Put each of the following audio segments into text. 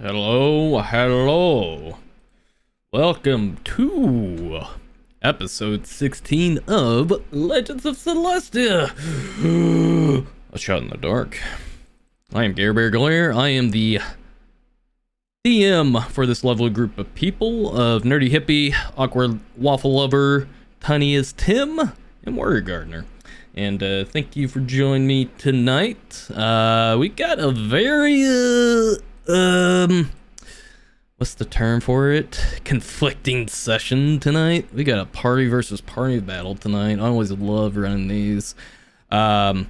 Hello. Welcome to episode 16 of Legends of Celestia. A shot in the dark. I am Gare Bear Glare. I am the DM for this lovely group of people of Nerdy Hippie, Awkward Waffle Lover, Tiny as Tim, and Warrior Gardener. And thank you for joining me tonight. We got a very what's the term for it? Conflicting session tonight. We got a party versus party battle tonight. I always love running these. But I'm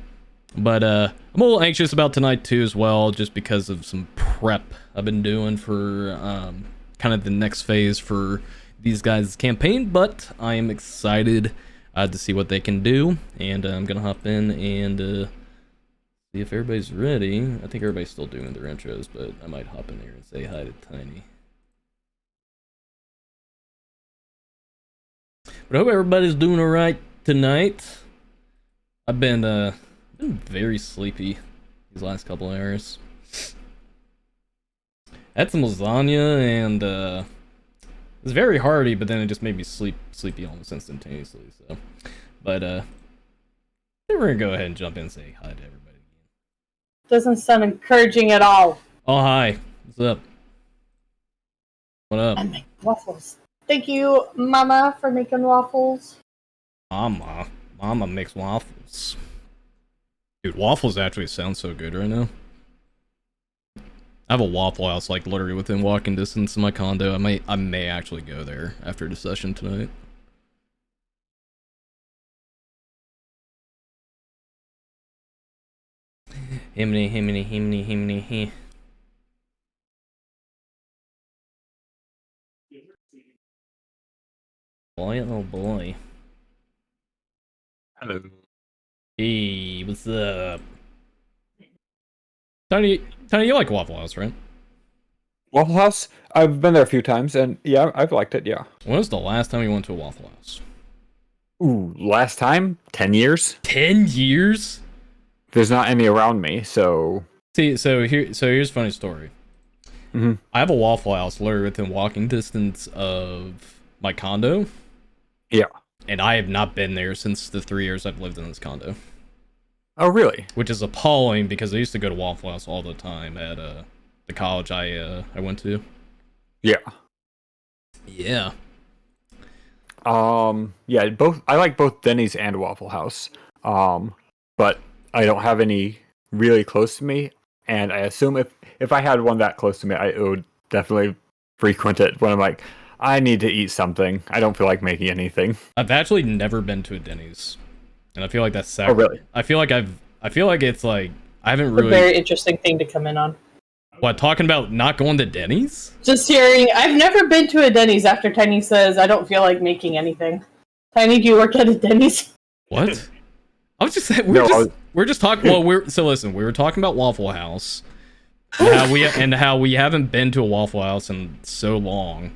a little anxious about tonight too as well, just because of some prep I've been doing for kind of the next phase for these guys' campaign. But I am excited to see what they can do, and I'm gonna hop in and see if everybody's ready. I think everybody's still doing their intros, but I might hop in here and say hi to Tiny. But I hope everybody's doing all right tonight. I've been very sleepy these last couple hours. Had some lasagna and it was very hearty, but then it just made me sleepy almost instantaneously. So, but we're gonna go ahead and jump in and say hi to everybody. Doesn't sound encouraging at all. Oh, hi. What's up? What up? I make waffles. Thank you, Mama, for making waffles. Mama makes waffles. Dude, waffles actually sound so good right now. I have a Waffle House like literally within walking distance of my condo. I may actually go there after the session tonight. Himiny. Boy, oh boy. Hello. Hey, what's up? Tony, you like Waffle House, right? Waffle House? I've been there a few times, and yeah, I've liked it, yeah. When was the last time you went to a Waffle House? Ooh, last time? 10 years? 10 years? There's not any around me, so... See, here's a funny story. Mm-hmm. I have a Waffle House literally within walking distance of my condo. Yeah. And I have not been there since the 3 years I've lived in this condo. Oh, really? Which is appalling because I used to go to Waffle House all the time at the college I went to. Yeah. Yeah. Yeah, both. I like both Denny's and Waffle House. But I don't have any really close to me, and I assume if I had one that close to me, I would definitely frequent it when I'm like, I need to eat something. I don't feel like making anything. I've actually never been to a Denny's. And I feel like that's sad. Oh, really? I feel like it's like I haven't really. A very interesting thing to come in on. What, talking about not going to Denny's? Just hearing, I've never been to a Denny's after Tiny says, I don't feel like making anything. Tiny, do you work at a Denny's? What? I was just saying, we're just talking. Well, listen, we were talking about Waffle House, and how we haven't been to a Waffle House in so long,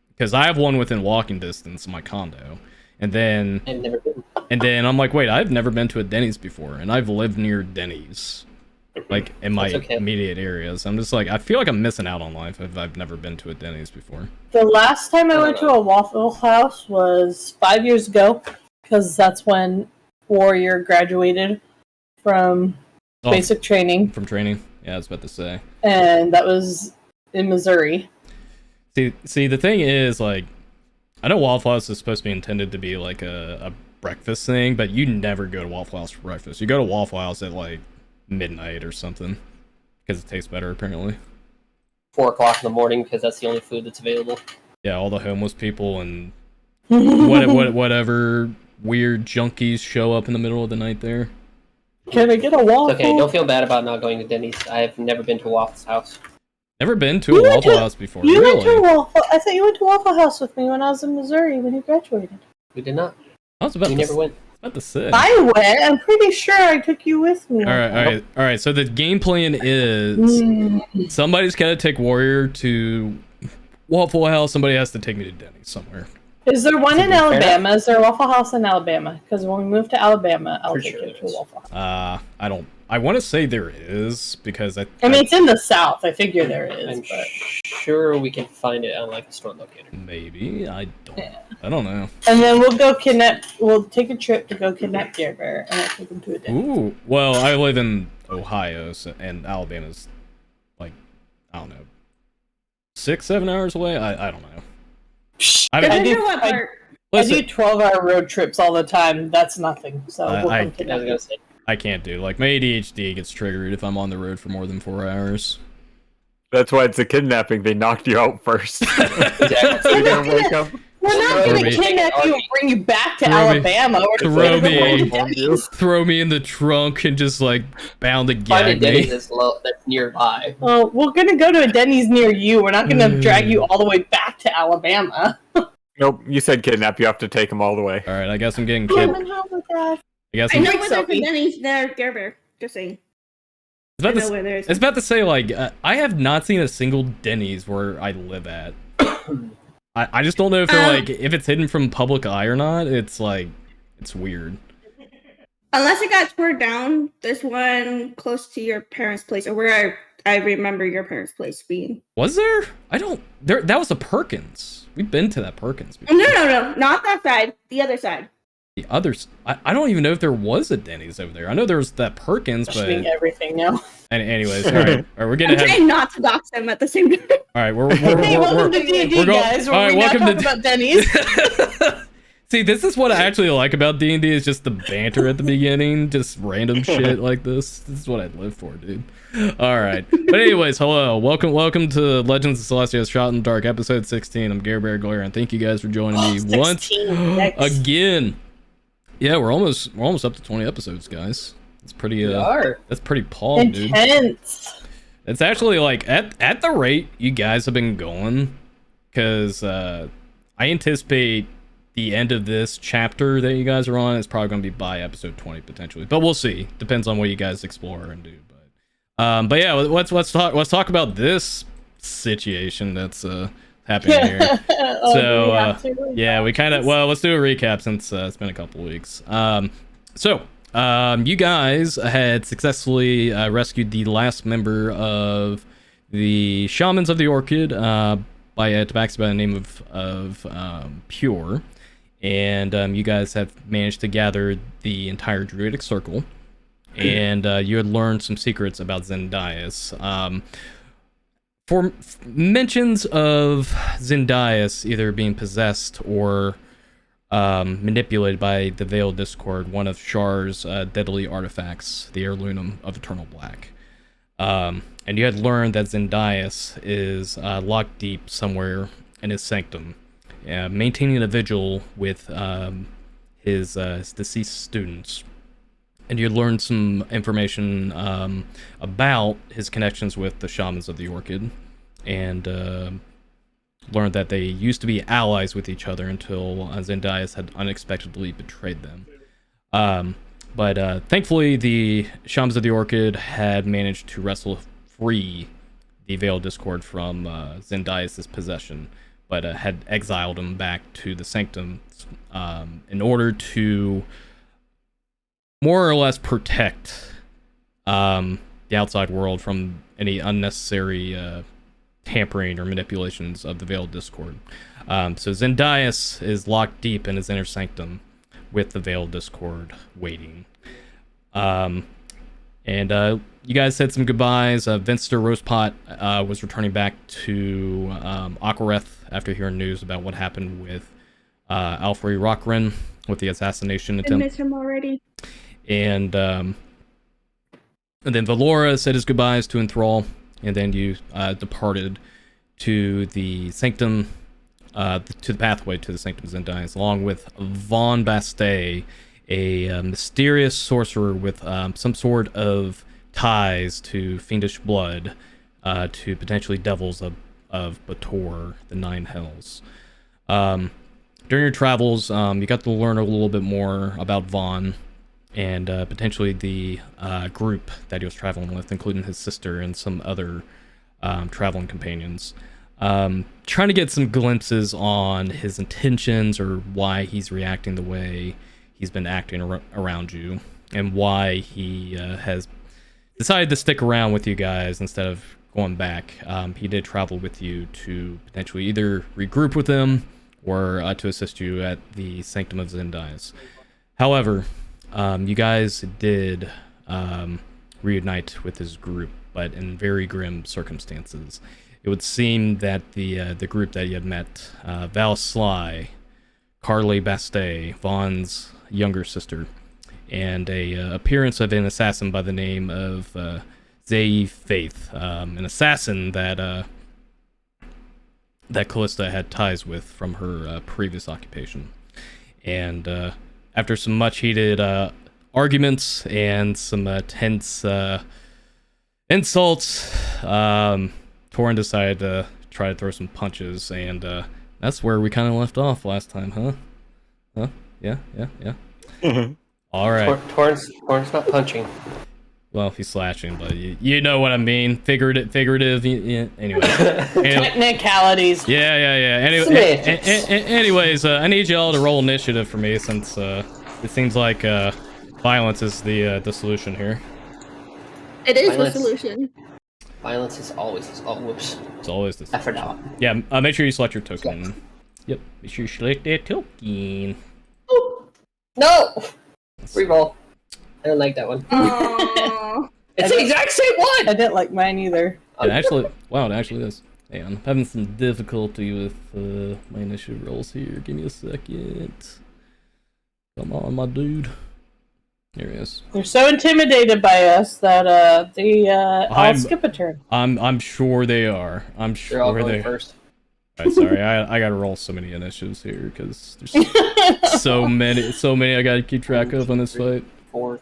because I have one within walking distance of my condo, and then I've never been. And then I'm like, wait, I've never been to a Denny's before, and I've lived near Denny's, like in my immediate areas. I'm just like, I feel like I'm missing out on life if I've never been to a Denny's before. The last time I went to a Waffle House was 5 years ago, because that's when Warrior graduated from basic training. From training, yeah, I was about to say. And that was in Missouri. See, the thing is, like, I know Waffle House is supposed to be intended to be like a breakfast thing, but you never go to Waffle House for breakfast. You go to Waffle House at like midnight or something because it tastes better apparently. 4 o'clock in the morning because that's the only food that's available. Yeah, all the homeless people and whatever weird junkies show up in the middle of the night there. Can I get a waffle? It's okay, don't feel bad about not going to Denny's. I've never been to Waffle House. Never been to a Waffle House before. You really? went to a Waffle. I thought you went to Waffle House with me when I was in Missouri when you graduated. We did not. I was about we to never went. About to say. I went. I'm pretty sure I took you with me. All right. So the game plan is somebody's got to take Warrior to Waffle House. Somebody has to take me to Denny's somewhere. Is there one in Alabama? Is there a Waffle House in Alabama? Because when we move to Alabama, I'll take you to a Waffle House. I I want to say there is because I mean, it's in the south. I figure there is. I'm But... sure we can find it on like a store locator. maybe I don't know. And then we'll go kidnap. We'll take a trip to go kidnap Care Bear, and I'll take him to a Denny's. Ooh, well, I live in Ohio, and Alabama's like, I don't know, 6-7 hours away. I don't know. Depends on what part. I do 12-hour road trips all the time. That's nothing. So we'll come kidnap you. I can't do, like, my ADHD gets triggered if I'm on the road for more than 4 hours. That's why it's a kidnapping. They knocked you out first. Exactly. You're gonna wake up. We're not going to kidnap you and bring you back to Alabama. Throw me in the trunk and just like bound to Find a gag Denny's me. that's nearby. Well, we're going to go to a Denny's near you. We're not going to drag you all the way back to Alabama. Nope, you said kidnap. You have to take them all the way. All right, I guess I'm getting I kidnapped. I know where there's a Denny's there, Care Bear. Just saying. I was about to say, like, I have not seen a single Denny's where I live at. I just don't know if they're like, if it's hidden from public eye or not. It's like, it's weird. Unless it got torn down, there's one close to your parents' place, or where I remember your parents' place being. Was there? That was a Perkins. We've been to that Perkins before. No, not that side. The other side. The others, I don't even know if there was a Denny's over there. I know there was that Perkins, but everything now. And anyways, all right, we're getting I'm trying not to dox them at the same time. All right, welcome to D&D, guys. All right, welcome to about Denny's. See, this is what I actually like about D&D is just the banter at the beginning, just random shit like this. This is what I'd live for, dude. All right, but anyways, hello, welcome to Legends of Celestia Shot in the Dark, episode 16. I'm Gary Bear Glare, and thank you guys for joining me once again. Yeah, we're almost up to 20 episodes, guys. It's pretty that's pretty pog, dude. Intense. It's actually like at the rate you guys have been going, because I anticipate the end of this chapter that you guys are on is probably going to be by episode 20 potentially, but we'll see. Depends on what you guys explore and do. But yeah, let's talk about this situation that's happening here. Yeah, we kind of, well, let's do a recap since it's been a couple weeks. You guys had successfully rescued the last member of the Shamans of the Orchid by a tabaxi by the name of Pure, and you guys have managed to gather the entire Druidic Circle, and you had learned some secrets about Zendias. For mentions of Zendias either being possessed or manipulated by the Veiled Discord, one of Shar's deadly artifacts, the heirloom of Eternal Black. And you had learned that Zendias is locked deep somewhere in his sanctum, maintaining a vigil with his deceased students. And you learned some information about his connections with the Shamans of the Orchid, and learned that they used to be allies with each other until Zendias had unexpectedly betrayed them. But thankfully, the Shamans of the Orchid had managed to wrestle free the Veiled Discord from Zendias' possession, but had exiled him back to the Sanctum in order to more or less protect the outside world from any unnecessary tampering or manipulations of the Veiled Discord. So Zendias is locked deep in his inner sanctum with the Veiled Discord waiting. And you guys said some goodbyes. Vinster Rosepot was returning back to Aquareth after hearing news about what happened with Alfrey Rockren with the assassination attempt. I miss him already. And then Valora said his goodbyes to Enthrall, and then you departed to the Sanctum, to the pathway to the Sanctum of Zendias, along with Von Bastei, a mysterious sorcerer with some sort of ties to fiendish blood, to potentially devils of Bator, the Nine Hells. During your travels, you got to learn a little bit more about Von, and potentially the group that he was traveling with, including his sister and some other traveling companions. Trying to get some glimpses on his intentions or why he's reacting the way he's been acting around you, and why he has decided to stick around with you guys instead of going back. He did travel with you to potentially either regroup with him or to assist you at the Sanctum of Zendias. However, you guys did reunite with his group, but in very grim circumstances. It would seem that the group that you had met, Val Sly, Carly Bastet, Vaughn's younger sister, and a appearance of an assassin by the name of Zay Faith, an assassin that that Callista had ties with from her previous occupation. And after some much heated arguments and some tense insults, Torin decided to try to throw some punches, and that's where we kind of left off last time, huh? Yeah. All right. Torin's not punching. Well, he's slashing, but you know what I mean. Figurative. Yeah, anyway. Technicalities. Yeah. Anyways, I need y'all to roll initiative for me, since it seems like violence is the solution here. It is Violence. the solution. Violence is always. Oh, whoops. It's always the I forgot. Yeah, make sure you select your token. Yep, make sure you select that token. No! Reroll. I don't like that one. Aww. It's the exact same one! I didn't like mine either. It actually is. Hey, I'm having some difficulty with my initiative rolls here. Give me a second. Come on, my dude. Here he is. They're so intimidated by us that they all skip a turn. I'm sure they are. I'm sure They're all going they. first. Right, sorry, I gotta roll so many initiatives here because there's so many I gotta keep track of on this fight. Four?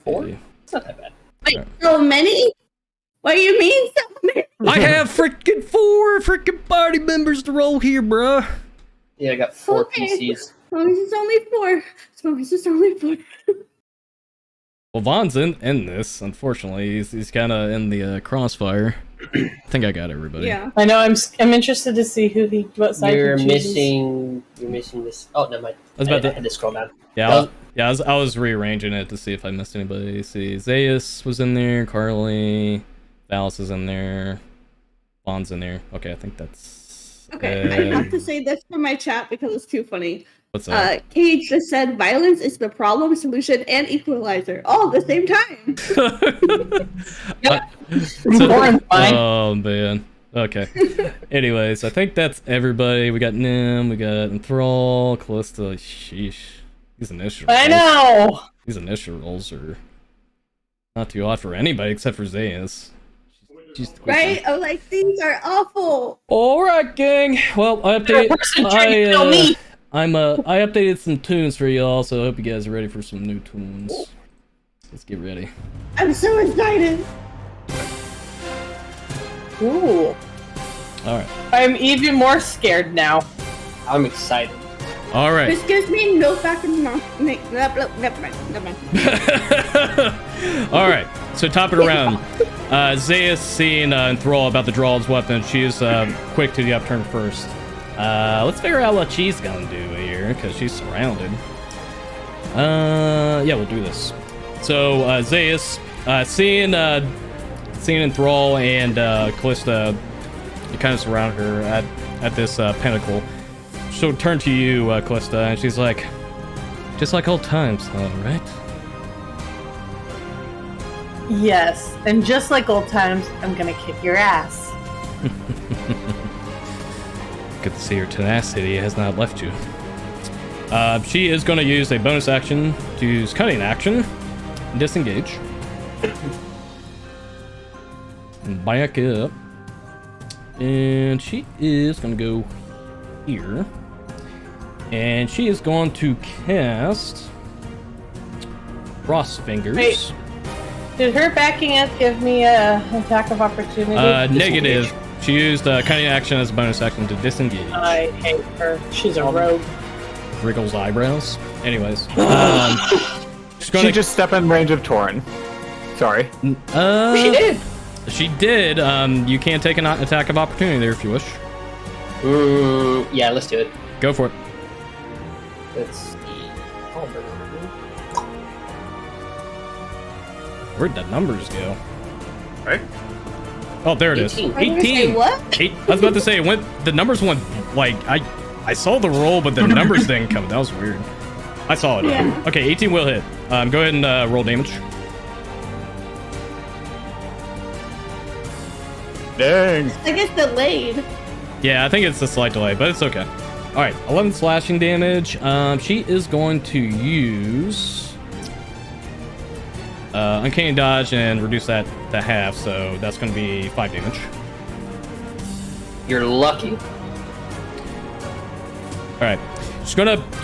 Yeah. It's not that bad. Wait, so many? What do you mean so many? I have freaking 4 freaking party members to roll here, bruh. Yeah, I got 4 Okay. PCs. As long as it's only 4. As long as it's only 4. Well, Vaughn's in this. Unfortunately, he's kind of in the crossfire. I think I got everybody. Yeah. I know. I'm interested to see what side You're he chooses. missing this. Oh, never mind. I was about I had to scroll down. Yeah, I was rearranging it to see if I missed anybody. See, Zaius was in there, Carly, Valis is in there, Vaughn's in there. Okay, I think that's. Okay, I have to say this for my chat because it's too funny. What's that? Cage just said violence is the problem, solution, and equalizer all at the same time. Torin's fine. Oh man. Okay. Anyways, I think that's everybody. We got Nim, we got Enthrall, Callista. Sheesh. These initial rolls. I know. These initial rolls are not too odd for anybody except for Zaius. She's the queen. Right? I'm like, these are awful. All right, gang. Well, I updated some tunes for y'all, so I hope you guys are ready for some new tunes. Let's get ready. I'm so excited. Ooh. All right. I'm even more scared now. I'm excited. All right. This gives me no back in my never mind. All right. So top it around. Zaius seeing Enthrall about to draw his weapon. She is quick to the upturn first. Let's figure out what she's gonna do here because she's surrounded. Yeah, we'll do this. So Zaius, seeing Enthrall and Callista, you kind of surround her at this pinnacle. She'll turn to you, Callista, and she's like, "Just like old times, right?" Yes, and just like old times, I'm gonna kick your ass. Good to see your tenacity has not left you. She is going to use a bonus action to use cutting action and disengage. And back up. And she is going to go here. And she is going to cast Frost Fingers. Wait. Did her backing up give me a attack of opportunity? Negative. She used cutting action as a bonus action to disengage. I hate her. She's a rogue. Wriggles eyebrows. Anyways. She just stepped in range of Torin. Sorry. She did. She did. You can take an attack of opportunity there if you wish. Yeah, let's do it. Go for it. Let's see. Where'd the numbers go? Right? Oh, there it is. 18. I was gonna say, what? I was about to say, the numbers went, like, I saw the roll, but the numbers didn't come. That was weird. I saw it. Yeah. Okay, 18 will hit. Go ahead and roll damage. Dang. I guess delayed. Yeah, I think it's a slight delay, but it's okay. All right, 11 slashing damage. She is going to use uncanny dodge and reduce that to half, so that's going to be 5 damage. You're lucky. All right,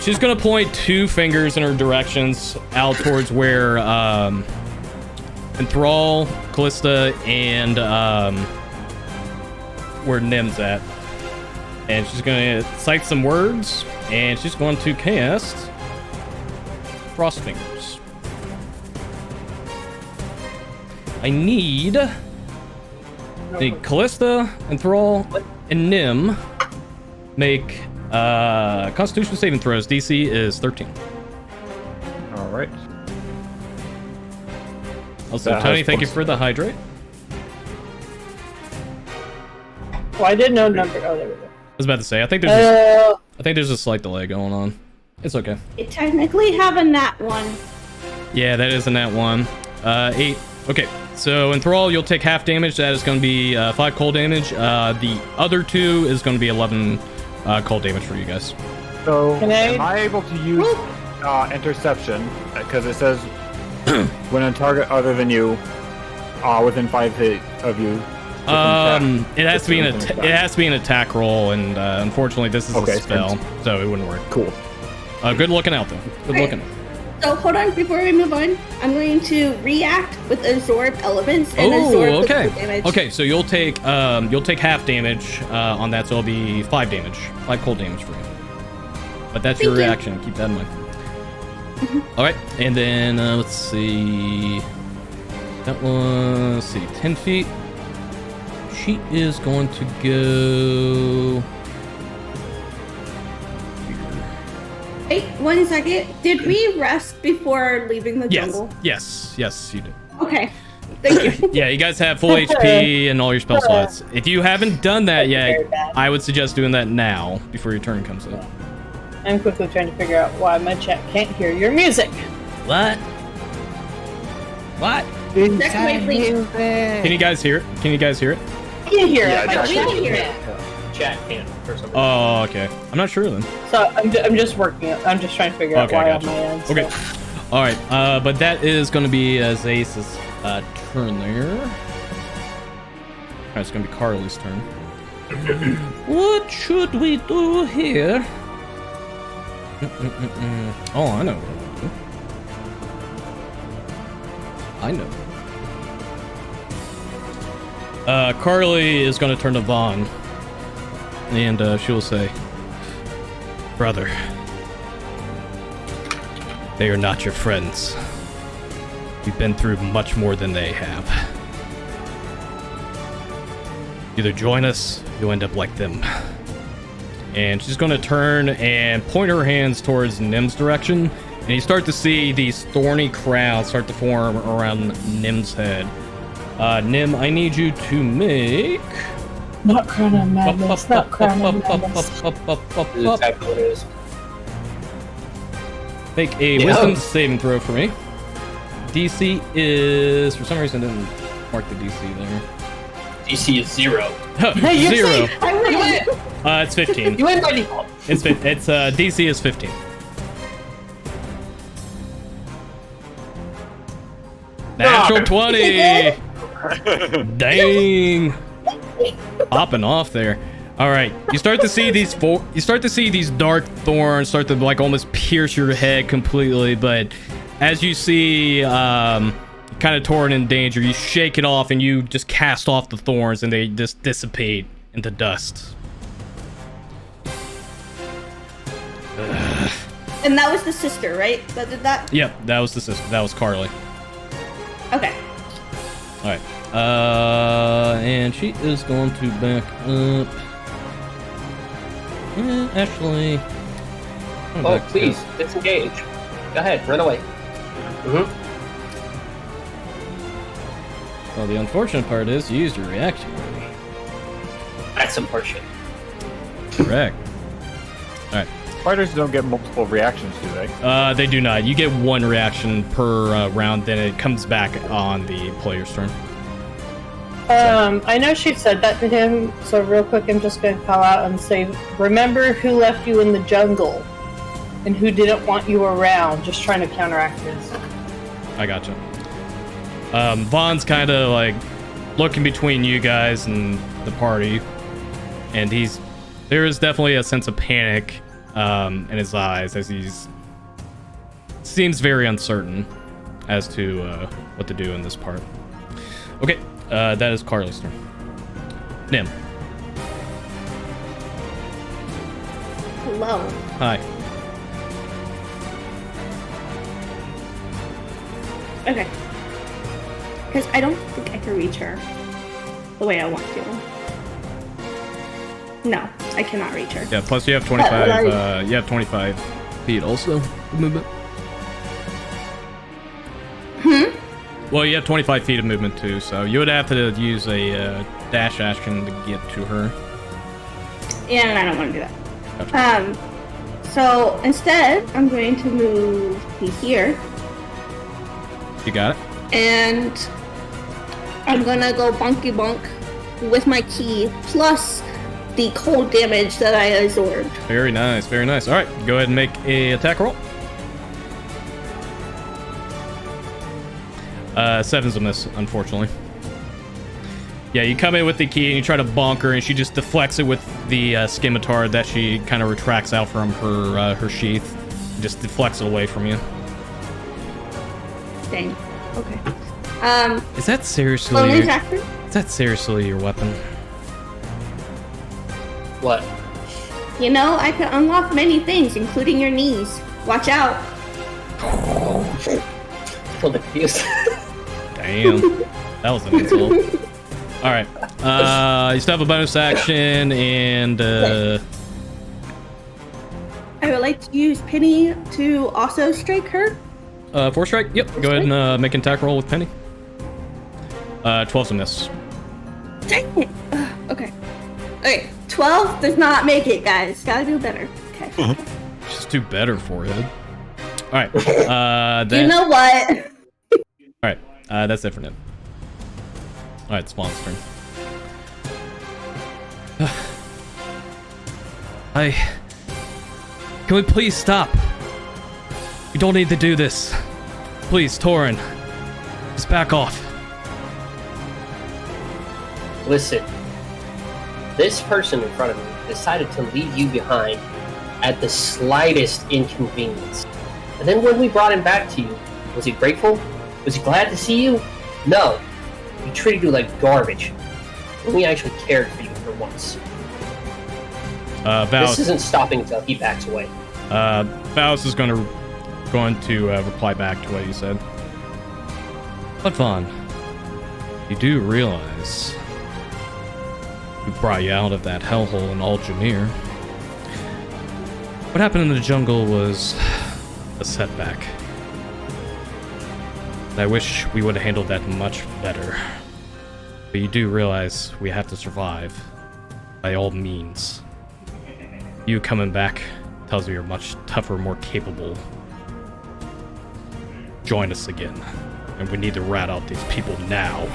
she's gonna point 2 fingers in her directions out towards where Enthrall, Callista, and where Nim's at. And she's gonna cite some words, and she's going to cast Frost Fingers. I need the Callista, Enthrall, and Nim make Constitution saving throws. DC is 13. All right. Also, That Tony, has thank you points. for the hydrate. Well, I didn't know number. Oh, there we go. I was about to say, I think there's a slight delay going on. It's okay. It technically have a nat 1. Yeah, that is a nat 1. 8. Okay, so Enthrall, you'll take half damage. That is going to be 5 cold damage. The other 2 is going to be 11 cold damage for you guys. So, Can I- am I able to use interception? Because it says when a target other than you, within 5 feet of you. It has to be an attack roll, and unfortunately, this is Okay, a spell, so it wouldn't work. Cool. Good looking out, though. Good Right. looking. So hold on, before we move on, I'm going to react with absorb elements and absorb Oh, okay. the damage. Okay, so you'll take half damage on that, so it'll be 5 damage, 5 cold damage for you. But that's your Thank you. reaction. Keep that in mind. All right, and then let's see. That was, let's see, 10 feet. She is going to go. Wait, 1 second. Did we rest before leaving the jungle? Yes, you did. Okay. Thank you. Yeah, you guys have full HP and all your spell slots. If you haven't done that yet, Very bad. I would suggest doing that now before your turn comes up. I'm quickly trying to figure out why my chat can't hear your music. What? What? Next way, please. Can you guys hear it? Can you guys hear it? I can hear Yeah, it. My I chat can hear can't. Chat can for some reason. Oh, okay. I'm not sure then. So I'm just working it. I'm just trying to figure out Okay, why gotcha. on my end. so- Okay. All right. But that is going to be Zace's turn there. All right, it's going to be Carly's turn. What should we do here? Oh, I know what I'll do. I know. Carly is going to turn to Vaughn, and she'll say, "Brother, they are not your friends. We've been through much more than they have. Either join us, you'll end up like them." And she's going to turn and point her hands towards Nim's direction, and you start to see these thorny crowns start to form around Nim's head. Nim, I need you to make... Not Crown of Madness. Not Crown of Madness. This is exactly what it is. Make a wisdom saving throw for me. DC is... For some reason, I didn't mark the DC there. DC is 0. You 0. see, I win. It's 15. You win by default. It's DC is 15. Natural 20. Dang. Popping off there. All right. You start to see these dark thorns start to like almost pierce your head completely, but as you see kind of torn in danger, you shake it off and you just cast off the thorns and they just dissipate into dust. And that was the sister, right? That did that? Yep, that was the sister. That was Carly. Okay. All right. And she is going to back up. Actually. I'm gonna Oh, back please, disengage. Go ahead, run away. Well, the unfortunate part is you used your reaction already. That's some horseshit. Correct. Alright. Fighters don't get multiple reactions, do they? They do not. You get one reaction per round, then it comes back on the player's turn. I know she said that to him, so real quick I'm just going to call out and say, remember who left you in the jungle and who didn't want you around, just trying to counteract this. I gotcha. Vaughn's kind of like looking between you guys and the party, and there is definitely a sense of panic in his eyes as seems very uncertain as to what to do in this part. Okay, that is Carly's turn. Nim. Hello. Hi. Okay. Because I don't think I can reach her the way I want to. No, I cannot reach her. Yeah, plus you have 25. You have 25 feet also. Movement. Well, you have 25 feet of movement too, so you would have to use a dash action to get to her. Yeah, and I don't want to do that. Gotcha. So instead, I'm going to move me here, You got it. and I'm gonna go bonky bonk with my key plus the cold damage that I absorbed. Very nice, very nice. All right, go ahead and make a attack roll. 7's a miss, unfortunately. Yeah, you come in with the key and you try to bonk her, and she just deflects it with the scimitar that she kind of retracts out from her sheath. Just deflects it away from you. Dang. Okay. Is that seriously? Bonus action? Is that seriously your weapon? What? You know, I can unlock many things, including your knees. Watch out. Still confused. Damn, that was an insult. All right, you still have a bonus action, and I would like to use Penny to also strike her. 4 strike. Yep, go ahead and make an attack roll with Penny. 12's a miss. Dang it. Okay. Okay, 12 does not make it, guys. Gotta do better. Okay. Just do better, forehead. All right. Then, You know what? all right. That's it for Nib. All right, Spawn's turn. Can we please stop? We don't need to do this. Please, Torin. Just back off. Listen, this person in front of me decided to leave you behind at the slightest inconvenience. And then when we brought him back to you, was he grateful? Was he glad to see you? No. He treated you like garbage. And we actually cared for you for once. Valis. This isn't stopping until he backs away. Valis is going to reply back to what you said. But Vaughn, you do realize we brought you out of that hellhole in Aljanir. What happened in the jungle was a setback. And I wish we would have handled that much better. But you do realize we have to survive by all means. You coming back tells me you're much tougher, more capable. Join us again. And we need to rat out these people now.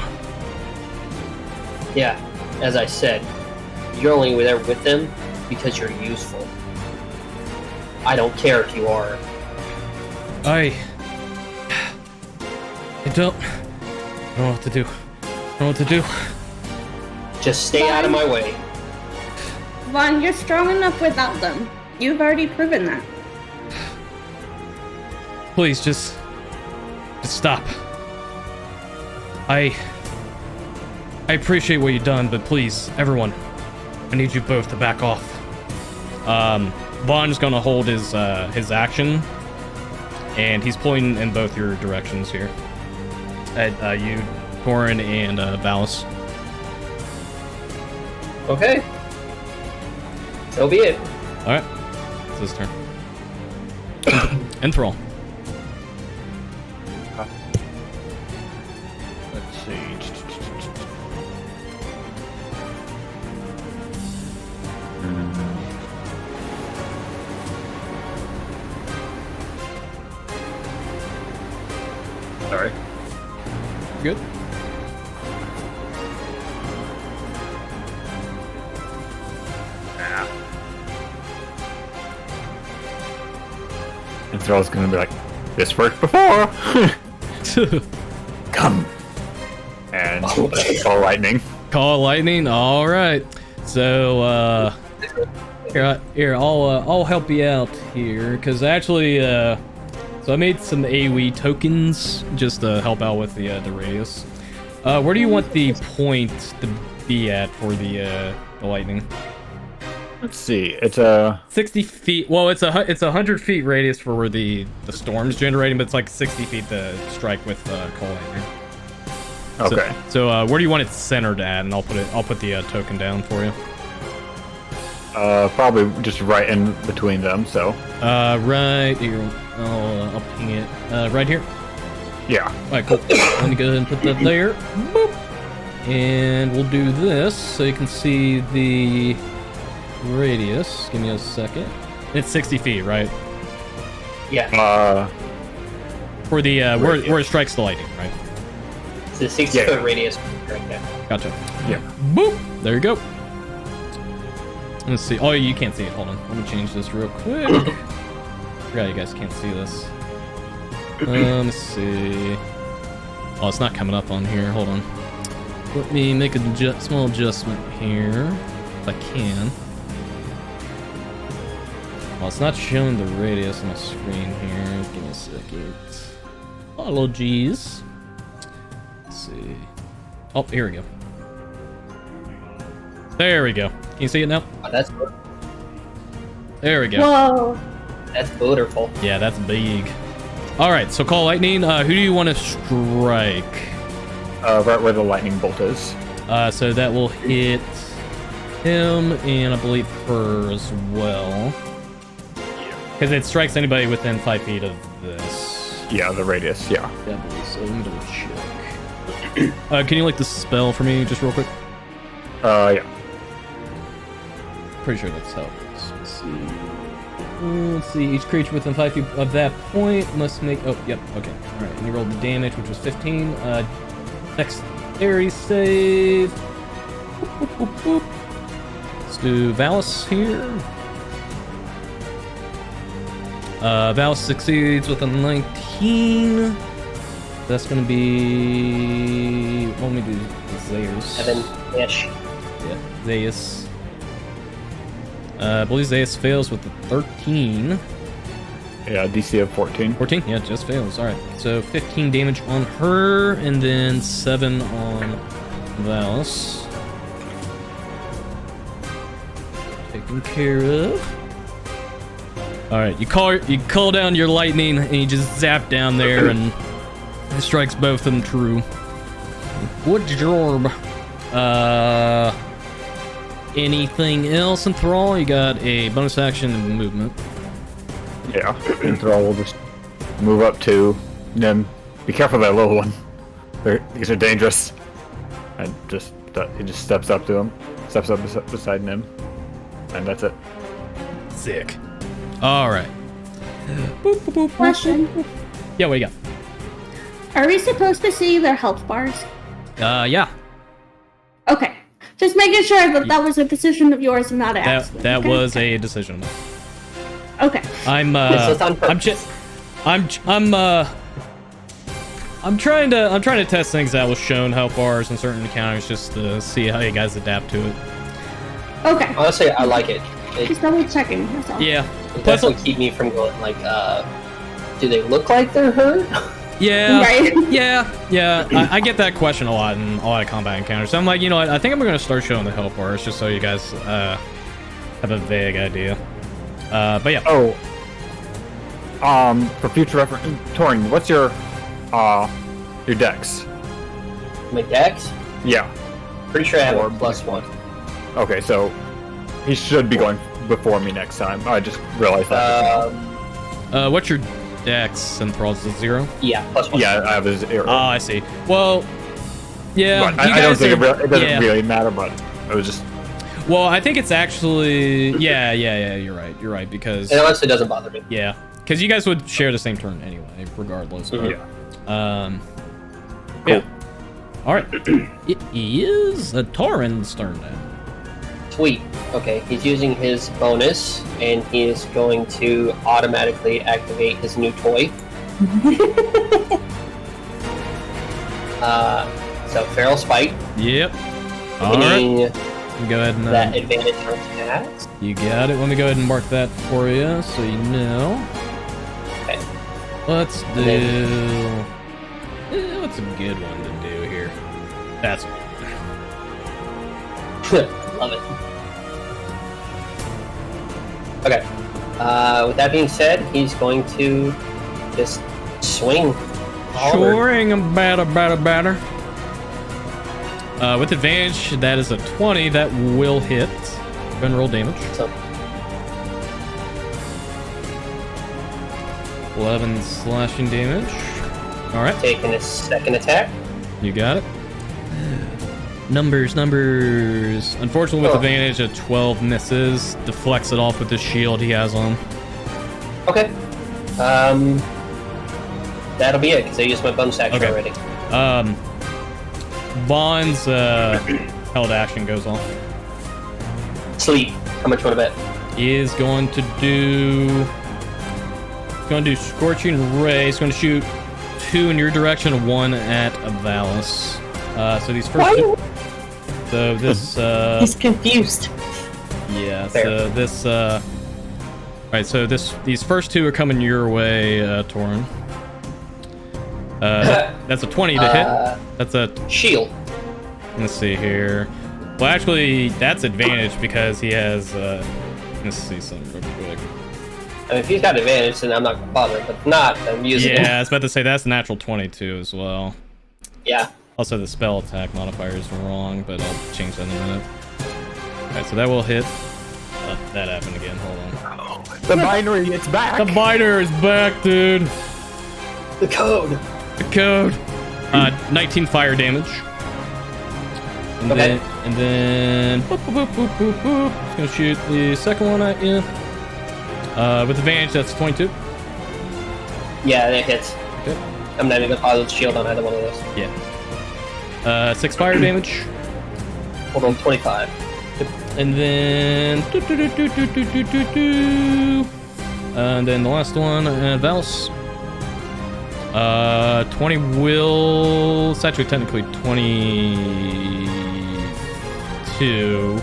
Yeah, as I said, you're only there with them because you're useful. I don't care if you are. I don't know what to do. I don't know what to do. Just stay out of my way. Vaughn, you're strong enough without them. You've already proven that. Please, just stop. I appreciate what you've done, but please, everyone, I need you both to back off. Vaughn is gonna hold his action, and he's pulling in both your directions here. At you, Torin, and Valis. Okay. So be it. All right, it's his turn. Enthrall. Let's see. And Thrall's gonna be like, this worked before! Come! And call lightning. Call lightning. All right. So here I'll help you out here because actually so I made some AoE tokens just to help out with the radius. Where do you want the point to be at for the lightning? Let's see. It's a 60 feet. Well, it's a 100 feet radius for where the storm's generating, but it's like 60 feet to strike with coal lightning. okay. So where do you want it centered at? And I'll put the token down for you. Probably just right in between them. So. Right here. I'll ping it. Right here. Yeah. All right, cool. Let me go ahead and put that there. Boop. And we'll do this so you can see the radius. Give me a second. It's 60 feet, right? Yeah. For the where it strikes the lightning, right? It's a 60-foot radius right there. Gotcha. Yeah. Boop. There you go. Let's see. Oh, you can't see it. Hold on. Let me change this real quick. Forgot you guys can't see this. Let's see. Oh, it's not coming up on here. Hold on. Let me make a small adjustment here, if I can. Well, it's not showing the radius on the screen here. Give me a second. Apologies. Let's see. Oh, here we go. There we go. Can you see it now? Oh, that's There we go. Whoa. that's beautiful. Yeah, that's big. All right, so call lightning. Who do you want to strike? Right where the lightning bolt is. So that will hit him and I believe her as well. Because it strikes anybody within 5 feet of this. Yeah, the radius. Yeah. Definitely. So let me double check. Can you like the spell for me just real quick? Yeah. Pretty sure that's how it works. Let's see. Each creature within 5 feet of that point must make. Oh, yep. Okay. All right. And you rolled the damage, which was 15. Dexterity save. Boop, boop, boop. Let's do Valis here. Valis succeeds with a 19. That's gonna be. What do we do? Zeus. 7-ish. Yeah, Zeus. I believe Zeus fails with the 13. Yeah, DC of 14. 14? Yeah, just fails. Alright. So 15 damage on her, and then 7 on Valis. Taken care of. Alright, you call down your lightning, and you just zap down there, and it strikes both of them true. Good job. Anything else in Thrall? You got a bonus action and movement. Yeah. And Thrall will just move up to Nim. Be careful of that little one. These are dangerous. And he just steps up to him. Steps up beside Nim. And that's it. Sick. Alright. Boop, boop, boop, Question. boop, boop. Yeah, what do you Are we supposed to see their health bars? got? Yeah. Okay. Just making sure that that was a decision of yours and not an accident. That okay? was a decision. Okay. I'm trying to test things that was shown health bars in certain encounters just to see how you guys adapt to it. Okay. Honestly, I like it. Just double checking. That's all. Yeah. It Plus, definitely keep me from going like, do they look like they're hurt? yeah. Right. Yeah. I get that question a lot in a lot of combat encounters. So I'm like, you know what? I think I'm gonna start showing the health bars just so you guys have a vague idea. But yeah. Oh. For future reference, Torin, what's your dex? My dex? Yeah. Pretty sure I have Or a +1. Okay, so he should be going before me next time. I just realized that. What's your dex and thralls is 0? Yeah, +1. Yeah, I have his arrow. Oh, I see. Well, yeah. But I don't think it doesn't really matter, but it was just. Well, I think it's actually yeah. You're right because It honestly doesn't bother me. yeah, because you guys would share the same turn anyway, regardless. But, Yeah. Yeah. All right. It is a Tauren's turn now. Sweet. Okay, he's using his bonus, and he is going to automatically activate his new toy. So Feral Spite. Yep. All right. Meaning Go ahead and that advantage on attacks. you got it. Let me go ahead and mark that for you, so you know. Okay. Let's do. And What's a good one to do here? That's a Love it. Okay. With that being said, he's going to just swing. Shoring a batter. With advantage, that is a 20. That will hit. Go ahead and roll damage. So, 11 slashing damage. All right, taking a second attack. you got it. Numbers. Unfortunately, with advantage, a 12 misses. Deflects it off with the shield he has on. Okay. That'll be it because I used my bonus action already. Vaughn's held action goes off. Sleep. How much you want to bet? He is going to do Scorching Ray. He's going to shoot 2 in your direction, 1 at Valis. So these first two, so this He's confused. yeah, Fair. so this right, so these first 2 are coming your way, Torin. That's a 20 to hit. That's a Shield. let's see here. Well, actually, that's advantage because he has. Let's see something real quick. I mean, if he's got advantage, then I'm not gonna bother. But if not, I'm using it. Yeah, I was about to say that's a natural 22 as well. Yeah. Also, the spell attack modifier is wrong, but I'll change that in a minute. Alright, so that will hit. Oh, that happened again. Hold on. The binary, it's back. The biter is back, dude. The code. The code. 19 fire damage. And Okay. then boop, boop, boop, boop, boop. Just gonna shoot the second one at you. With advantage, that's 22. Yeah, that hits. Okay. I'm not even gonna bother with shield on either one of those. Yeah. 6 fire damage. Hold on, 25. And then and then the last one, Valis. 20 will. It's actually technically 22.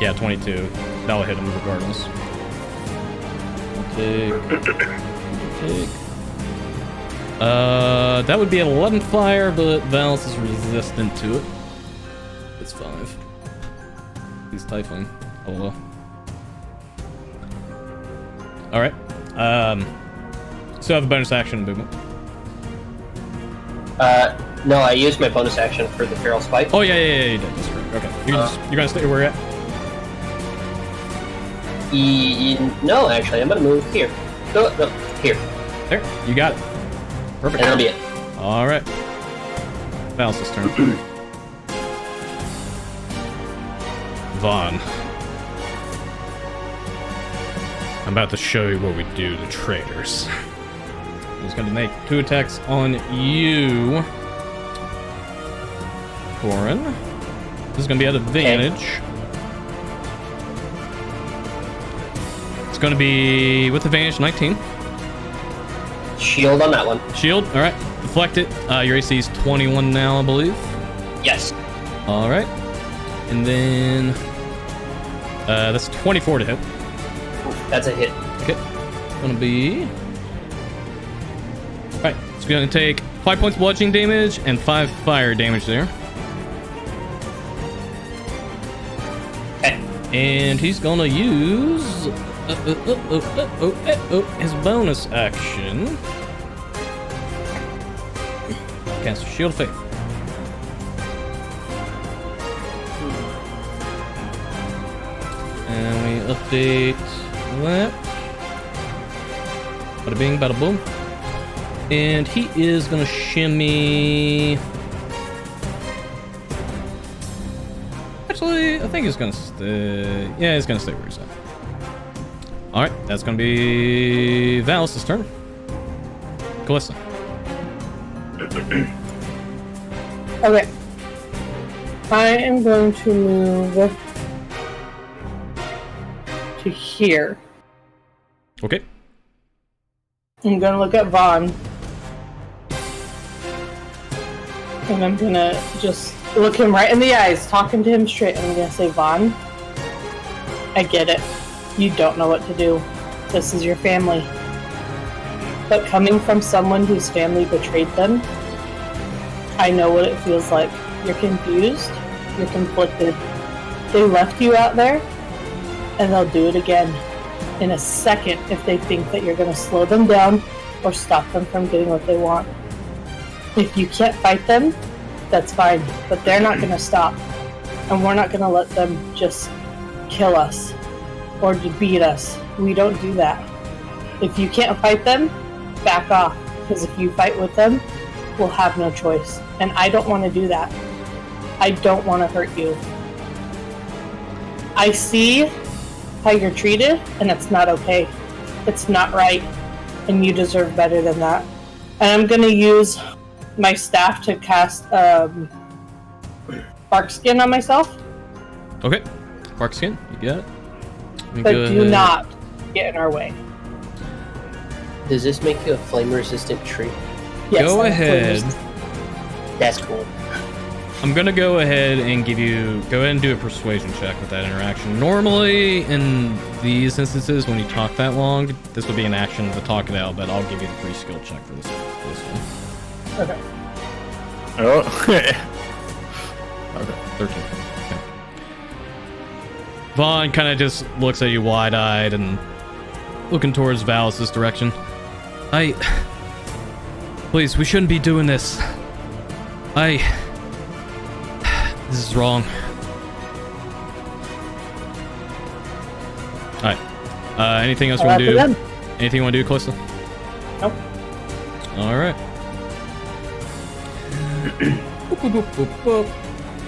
Yeah, 22. That'll hit him regardless. Take. That would be an 11 fire, but Valis is resistant to it. It's 5. He's Typhling. Oh well. Alright. So I have a bonus action movement. No, I used my bonus action for the Feral Spike. Oh yeah, you did. That's correct. Okay. You're gonna stay where you're at? No, actually, I'm gonna move here. No, here. There. You got it. Perfect. And that'll be it. Alright. Valis' turn. Vaughn. I'm about to show you what we do to traitors. He's going to make 2 attacks on you, Torin. This is going to be at advantage. It's going to be with advantage 19. Shield on that one. Shield. All right. Deflect it. Your AC is 21 now, I believe. Yes. All right. And then that's 24 to hit. That's a hit. Okay. Gonna be. Alright, it's gonna take 5 points bludgeoning damage and 5 fire damage there. Okay. And he's gonna use his bonus action. Cast Shield of Faith. And we update that. Bada bing, bada boom. And he is gonna shimmy. Actually, I think he's gonna stay. Yeah, he's gonna stay where he's at. Alright, that's gonna be Valis' turn. Calista. Okay. I am going to move to here. Okay. I'm gonna look at Vaughn. And I'm gonna just look him right in the eyes, talking to him straight, and I'm gonna say, Vaughn, I get it. You don't know what to do. This is your family. But coming from someone whose family betrayed them, I know what it feels like. You're confused, you're conflicted. They left you out there, and they'll do it again in a second if they think that you're gonna slow them down or stop them from getting what they want. If you can't fight them, that's fine, but they're not gonna stop. And we're not gonna let them just kill us or to beat us. We don't do that. If you can't fight them, back off, because if you fight with them, we'll have no choice. And I don't want to do that. I don't want to hurt you. I see how you're treated, and it's not okay. It's not right, and you deserve better than that. And I'm going to use my staff to cast Bark Skin on myself. Okay. Bark Skin, you got it. But do not get in our way. Does this make you a flame-resistant tree? Yes, go I'm ahead. That's cool. I'm gonna go ahead and go ahead and do a persuasion check with that interaction. Normally, in these instances, when you talk that long, this would be an action to talk it out, but I'll give you the free skill check for this one. Okay. Oh. Okay, 13. Okay. Vaughn kind of just looks at you wide-eyed and looking towards Valis' direction. Please, we shouldn't be doing this. This is wrong. Alright. Anything else you want to do? Anything you want to do, Calista? Nope. Alright.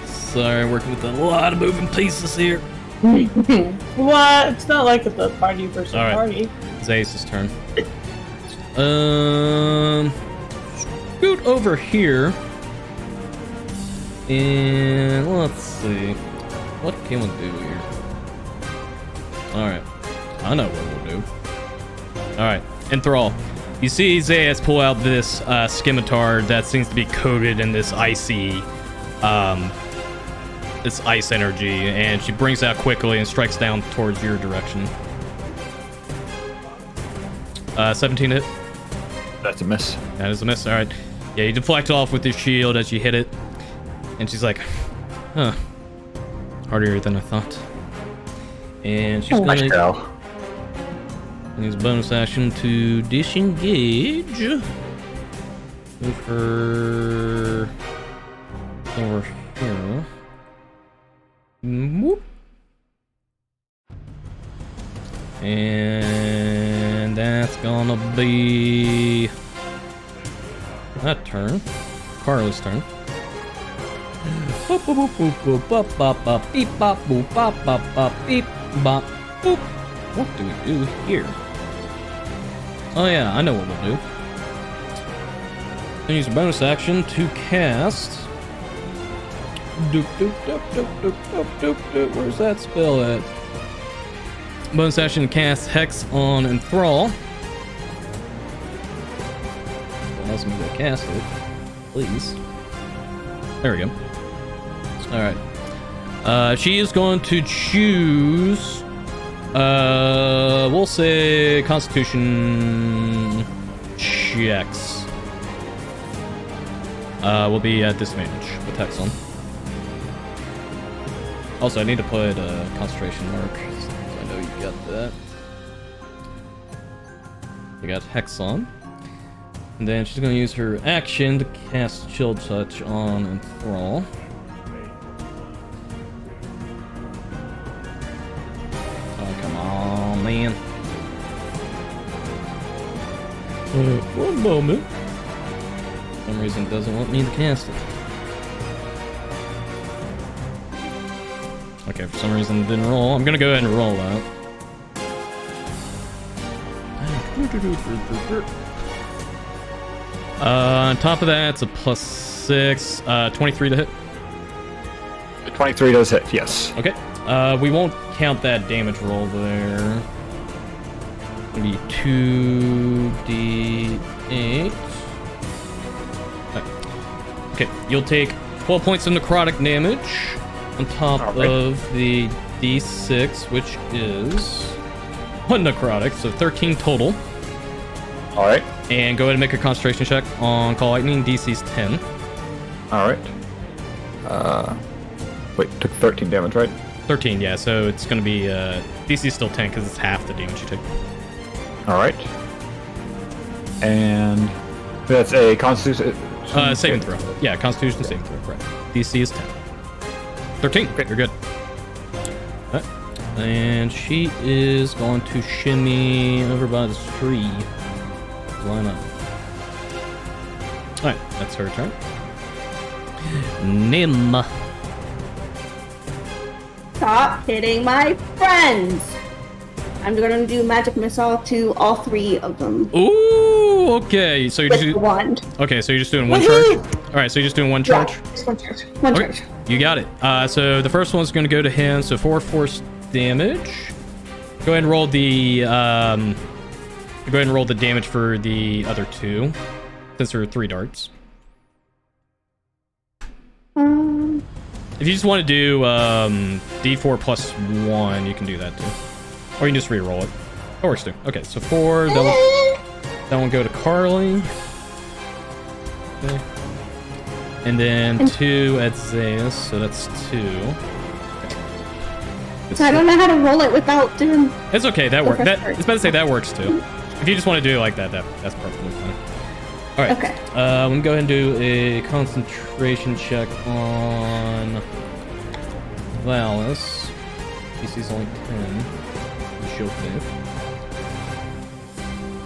Sorry, working with a lot of moving pieces here. What? It's not like it's a party versus party. It's Ace's turn. Scoot over here. And let's see. What can we do here? Alright. I know what we'll do. Alright. Enthrall. You see Zayas pull out this scimitar that seems to be coated in this icy this ice energy, and she brings it out quickly and strikes down towards your direction. 17 hit. That's a miss. That is a miss. Alright. Yeah, you deflect off with your shield as you hit it. And she's like, huh. Harder than I thought. And she's gonna use a bonus action to disengage with her over here. Whoop. And that's gonna be that turn. Carla's turn. What do we do here? Oh yeah, I know what we'll do. I'll use a bonus action to cast. Where's that spell at? Bonus action to cast Hex on Enthrall. Allows me to cast it, please. There we go. Alright. She is going to choose... we'll say Constitution checks. Will be at disadvantage with Hex on. Also, I need to put a concentration mark, so I know you got that. You got Hex on. And then she's going to use her action to cast Chill Touch on Enthrall. Oh, come on, man. One moment. For some reason it doesn't want me to cast it. Okay, for some reason it didn't roll. I'm going to go ahead and roll that. On top of that, it's a +6, 23 to hit. 23 does hit, yes. Okay. We won't count that damage roll there. It'll be 2d8. Okay, you'll take 12 points of necrotic damage on top of the d6, which is 1 necrotic, so 13 total. All right. And go ahead and make a concentration check on Call Lightning. DC's 10. All right. Wait, took 13 damage, right? 13, yeah, so it's going to be... DC's still 10 because it's half the damage you took. All right. And that's a Constitution... saving throw. Yeah, Constitution saving throw, correct. DC is 10. 13, great, you're good. Alright. And she is going to shimmy over by the tree. Line up. Alright, that's her turn. Nim. Stop hitting my friends. I'm gonna do magic missile to all 3 of them. Ooh, okay. So you're With just the wand. okay. So you're just doing one charge. All right. So you're just doing one charge. Yeah, just one charge. One Okay, charge. you got it. So the first one's going to go to him. So 4 force damage. Go ahead and roll the damage for the other 2, since there are 3 darts. If you just want to do d4 plus 1, you can do that too. Or you can just re-roll it. That works too. Okay, so 4. That one go to Carly. Okay. And then 2 at Zeus, so that's 2. Okay. So I don't know how to roll it without doing... It's okay, that works. Okay, It's about to say that works too. If you just want to do it like that, that's perfectly fine. Alright. Okay. I'm gonna go ahead and do a concentration check on Valis. DC's only 10. Shield save.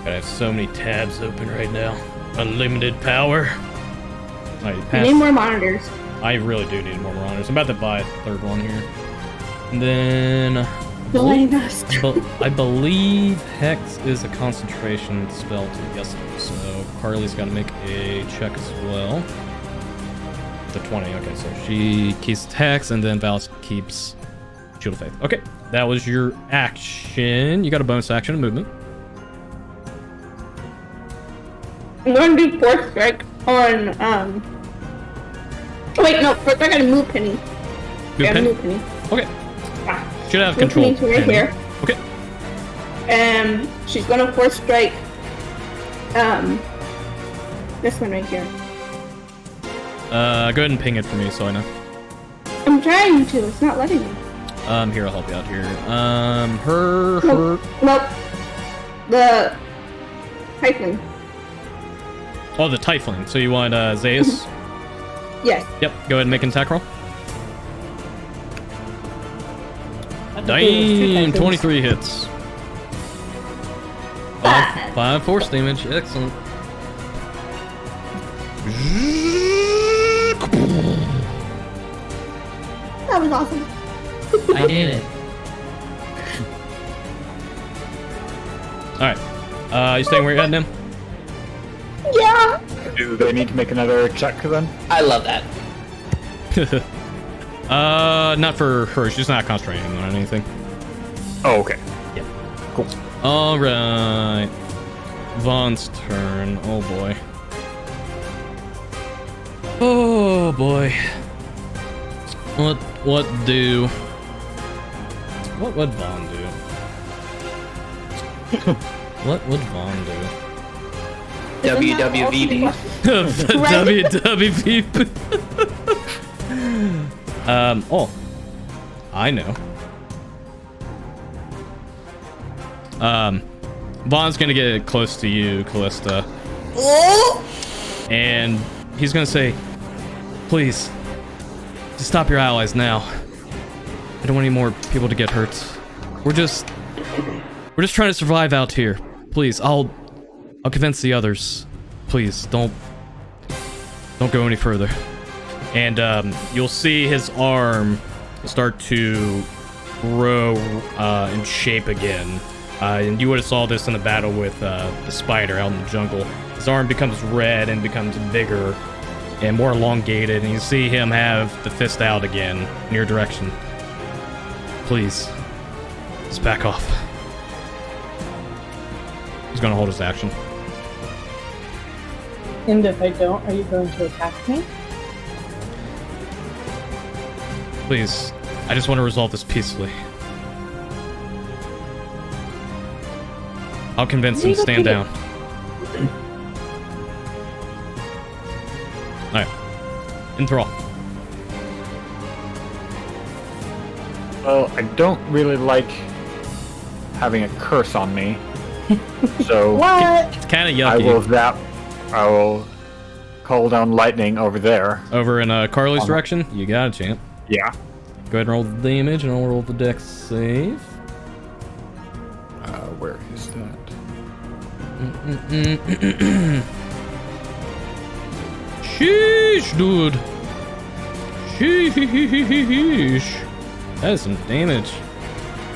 I have so many tabs open right now. Unlimited power. Alright, I need more monitors. I really do need more monitors. I'm about to buy a 3rd one here. And then Join us. I believe Hex is a concentration spell to yes. So Carly's got to make a check as well. The 20. Okay, so she keeps Hex, and then Valis keeps Shield of Faith. Okay, that was your action. You got a bonus action and movement. I'm going to do 4th strike on, Oh, wait, no, 4th strike on a move penny. Move penny. Okay. Ah. Should have Move control. penny to right penny. here. Okay. And she's going to 4th strike, this one right here. Go ahead and ping it for me so I know. I'm trying to, it's not letting me. Here, I'll help you out here. Nope. The Tiefling. Oh, the Tiefling. So you want, Zeus? Yes. Yep, go ahead and make an attack roll. Damn, 23 hits. 5 force damage, excellent. That was awesome. I did it. Alright. You staying where you're at now? Yeah. Do they need to make another check then? I love that. Not for her. She's not concentrating on anything. Oh, okay. Yeah. Cool. Alright. Vaughn's turn. Oh boy. Oh boy. What do? What would Vaughn do? What would Vaughn do? WWVD. WWVP. Oh, I know. Vaughn's gonna get close to you, Callista. And he's gonna say, please, just stop your allies now. I don't want any more people to get hurt. We're just trying to survive out here. Please, I'll convince the others. Please, don't go any further. And you'll see his arm start to grow in shape again. And you would have saw this in the battle with the spider out in the jungle. His arm becomes red and becomes bigger and more elongated, and you see him have the fist out again in your direction. please. Just back off. He's gonna hold his action. And if I don't, are you going to attack me? Please. I just want to resolve this peacefully. I'll convince him to stand down. Alright. Enthrall. Well, I don't really like having a curse on me. So What? It's kind of I yucky. will zap. I will call down lightning over there. Over in Carly's direction? You got it, champ. Yeah. Go ahead and roll the damage, and I'll roll the dex save. Where is that? Sheesh, dude. Sheesh. That is some damage.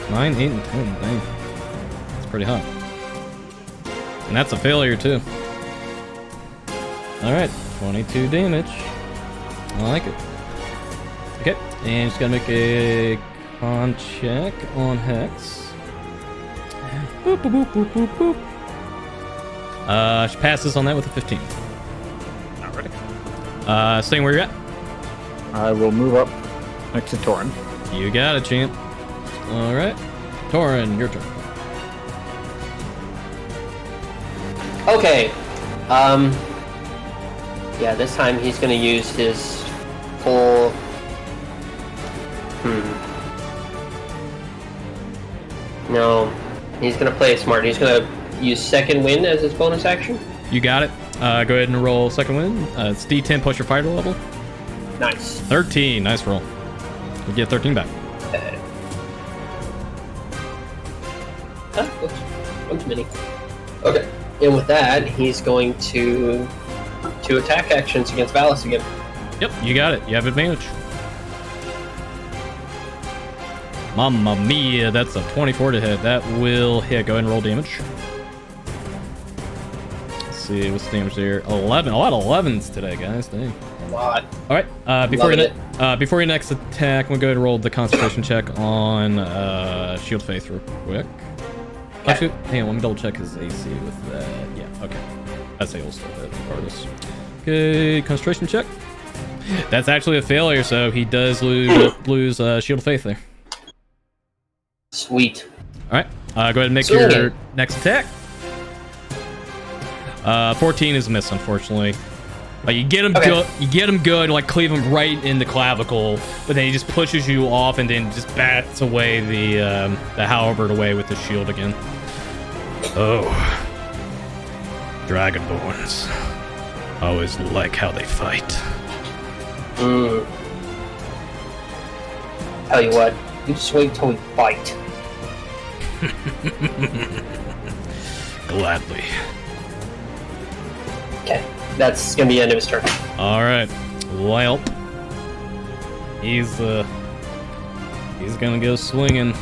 9, 8, and 10. Dang. That's pretty hot. And that's a failure, too. Alright, 22 damage. I like it. Okay, and just gotta make a con check on Hex. Boop, boop, boop, boop, boop, boop. She passes on that with a 15. Alright. Staying where you're at. I will move up next to Torin. You got it, champ. Alright. Torin, your turn. Okay. Yeah, this time he's gonna use his full. No, he's gonna play it smart. He's gonna use second wind as his bonus action. You got it. Go ahead and roll second wind. It's D10 plus your fighter level. Nice. 13. Nice roll. You get 13 back. Oops. One too many. Okay. And with that, he's going to attack actions against Valis again. Yep, you got it. You have advantage. Mamma mia, that's a 24 to hit. That will hit. Go ahead and roll damage. Let's see, what's the damage there? 11. A lot of 11s today, guys. Dang. A lot. All right. Before your next attack, we'll go ahead and roll the concentration check on Shield of Faith real quick. Okay. Actually, hang on. Let me double check his AC with that. Yeah. Okay. I'd say he'll still hit regardless. Okay. Concentration check. That's actually a failure, so he does lose Shield of Faith there. Sweet. All right. Go ahead and make Swing your it. next attack. 14 is a miss, unfortunately. Like you get him good, like cleave him right in the clavicle, but then he just pushes you off and then just bats away the halberd away with the shield again. Oh, Dragonborns. I always like how they fight. Tell you what, you just wait till we fight. Gladly. Okay, that's gonna be the end of his turn. All right. Well, he's gonna go swinging.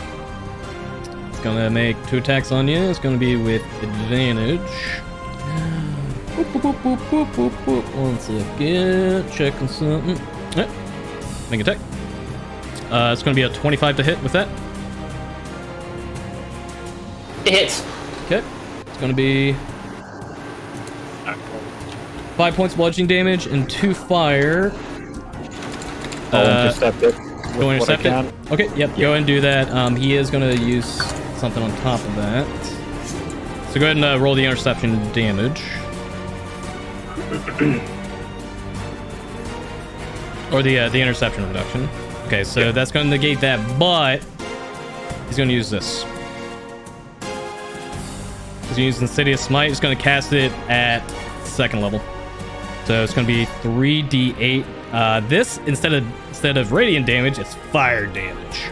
He's gonna make 2 attacks on you. It's gonna be with advantage. Boop, boop, boop, boop, boop, boop. One second. Checking something. All right. Make attack. It's gonna be a 25 to hit with that. It hits. Okay. It's gonna be 5 points bludgeoning damage and 2 fire. I'll intercept it. Go intercept it. Okay, yep, go ahead and do that. He is going to use something on top of that. So go ahead and roll the interception damage. Or the interception reduction. Okay, so that's going to negate that, but he's going to use this. He's going to use Insidious Smite. He's going to cast it at 2nd level. So it's going to be 3d8. This instead of radiant damage, it's fire damage.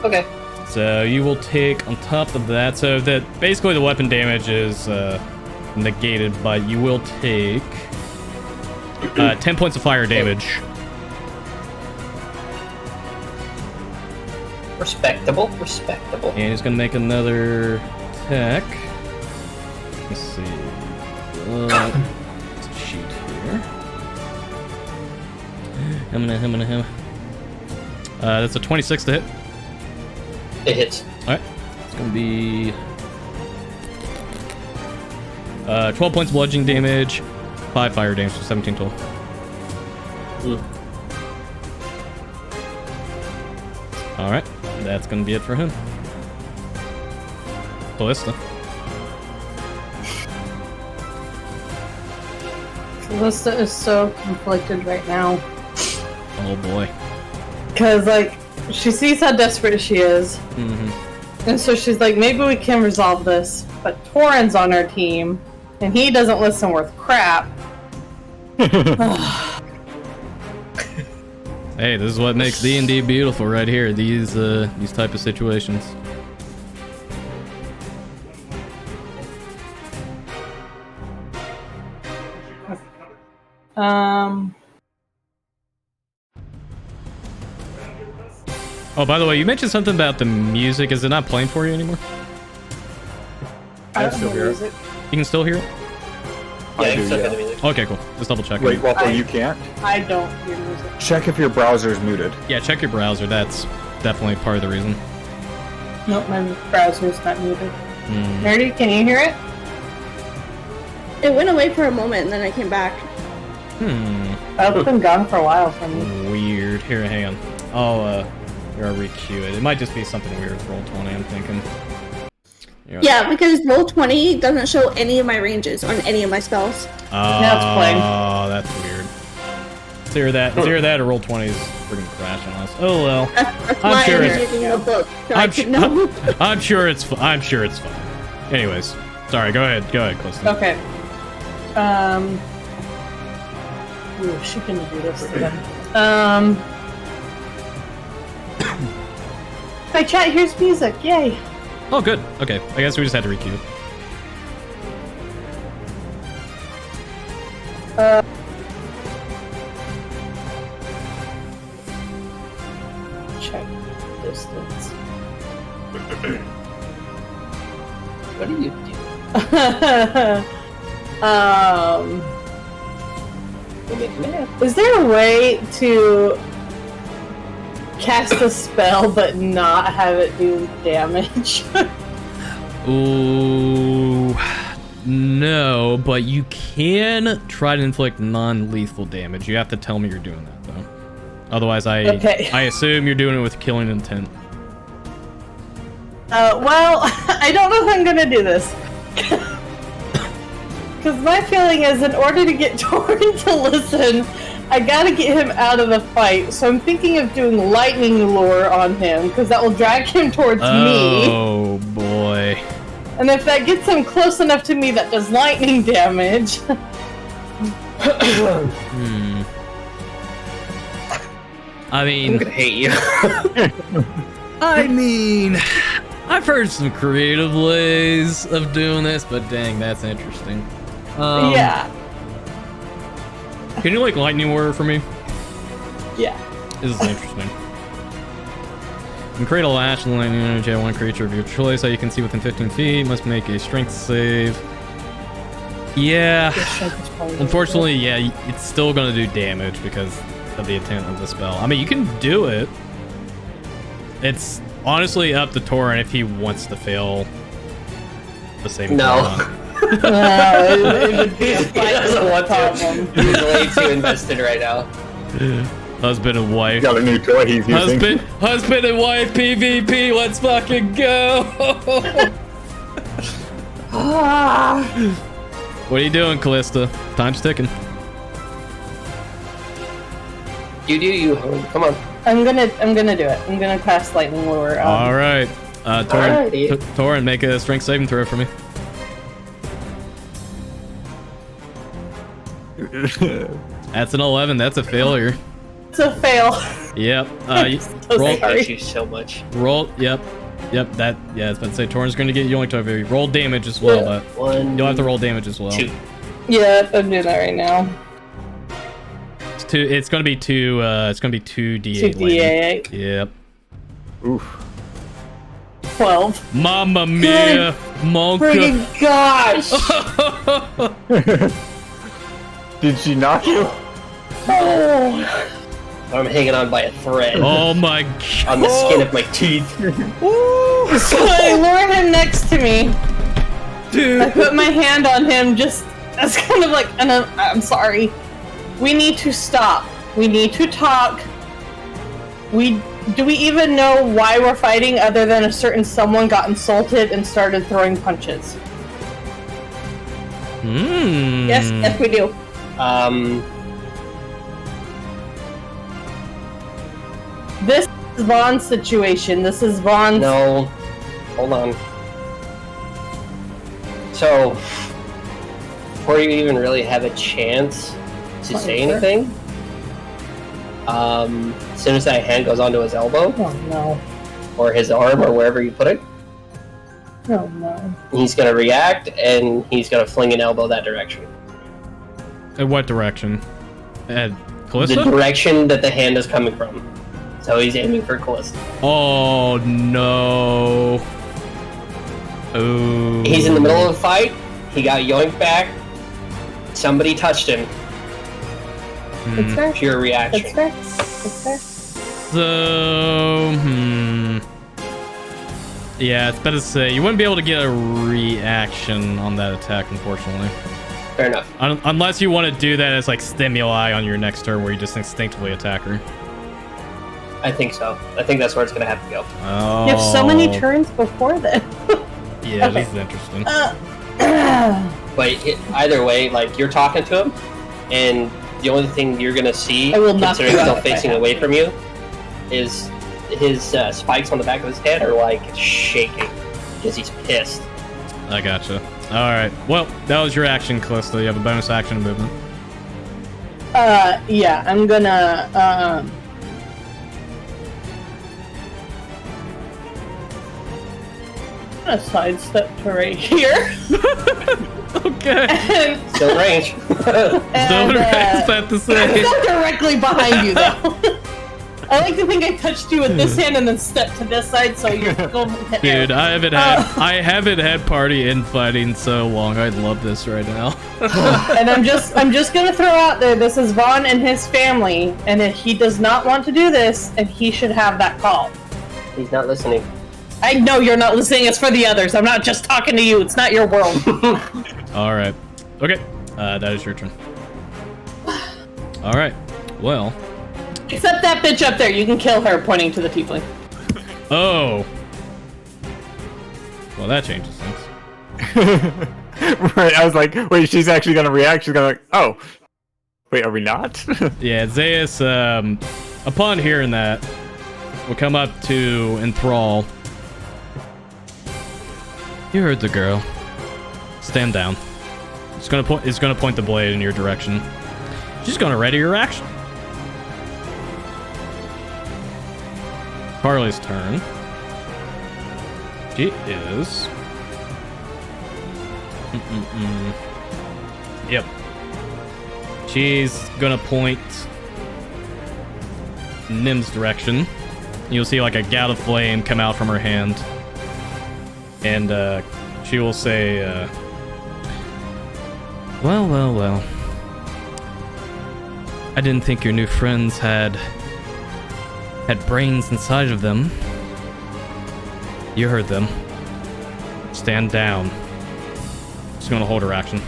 Okay. So you will take on top of that. So that basically the weapon damage is negated, but you will take 10 points of fire damage. Respectable. And he's going to make another attack. Let's see. Let's cheat here. That's a 26 to hit. It hits. Alright. It's gonna be 12 points of bludgeoning damage, 5 fire damage, so 17 total. Alright, that's gonna be it for him. Ballista. Callista is so conflicted right now. Oh boy. Because, like, she sees how desperate she is. Mm-hmm. And so she's like, maybe we can resolve this. But Torin's on our team, and he doesn't listen worth crap. Hey, this is what makes D&D beautiful right here. These type of situations. Oh, by the way, you mentioned something about the music. Is it not playing for you anymore? I I don't still know hear it. music. You can still hear it? Yeah, I you do, still yeah. got the music. Okay, cool. Just double checking. Wait, Waffle, I- you can't? I don't hear music. Check if your browser's muted. Yeah, check your browser. That's definitely part of the reason. Nope, my browser's not muted. Hmm. Nerdy, can you hear it? It went away for a moment and then I came back. It's been gone for a while for me. Weird. Here, hang on. I'll re-queue it. It might just be something weird with Roll20, I'm thinking. Here, Yeah, because Roll20 doesn't show any of my ranges on any of my spells. Now it's playing. Oh, that's weird. It's either that or Roll20 is freaking crashing on us. Oh well. That's I'm why sure I'm it's- using the book. So I I'm, can know. I'm sure it's fine. Anyways, sorry. Go ahead, Clifton. Okay. Ooh, she can do this again. Hi chat, here's music, yay! Oh, good. Okay, I guess we just had to requeue. Check distance. What do you do? Is there a way to cast a spell but not have it do damage? Ooh, no, but you can try to inflict non-lethal damage. You have to tell me you're doing that, though. Otherwise, I assume you're doing it with killing intent. Well, I don't know if I'm gonna do this. Because my feeling is, in order to get Torin to listen, I gotta get him out of the fight. So I'm thinking of doing lightning lure on him, because that will drag him towards me. Oh boy. And if that gets him close enough to me that does lightning damage... I mean, I'm gonna hate you. I mean, I've heard some creative ways of doing this, but dang, that's interesting. yeah. Can you like lightning word for me? Yeah. This is interesting. You can create a lash and lightning energy at one creature of your choice that you can see within 15 feet. Must make a strength save. Yeah. Unfortunately, yeah, it's still gonna do damage because of the intent of the spell. I mean, you can do it. It's honestly up to Torin if he wants to fail the same. No. It would be a He doesn't want problem. to. He's way too invested right now. Husband and wife. Got a new toy he's using. Husband and wife PvP. Let's fucking go. What are you doing, Callista? Time's ticking. You do you. Come on. I'm gonna do it. I'm gonna cast lightning lure. All right. Alrighty. Torin, make a strength saving throw for me. That's an 11. That's a failure. It's a fail. Yep. So I sorry. hate you so much. Roll. Yep. That. Yeah, I was about to say Torin's going to get you only to roll damage as well, but One. you'll have to roll damage as well. 2. Yeah, I'm doing that right now. It's going to be two. It's going to be 2d8. 2d8. Yep. Oof. 12. Mamma mia, Monka. Friggin' gosh! Did she knock you? Oh. I'm hanging on by a thread Oh my god. on the skin of my teeth. So I lure him next to me. Dude. I put my hand on him just as kind of like, and I'm sorry. We need to stop. We need to talk. Do we even know why we're fighting other than a certain someone got insulted and started throwing punches? Yes, we do. This is Vaughn's situation. This is Vaughn's. No. Hold on. So, before you even really have a chance to say anything, as soon as that hand goes onto his elbow, Oh no. or his arm, or wherever you put it, Oh no. he's gonna react, and he's gonna fling an elbow that direction. In what direction? At The Callista? direction that the hand is coming from. So he's aiming for Callista. Oh no. Oh. He's in the middle of a fight, he got yoinked back, somebody touched him, It's fair. pure reaction. It's fair. It's fair. So, yeah, it's better to say you wouldn't be able to get a reaction on that attack, unfortunately. Fair enough. Unless you want to do that as like stimuli on your next turn, where you just instinctively attack her. I think so. I think that's where it's gonna have to go. Oh. You have so many turns before then. Yeah, Okay. this is interesting. But either way, like, you're talking to him, and the only thing you're gonna see, I will knock considering you he's out still if I facing have away to. from you, is his spikes on the back of his head are like shaking because he's pissed. I gotcha. All right. Well, that was your action, Callista. You have a bonus action movement. Yeah, I'm gonna, I'm gonna sidestep to right here. Okay. and, Still in range. Still and, is that to say? not directly behind you, though. I like to think I touched you with this hand and then stepped to this side, so you go hit Dude, there. I haven't had party infighting so long. I love this right now. And I'm just gonna throw out there, this is Vaughn and his family, and if he does not want to do this, and he should have that call. He's not listening. I know you're not listening, it's for the others. I'm not just talking to you, it's not your world. All right. Okay. That is your turn. All right. Well. Except that bitch up there, you can kill her, pointing to the tiefling. Oh. Well, that changes things. Right, I was like, wait, she's actually gonna react. She's gonna like, oh, wait, are we not? Yeah, Zeus, upon hearing that, will come up to Enthrall. You heard the girl. Stand down. It's gonna point the blade in your direction. She's gonna ready your action. Carly's turn. She is. Yep. She's gonna point Nim's direction. You'll see like a gout of flame come out from her hand. And she will say, well. I didn't think your new friends had brains inside of them. You heard them. Stand down. Just gonna hold her action.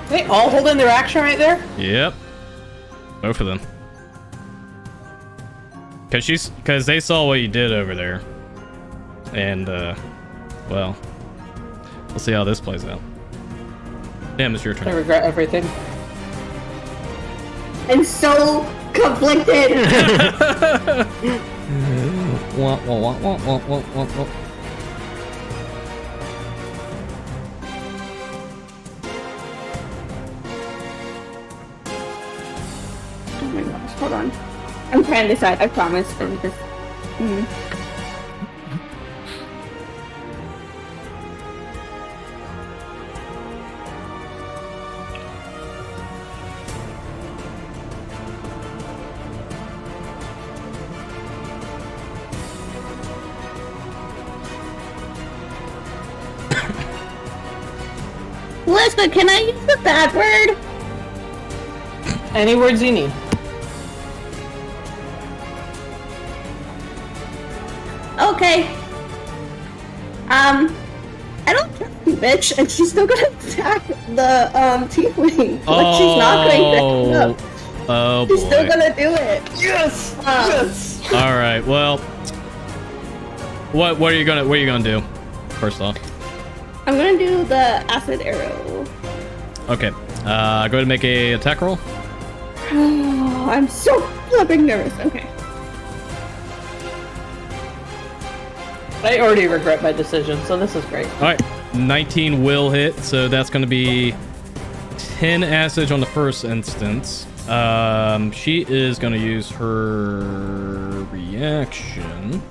They all holding their action right there? Yep. Both of them. Cause they saw what you did over there. And well, we'll see how this plays out. Damn, it's your I turn. regret everything. I'm so conflicted. Wah, wah, wah, wah, wah, wah, wah, wah. Oh my gosh, hold on. I'm trying to decide, I promise. I'm just... Listen, can I use the bad word? Any words you need. Okay. I don't care, bitch, and she's still gonna attack the tiefling. Like she's not going back up. Oh She's boy. still gonna do it. Yes. Yes. All right. Well, what are you gonna do? First off. I'm gonna do the acid arrow. Okay. Go ahead and make a attack roll. Oh, I'm so flipping nervous. Okay. I already regret my decision, so this is great. All right. 19 will hit, so that's going to be 10 acid on the first instance. She is going to use her reaction.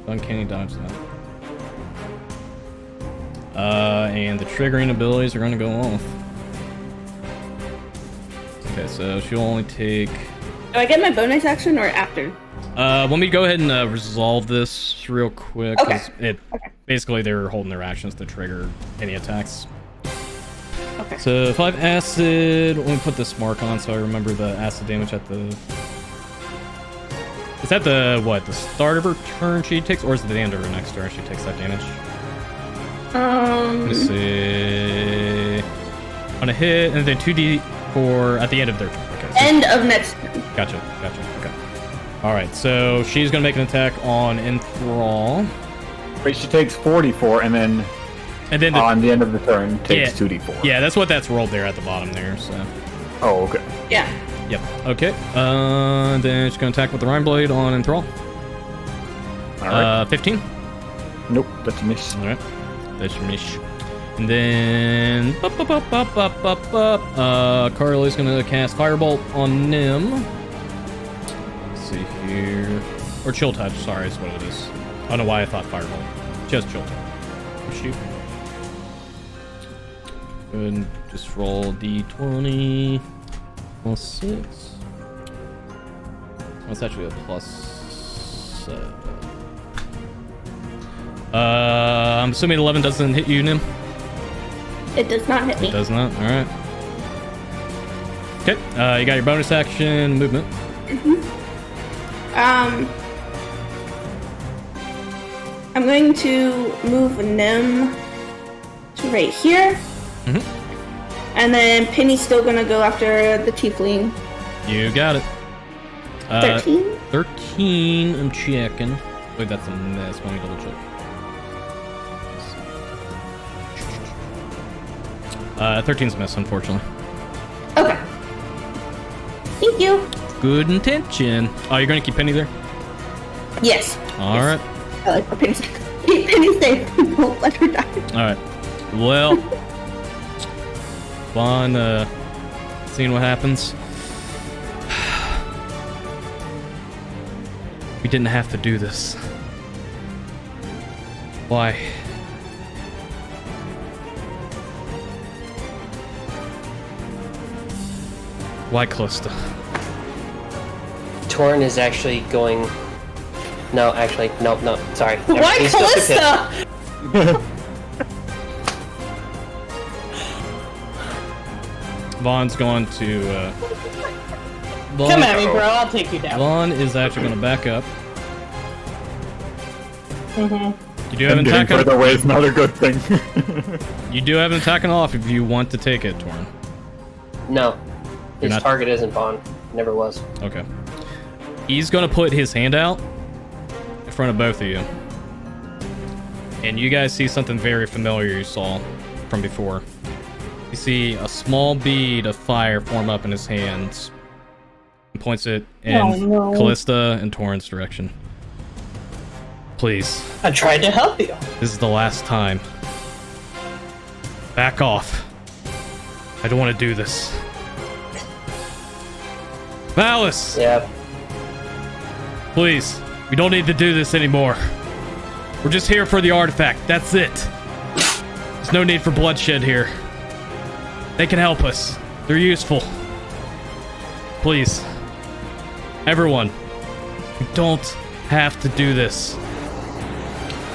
Uncanny dodge that. And the triggering abilities are going to go off. Okay, so she'll only take... Do I get my bonus action or after? Let me go ahead and resolve this real quick. 'Cause basically, they're holding their actions to trigger any attacks. Okay. So 5 acid. Let me put this mark on so I remember the acid damage at the... Is that the start of her turn she takes, or is it the end of her next turn she takes that damage? Let's see. On a hit, and then 2d4 at the end of their turn. Okay, so End of next turn. Gotcha. Okay. All right, so she's gonna make an attack on Enthrall. Wait, she takes 44, and then on the end of the turn takes 2d4. Yeah, that's what that's rolled there at the bottom there. So. Oh, okay. Yeah. Yep. Okay. Then she's gonna attack with the Rhyme Blade on Enthrall. All right. 15. Nope, that's a miss. All right. That's your miss. And then Carly's gonna cast Firebolt on Nim. See here, or Chill Touch, sorry, is what it is. I don't know why I thought Fireball. Just Chill Touch. Shoot. Go ahead and just roll d20 plus 6. That's actually a plus 7. I'm assuming 11 doesn't hit you, Nim? It does not hit me. It does not, alright. Okay, you got your bonus action movement. I'm going to move Nim to right here. And then Penny's still gonna go after the tiefling. You got it. 13? 13, I'm checking. Wait, that's a miss. Let me double check. 13's a miss, unfortunately. Okay. Thank you. Good intention. Oh, you're gonna keep Penny there? Yes. Alright. I like Penny's. Keep Penny safe. Don't let her die. Alright. Well, Vaughn, seeing what happens. We didn't have to do this. Why? Why, Callista? Torn is actually going. No, actually, no. Sorry. Why Everything's still Callista? Vaughn's going to. Come at me, bro. I'll take you down. Vaughn is actually going to back up. You do have And an getting attack further on. away is not a good thing. You do have an attack on off if you want to take it, Torn. No. His not- target isn't Bond. Never was. Okay. He's going to put his hand out in front of both of you. And you guys see something very familiar you saw from before. You see a small bead of fire form up in his hands. He points it in Callista and Torrent's direction. Please. I tried to help you. This is the last time. Back off. I don't want to do this. Malice! Yeah. Please. We don't need to do this anymore. We're just here for the artifact. That's it. There's no need for bloodshed here. They can help us. They're useful. Please. Everyone. We don't have to do this.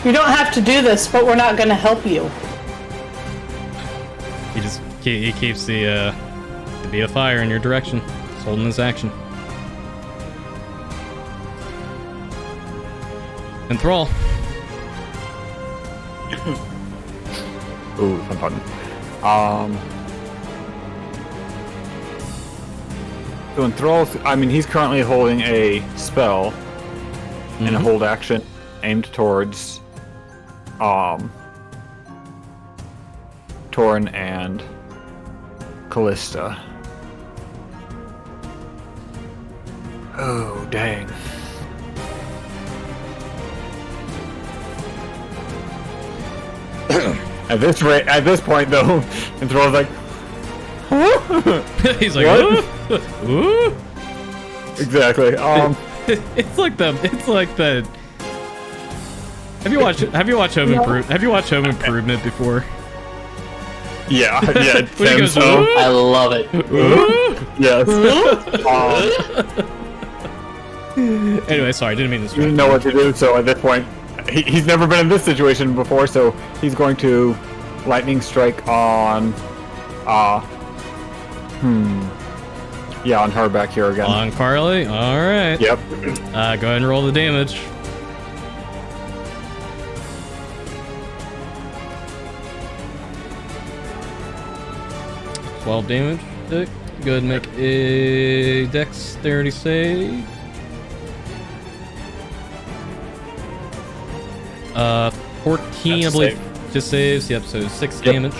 You don't have to do this, but we're not going to help you. He keeps the bead of fire in your direction. holding his action. Enthrall. Ooh, fun button. So Enthrall, I mean, he's currently holding a spell and a hold action aimed towards Torn and Callista. Oh, dang. At this point, though, Enthrall's like, He's like, What? ooh. exactly. It's like the. Have you watched Home Improvement? Have you watched Home Improvement before? Yeah, When he Tim, goes, so, "Ooh." I love it. yes. Anyway, sorry, didn't mean to He distract didn't know what to do, so at this point, he's never been in this situation before, so he's going to lightning strike on, yeah, on her back here again. On Carly. All right. Yep. Go ahead and roll the damage. $12 damage. Go ahead and make a dexterity save. 14, That's I a believe. save. Just saves. Yep, so 6 Yep. damage.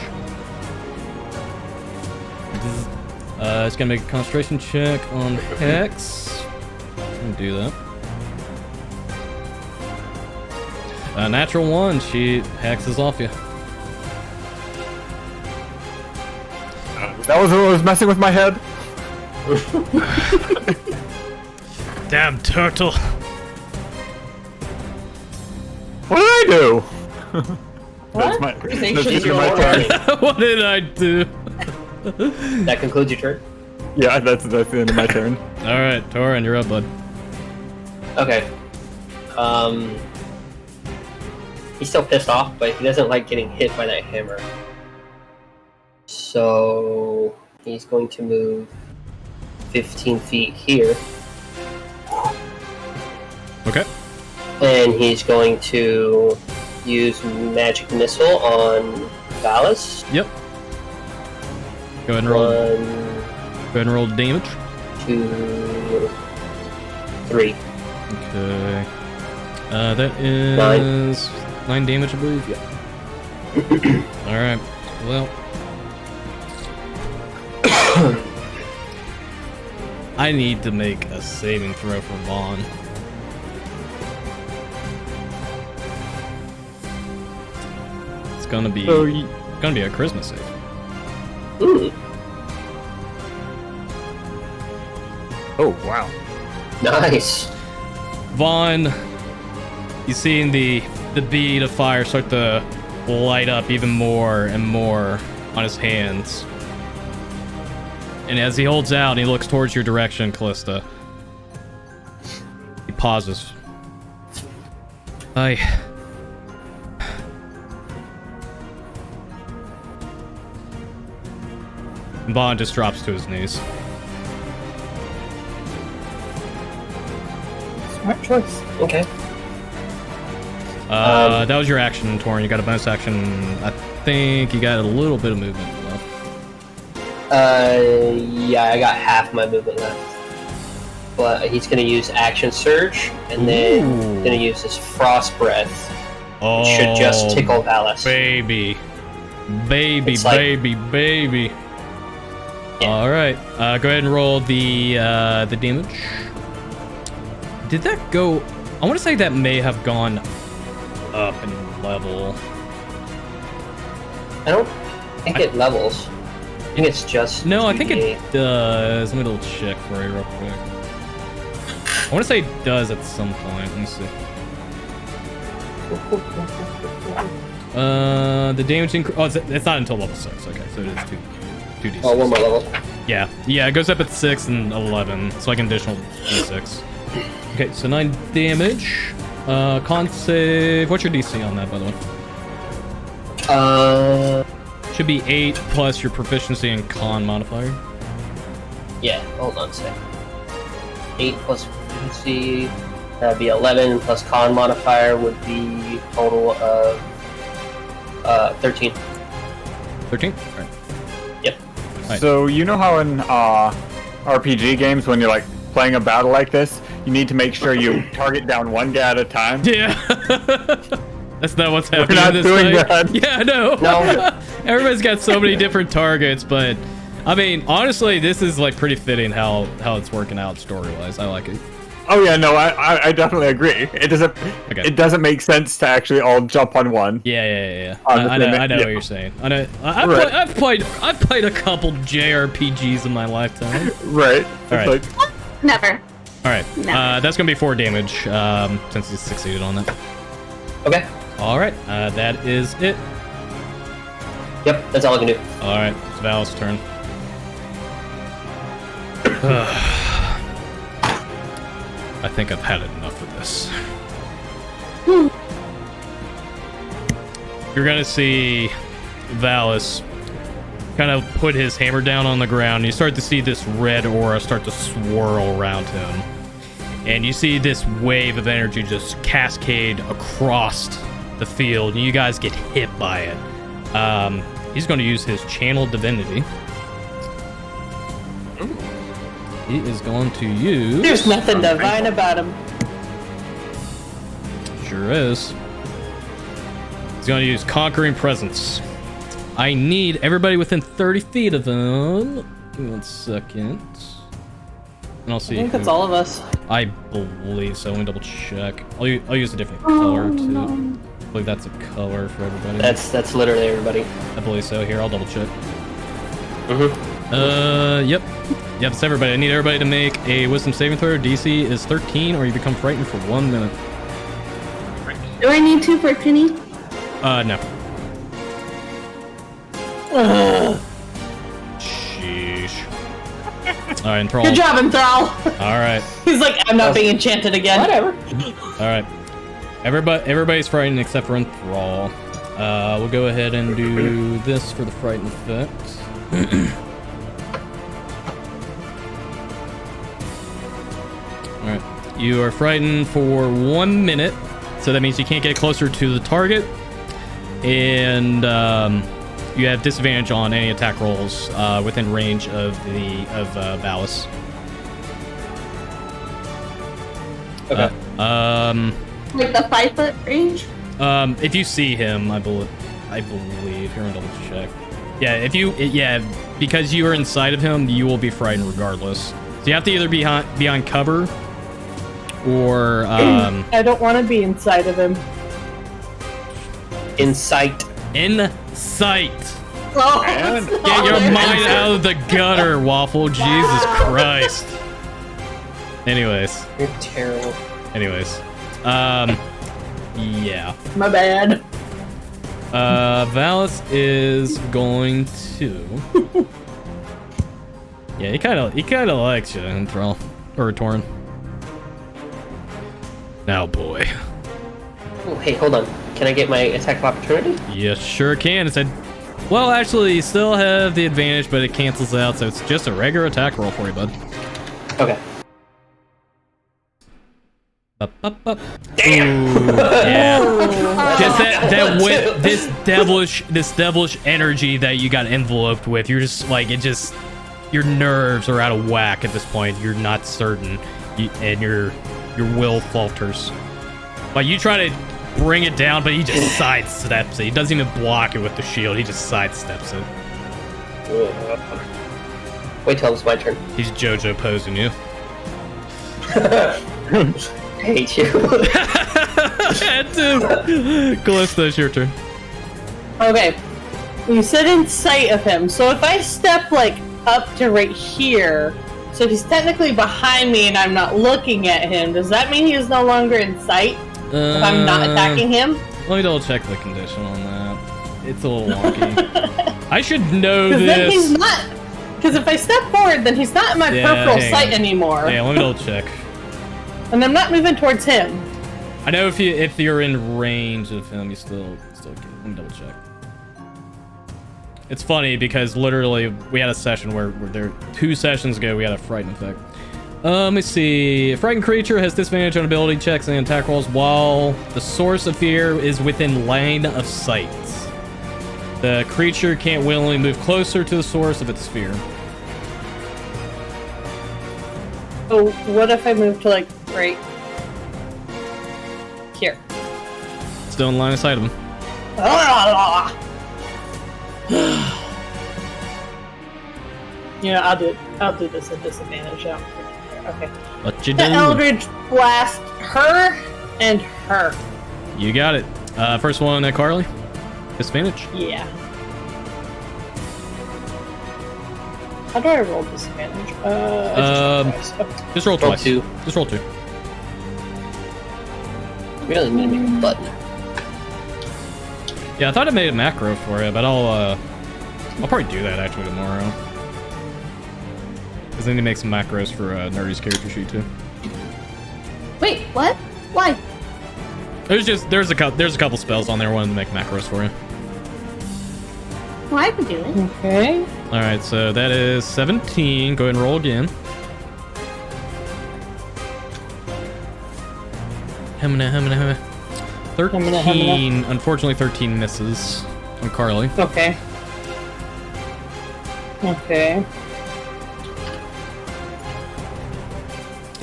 It's gonna make a concentration check on Hex. Can do that. Natural 1. She hexes off you. That was what was messing with my head. Damn turtle. What did I do? What? That's She's my your turn. turn. What did I do? That concludes your turn. Yeah, that's the end of my turn. All right, Torin, you're up, bud. Okay. He's still pissed off, but he doesn't like getting hit by that hammer. So he's going to move 15 feet here, Okay. and he's going to use magic missile on Valis. Yep. Go ahead and roll. Go 1, ahead and roll damage. 2, 3. Okay. That is 9 damage, I believe. Yeah. All right. Well, I need to make a saving throw for Vaughn. It's gonna be a Christmas save. Ooh, Oh, wow. nice. Vaughn, you seeing the bead of fire start to light up even more and more on his hands. And as he holds out and he looks towards your direction, Callista, he pauses. Vaughn just drops to his knees. Smart choice. Okay. That was your action, Torin. You got a bonus action. I think you got a little bit of movement left. Yeah, I got half my movement left. But he's gonna use action surge, and then gonna use his frost breath. Oh, It should just tickle Valis. baby, It's like- baby. Yeah. All right, go ahead and roll the damage. Did that go? I want to say that may have gone up in level. I don't think it levels. I think it's just. No, I think 2d8. it does. Let me double check for you real quick. I want to say it does at some point. Let me see. The damage increase. Oh, it's not until level 6. Okay, so it is 2d6. Oh, one more level. Yeah, it goes up at 6 and 11. It's like an additional d6. Okay, so 9 damage. Con save. What's your DC on that, by the way? Should be 8 plus your proficiency and con modifier. Yeah, hold on a second. 8 plus proficiency, that'd be 11, plus con modifier would be total of 13. 13? Alright. Yep. Right. So you know how in RPG games, when you're like playing a battle like this, you need to make sure you target down one guy at a time? Yeah. That's not what's happening not in this doing fight. that. Yeah, no. No. Everybody's got so many different targets, but I mean, honestly, this is like pretty fitting how it's working out story-wise. I like it. Oh yeah, no, I definitely agree. It doesn't make sense to actually all jump on one. Yeah. Honestly, I know yeah. what you're saying. I know. Right. I've played a couple JRPGs in my lifetime. Right. All right. It's like, Never. All right. No. That's gonna be 4 damage. Since he succeeded on that. Okay. All right. That is it. Yep, that's all I can do. All right. It's Val's turn. I think I've had enough of this. You're gonna see Valis kind of put his hammer down on the ground. You start to see this red aura start to swirl around him. And you see this wave of energy just cascade across the field, and you guys get hit by it. He's going to use his channel divinity. He is going to use... There's nothing divine about him. Sure is. He's going to use Conquering Presence. I need everybody within 30 feet of him. Give me 1 second. And I'll see. I think that's all of us. I believe so. Let me double check. I'll use a different color too. I believe that's a color for everybody. That's literally everybody. I believe so. Here, I'll double check. Mm-hmm. Yep, it's everybody. I need everybody to make a wisdom saving throw. DC is 13, or you become frightened for 1 minute. Do I need to for a penny? No. Sheesh. All right, Enthrall. Good job, Enthrall. All right. He's like, I'm not being enchanted again. Whatever. All right. Everybody's frightened except for Enthrall. We'll go ahead and do this for the frightened effect. All right. You are frightened for 1 minute, so that means you can't get closer to the target, and you have disadvantage on any attack rolls within range of Valis. Okay. Like the 5 foot range? If you see him, I believe. Here, I'll double check. Yeah, because you are inside of him, you will be frightened regardless. So you have to either be behind cover, or I don't want to be inside of him. In sight. in sight. Oh, Get your mind out of the gutter, Waffle. Jesus Christ. Anyways. You're terrible. Yeah. My bad. Valis is going to. Yeah, he kind of likes you, Enthrall or Torn. Now, boy. Oh, hey, hold on. Can I get my attack of opportunity? Yes, sure can. It said, well, actually, you still have the advantage, but it cancels out, so it's just a regular attack roll for you, bud. Okay. Up. Damn. Ooh, yeah. Just that with this devilish energy that you got enveloped with. You're just like your nerves are out of whack at this point. You're not certain, and your will falters. Like you try to bring it down, but he just sidesteps it. He doesn't even block it with the shield. He just sidesteps it. Wait till it's my turn. He's JoJo posing you. I hate you. Had to. Callista, it's your turn. Okay. You sit in sight of him, so if I step like up to right here, so he's technically behind me and I'm not looking at him, does that mean he's no longer in sight? If I'm not attacking him? Let me double check the condition on that. It's a little wonky. I should know this. Then he's not. Because if I step forward, then he's not in my peripheral sight anymore. Yeah, let me double check. And I'm not moving towards him. I know if you're in range of him, you still get. Let me double check. It's funny because literally we had a session where there 2 sessions ago we had a frighten effect. Let me see. A frightened creature has disadvantage on ability checks and attack rolls while the source of fear is within line of sight. The creature can't willingly move closer to the source of its fear. Oh, what if I move to like right here? Still in line of sight of him. Yeah, I'll do this at disadvantage. Okay. What you The do? Eldritch Blast her and her. You got it. First one at Carly. Disadvantage. Yeah. How do I roll disadvantage? Just roll twice. 2. Just roll 2. Really need to make a button. Yeah, I thought I made a macro for it, but I'll probably do that actually tomorrow. Because then he makes some macros for Nerdy's character sheet too. Wait, what? Why? There's a couple spells on there I wanted to make macros for you. Well, I can do it. Okay. All right, so that is 17. Go ahead and roll again. Humana. 13. Unfortunately, 13 misses on Carly. Okay. Okay.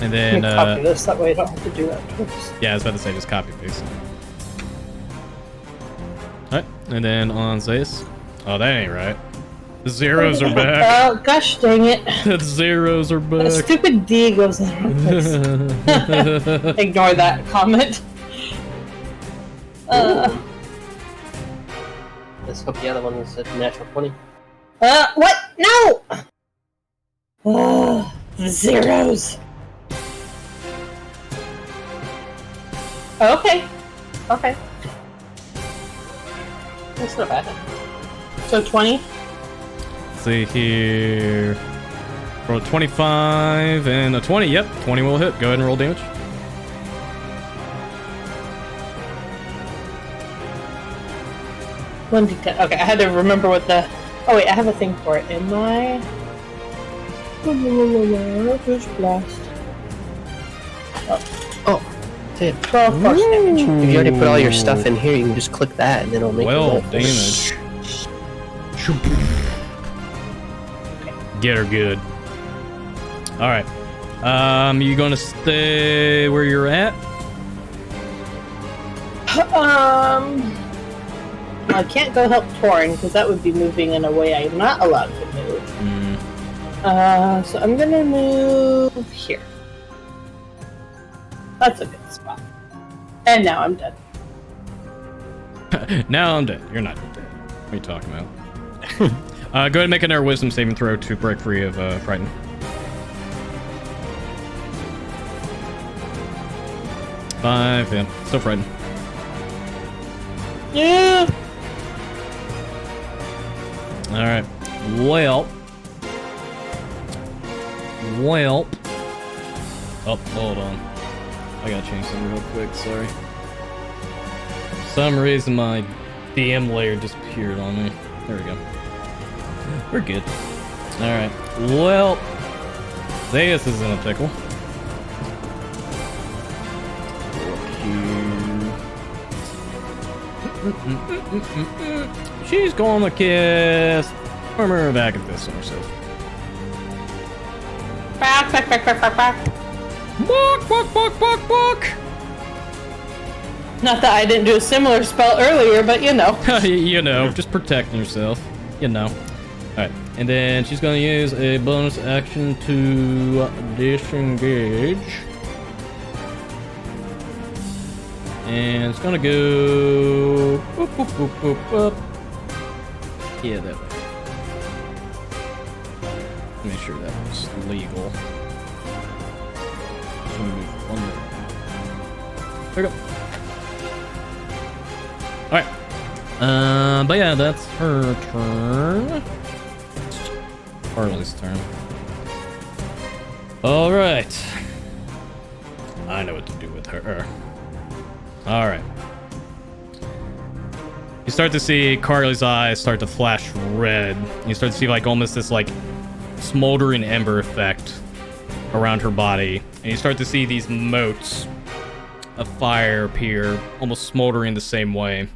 And Let then me copy this, that way I don't have to do that twice. yeah, I was about to say just copy paste. All right, and then on Zeus. Oh, that ain't right. The zeros are back. Oh, gosh dang it. The zeros are The back. stupid D goes in. Ignore that comment. Let's hope the other one was a natural 20. What? No! The zeros. Okay. Okay. That's not bad. So 20? Let's see here. Roll 25 and a 20. Yep, 20 will hit. Go ahead and roll damage. One D10. Okay, I had to remember what the... Oh wait, I have a thing for it. Am I... Eldritch Blast. Oh, Tim. 12 force damage. If you already put all your stuff in here, you can just click that and then it'll make Well, it. damage. Get her good. All right. You gonna stay where you're at? I can't go help Torin because that would be moving in a way I'm not allowed to move. So I'm gonna move here. That's a good spot. And now I'm dead. Now I'm dead. You're not dead. What are you talking about? Go ahead and make another wisdom saving throw to break free of frighten. Five, yeah, still frightened. Yeah. All right. Well. Oh, hold on. I gotta change something real quick. Sorry. For some reason, my DM layer disappeared on me. There we go. We're good. All right. Well, Zeus is in a pickle. She's going to cast armor back at this herself. Back. Walk. Not that I didn't do a similar spell earlier, but you know. You know, just protecting yourself. You know. Alright, and then she's going to use a bonus action to disengage. And it's going to go... Boop. Yeah, that way. Make sure that was legal. There we go. Alright. But yeah, that's her turn. Harley's turn. Alright. I know what to do with her. Alright. You start to see Carly's eyes start to flash red. You start to see like almost this like smoldering ember effect around her body. And you start to see these motes of fire appear, almost smoldering the same way.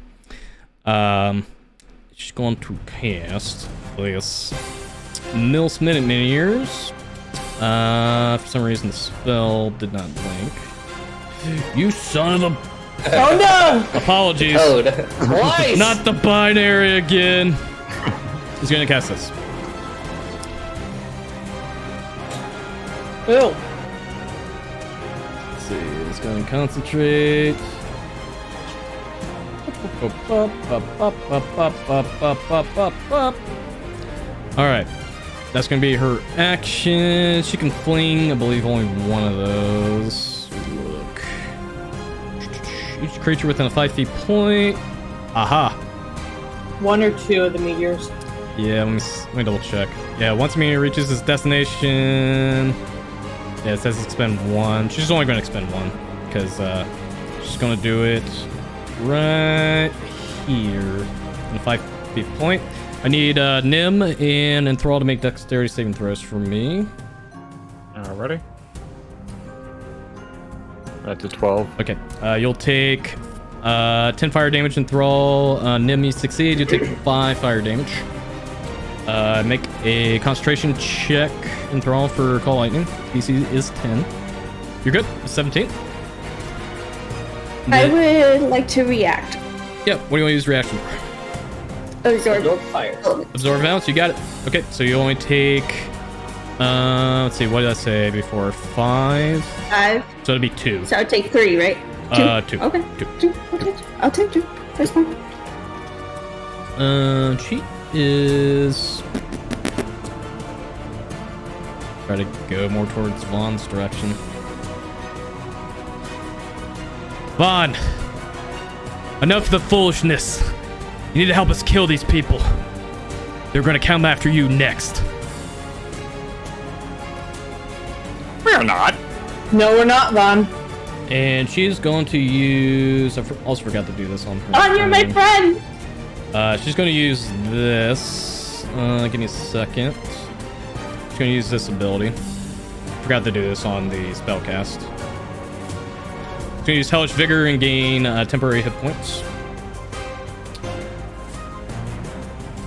She's going to cast this Mills Minute Miniers. For some reason the spell did not blink. You son of a... Oh no! Apologies. Code. Twice! Not the binary again. He's gonna cast this. Ew. Let's see, he's gonna concentrate. Alright. That's gonna be her action. She can fling, I believe, only one of those. Look. Each creature within a 5 feet point. Aha. 1 or 2 of the meteors. Yeah, let me double check. Yeah, once a meteor reaches its destination. Yeah, it says expend 1. She's only going to expend 1 because she's going to do it right here in a 5 feet point. I need Nim and Enthrall to make dexterity saving throws for me. Alrighty. That's a 12. Okay, you'll take 10 fire damage Enthrall. Nim, you succeed. You take 5 fire damage. Make a concentration check Enthrall for Call Lightning. DC is 10. You're good. 17. I would like to react. Yeah, what do you want to use reaction for? Absorb. Absorb fire. Absorb bounce, you got it. Okay, so you only take, let's see, what did I say before? 5? 5. So it'd be 2. So I would take 3, right? 2. Okay. 2. Okay. I'll take 2. That's fine. She is... Try to go more towards Vaughn's direction. Vaughn! Enough of the foolishness! You need to help us kill these people. They're gonna come after you next. We're not. No, we're not, Vaughn. And she's going to use... I also forgot to do this on her. On, you're my friend! She's going to use this. Give me a second. She's going to use this ability. Forgot to do this on the spellcast. She's going to use Hellish Vigor and gain temporary hit points.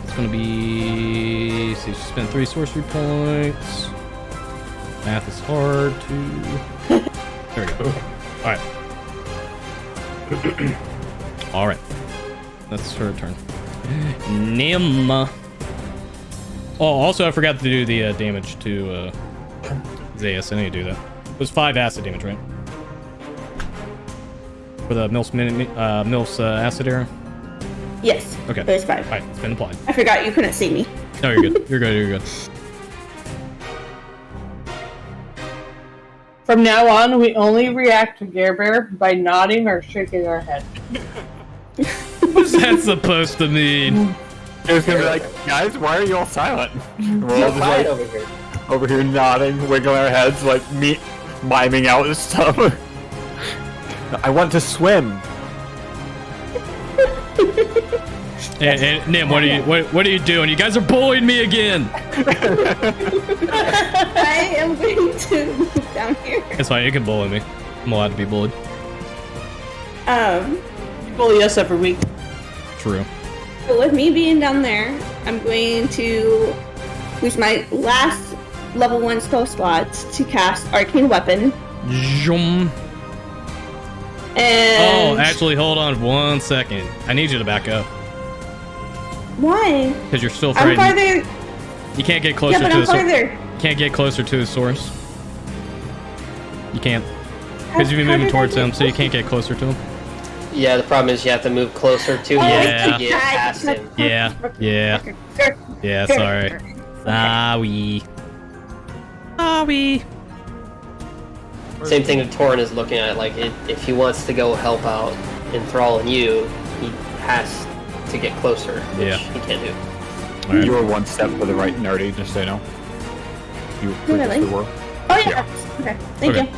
It's going to be... See, she spent 3 sorcery points. Math is hard to... There we go. Alright. Alright. That's her turn. Nim. Oh, also I forgot to do the damage to Zayas. I need to do that. It was 5 acid damage, right? For the Mills acid arrow? Yes. Okay. There's 5. Alright, it's been applied. I forgot you couldn't see me. No, you're good. You're good. You're good. From now on, we only react to Gare Bear by nodding or shaking our head. What's that supposed to mean? It was gonna be like, guys, why are you all silent? We're all So just quiet like over here. over here nodding, wiggling our heads, like me miming out and stuff. I want to swim. And Nim, what are you doing? You guys are bullying me again. I am going to move down here. It's fine. You can bully me. I'm allowed to be bullied. You bully us every week. True. So with me being down there, I'm going to use my last level 1 spell slots to cast Arcane Weapon. Zoom. And Oh, actually, hold on 1 second. I need you to back up why? because you're still I'm frightened. farther. You can't get closer Yeah, but to I'm the source. farther. Can't get closer to the source. You can't because you've been How moving did I towards get him, so you closer? can't get closer to him. Yeah, the problem is you have to move closer to him Yeah. to get past him. Yeah. Yeah. Sorry. Sorry. Sorry. Same thing that Torin is looking at. Like, if he wants to go help out Enthrall and you, he has to get closer, which Yeah. he can't do. All right. You were 1 step to the right, nerdy, just so you know. You Really? were. Oh yeah. Okay. Thank Okay.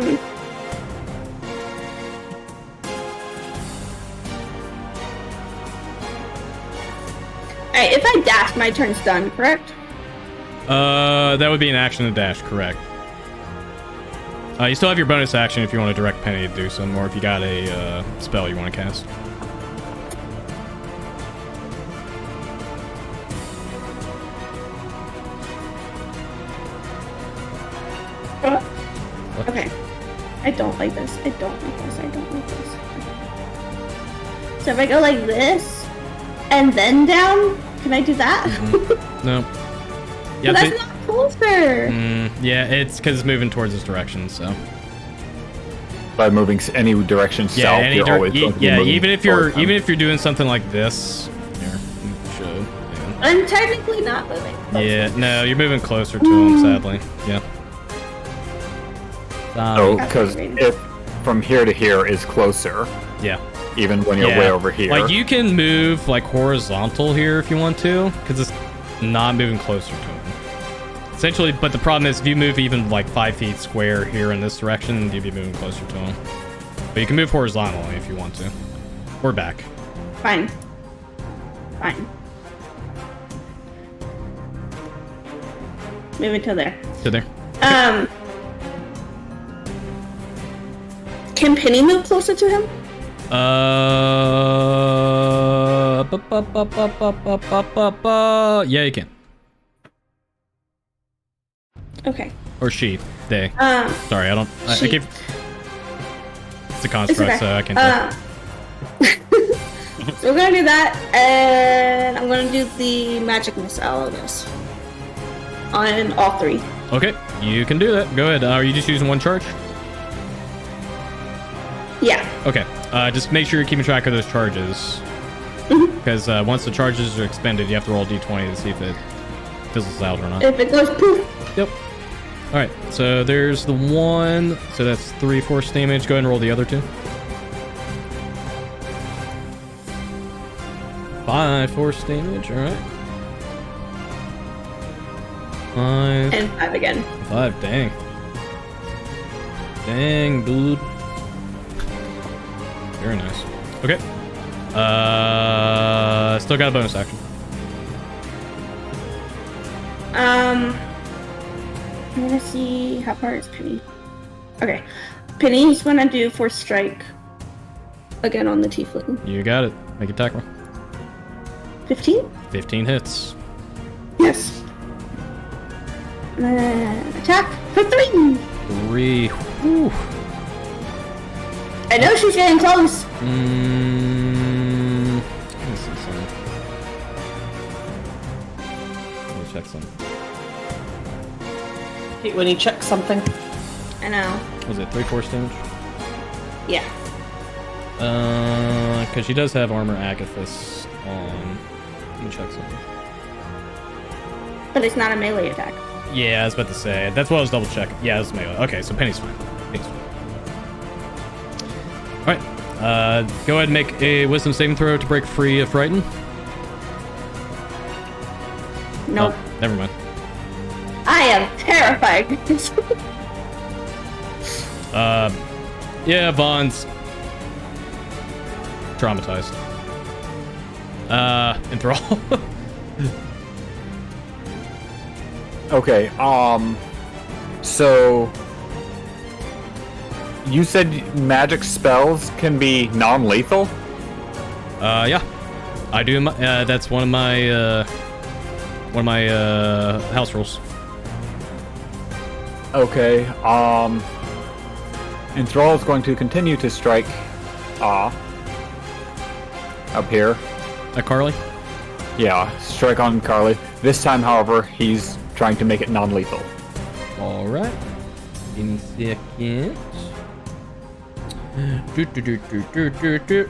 you. Alright, if I dash, my turn's done, correct? That would be an action to dash, correct. You still have your bonus action if you want to direct Penny to do some, or if you got a spell you want to cast. Okay. I don't like this. I don't like this. I don't like this. So if I go like this, and then down, can I do that? No. But that's not closer. Yeah, it's because it's moving towards this direction, so. By moving any direction south, you're always going to be moving even if you're doing something like this. Here, show. Yeah. I'm technically not moving. Yeah, no, you're moving closer to him, sadly. Yeah. Because if from here to here is closer. Yeah. Even when you're way over here. Like, you can move, like, horizontal here if you want to, because it's not moving closer to him. Essentially, but the problem is if you move even, like, 5 feet square here in this direction, you'd be moving closer to him. But you can move horizontally if you want to. Or back. Fine. Fine. Move it to there. To there. Can Penny move closer to him? Yeah, you can. Okay. Or she. They. Sorry, I don't. I keep. It's a construct, okay. so I can. So we're gonna do that, and I'm gonna do the magic missile of this on all 3. Okay, you can do that. Go ahead. Are you just using one charge? Yeah. Okay. Just make sure you're keeping track of those charges. Because once the charges are expended, you have to roll a d20 to see if it fizzles out or not. If it goes poof. Yep. Alright, so there's the 1. So that's 3 force damage. Go ahead and roll the other 2. 5 force damage. Alright. 5. And 5 again. 5. Dang. Dang, dude. Very nice. Okay. Still got a bonus action. I'm gonna see how far is Penny. Okay. Penny's gonna do force strike again on the tiefling. You got it. Make a attack roll. 15? 15 hits. Yes. Attack for 3! 3. Whew. I know she's getting close. Let me see something. Let me check something. Hate when you check something. I know. Was it 3 force damage? Yeah. Because she does have armor Agathis on. Let me check something. But it's not a melee attack. Yeah, I was about to say. That's what I was double checking. Yeah, it's melee. Okay, so Penny's fine. Penny's fine. Alright. Go ahead and make a wisdom saving throw to break free of Frighten. Nope. Oh, never mind. I am terrified. Yeah, Vaughn's traumatized. Enthrall. Okay, so you said magic spells can be non-lethal? Yeah. I do, that's one of my house rules. Okay, Enthrall is going to continue to strike, up here. At Carly? Yeah, strike on Carly. This time, however, he's trying to make it non-lethal. Alright. Give me a second.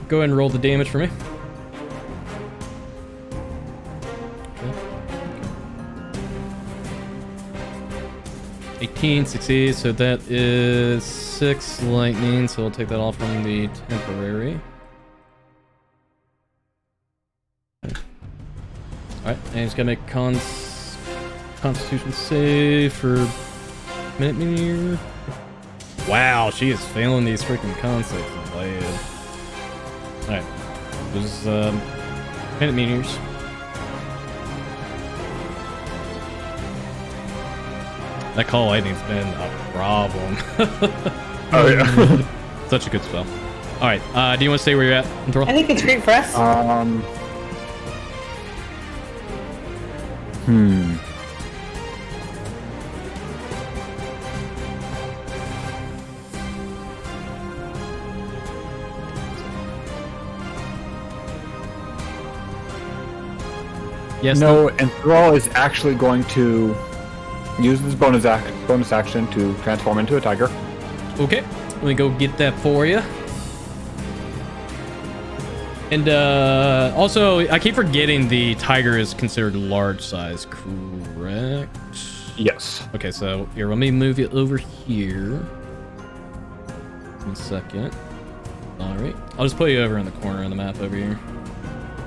Go ahead and roll the damage for me. Okay. 18 succeeds, so that is 6 lightning, so we'll take that off from the temporary. Alright, and he's gotta make Constitution save for minute meteor. Wow, she is failing these freaking concepts. Alright, there's minute meteors. That call lightning's been a problem. Oh yeah. Such a good spell. All right, do you want to stay where you're at, Enthrall? I think it's great for us. Yes. No, Enthrall is actually going to use this bonus action to transform into a tiger. Okay, let me go get that for you. And also, I keep forgetting the tiger is considered large size, correct? Yes. Okay, so here, let me move you over here. 1 second. All right, I'll just put you over in the corner of the map over here.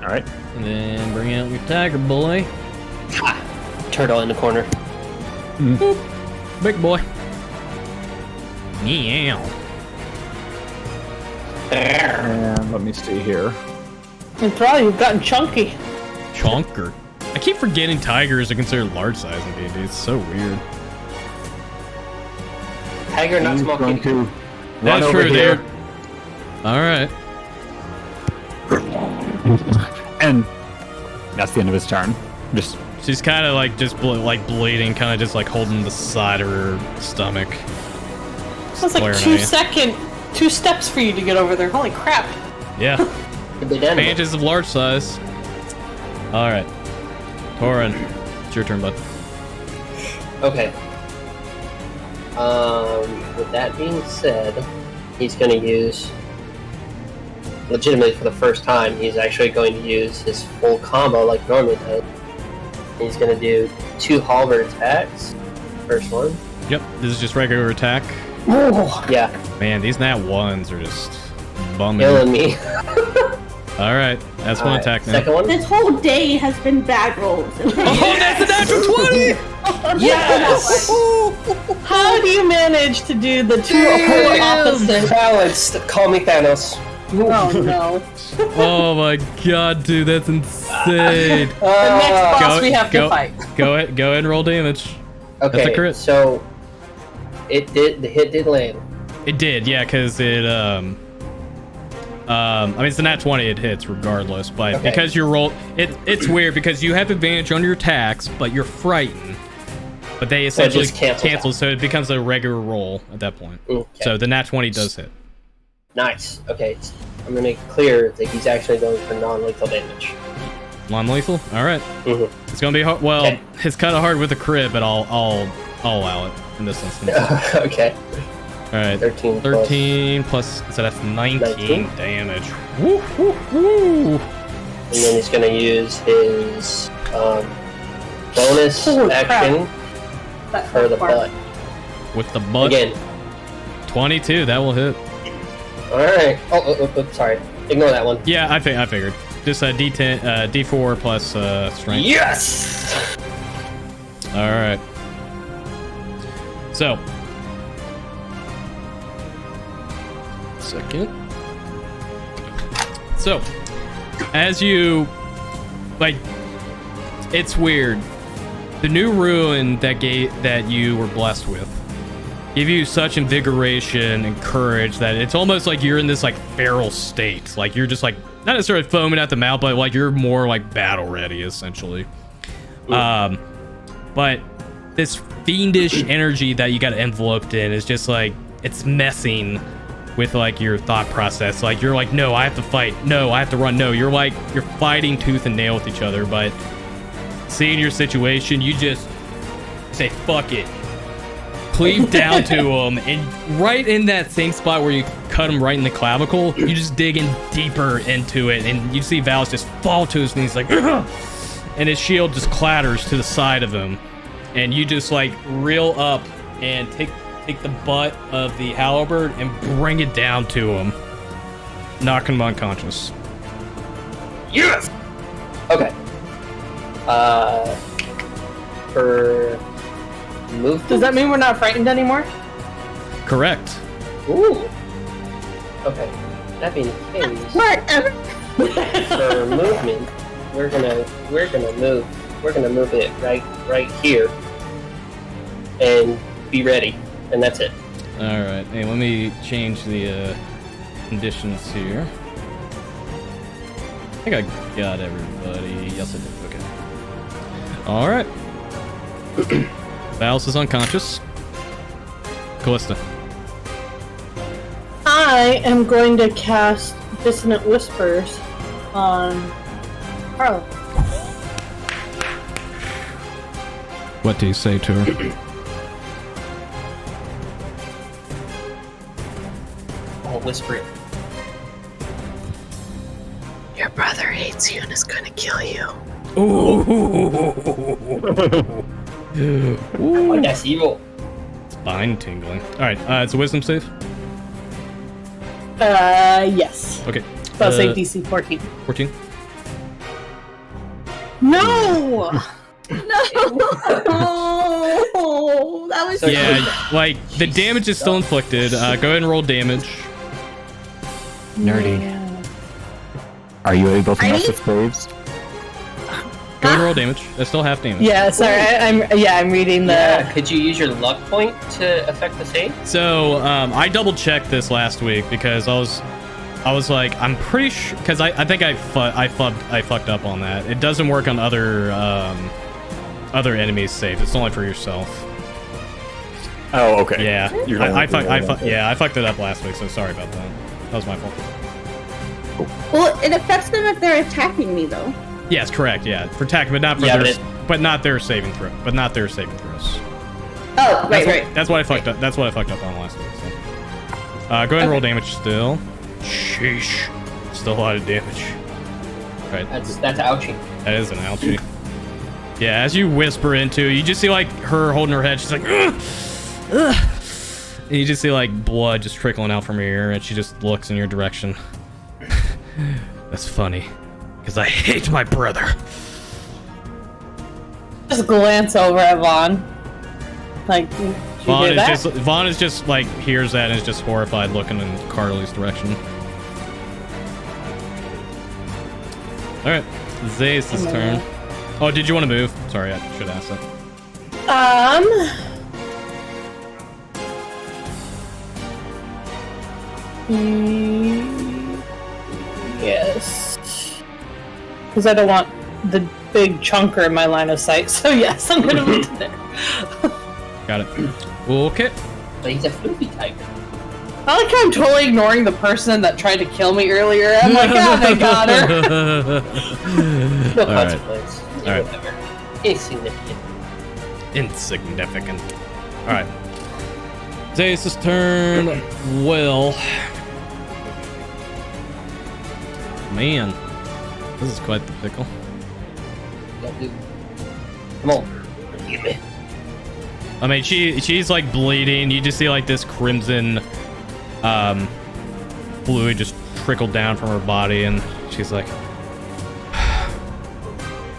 All right. And then bring out your tiger boy. Turtle in the corner. Boop. Big boy. Meow. And let me see here. Enthrall, you've gotten chunky. Chonker. I keep forgetting tigers are considered large size in D&D. It's so weird. Tiger, not He's small going kitty. to run That's over true, here. dude. All right. And that's the end of his turn. Just She's kind of like just bleeding, kind of just like holding the side of her stomach. That's like Glaring at you. 2 steps for you to get over there. Holy crap. Yeah. Big animal. Advantages of large size. All right. Torin, it's your turn, bud. Okay. With that being said, he's going to use, legitimately for the first time, he's actually going to use his full combo like normally does. He's going to do 2 halberd attacks. First one. Yep, this is just regular attack. Yeah, Man, these nat ones are just bumming. killing me. All right, that's one Alright, attack now. Second one. This whole day has been bad rolls. Oh, that's a natural 20! Yes! How do you manage to do the 2 polar opposites? Balanced. Call me Thanos. Oh no. Oh my god, dude, that's insane. The next boss we have to fight. Go ahead and roll damage. Okay, That's a crit. so the hit did land. It did, yeah, because it I mean, it's a nat 20, it hits regardless, but Okay. because you roll, it's weird because you have advantage on your attacks, but you're frightened. But they essentially just cancels so it becomes a regular roll at that point. Okay. So the nat 20 does hit. Nice. Okay, I'm gonna make it clear that he's actually going for non-lethal damage. Non-lethal? Alright. Mhm. It's gonna be hard. Well, Okay. it's kind of hard with a crit, but I'll allow it in this instance. Okay. Alright. 13 plus, so that's 19 19? damage. Woo, woo, woo. And then he's gonna use his bonus Holy crap. action for the butt. With the butt. Again. 22, that will hit. Alright. Oh, sorry. Ignore that one. Yeah, I figured. Just a D10, D4 plus strength. Yes! Alright. So. Second. So, as you, like, it's weird. The new ruin that you were blessed with give you such invigoration and courage that it's almost like you're in this like feral state. Like you're just like not necessarily foaming at the mouth, but like you're more like battle ready essentially. But this fiendish energy that you got enveloped in is just like it's messing with like your thought process. Like you're like, no, I have to fight. No, I have to run. No, you're like you're fighting tooth and nail with each other. But seeing your situation, you just say fuck it. Cleave down to him, and right in that same spot where you cut him right in the clavicle, you just dig in deeper into it, and you see Val's just fall to his knees like, ugh! And his shield just clatters to the side of him, and you just like reel up and take the butt of the halberd and bring it down to him, knocking him unconscious. Yes! Okay. For movement? Does that mean we're not frightened anymore? Correct. Ooh. Okay. That being the case, for movement, we're gonna move it right here. and be ready. And that's it. All right. Hey, let me change the conditions here. I think I got everybody. Yes, I did. Okay. All right. Valis is unconscious. Callista. I am going to cast Dissonant Whispers on Carla. What do you say to her? I'll whisper it. Your brother hates you and is gonna kill you. Oh, that's evil. Spine tingling. All right. It's a wisdom save. Yes. Okay. So save DC 14. 14. No! No, that was Yeah, like the damage is still inflicted. Go ahead and roll damage. Nerdy. Yeah. Are you able to I mess need- with slaves? Go ahead and roll damage. That's still half damage. Yeah, sorry. I'm reading the. Yeah, could you use your luck point to affect the save? So I double checked this last week because I was like, I'm pretty sure because I think I fucked up on that. It doesn't work on other enemies' saves. It's only for yourself. Oh, okay. Yeah, You're I only- fucked it up last week. So sorry about that. That was my fault. Well, it affects them if they're attacking me, though. Yes, correct. Yeah, for attack, but not for Yeah, their, but not their saving throw. But not their saving throws. Oh, right. That's what I fucked up. That's what I fucked up on last week. So. Go ahead and roll damage still. Sheesh. Still a lot of damage. Right. That's ouchie. That is an ouchie. Yeah, as you whisper into it, you just see like her holding her head. She's like, ugh, ugh. And you just see like blood just trickling out from her ear, and she just looks in your direction. That's funny, because I hate my brother. Just glance over at Vaughn. Like, did you hear that? Vaughn is just like hears that and is just horrified, looking in Carly's direction. All right, Zeus' turn. Oh, did you want to move? Sorry, I should ask that. Yes. Because I don't want the big chunker in my line of sight. So yes, I'm gonna move to there. Got it. Okay. But he's a floofy type. I like how I'm totally ignoring the person that tried to kill me earlier. I'm like, oh, they got her. No All right. consequence. All right. Whatever. Insignificant. Insignificant. All right. Zeus' turn. Well, man, this is quite the pickle. Yeah, dude. Come on. Give me. I mean, she's like bleeding. You just see like this crimson fluid just trickle down from her body, and she's like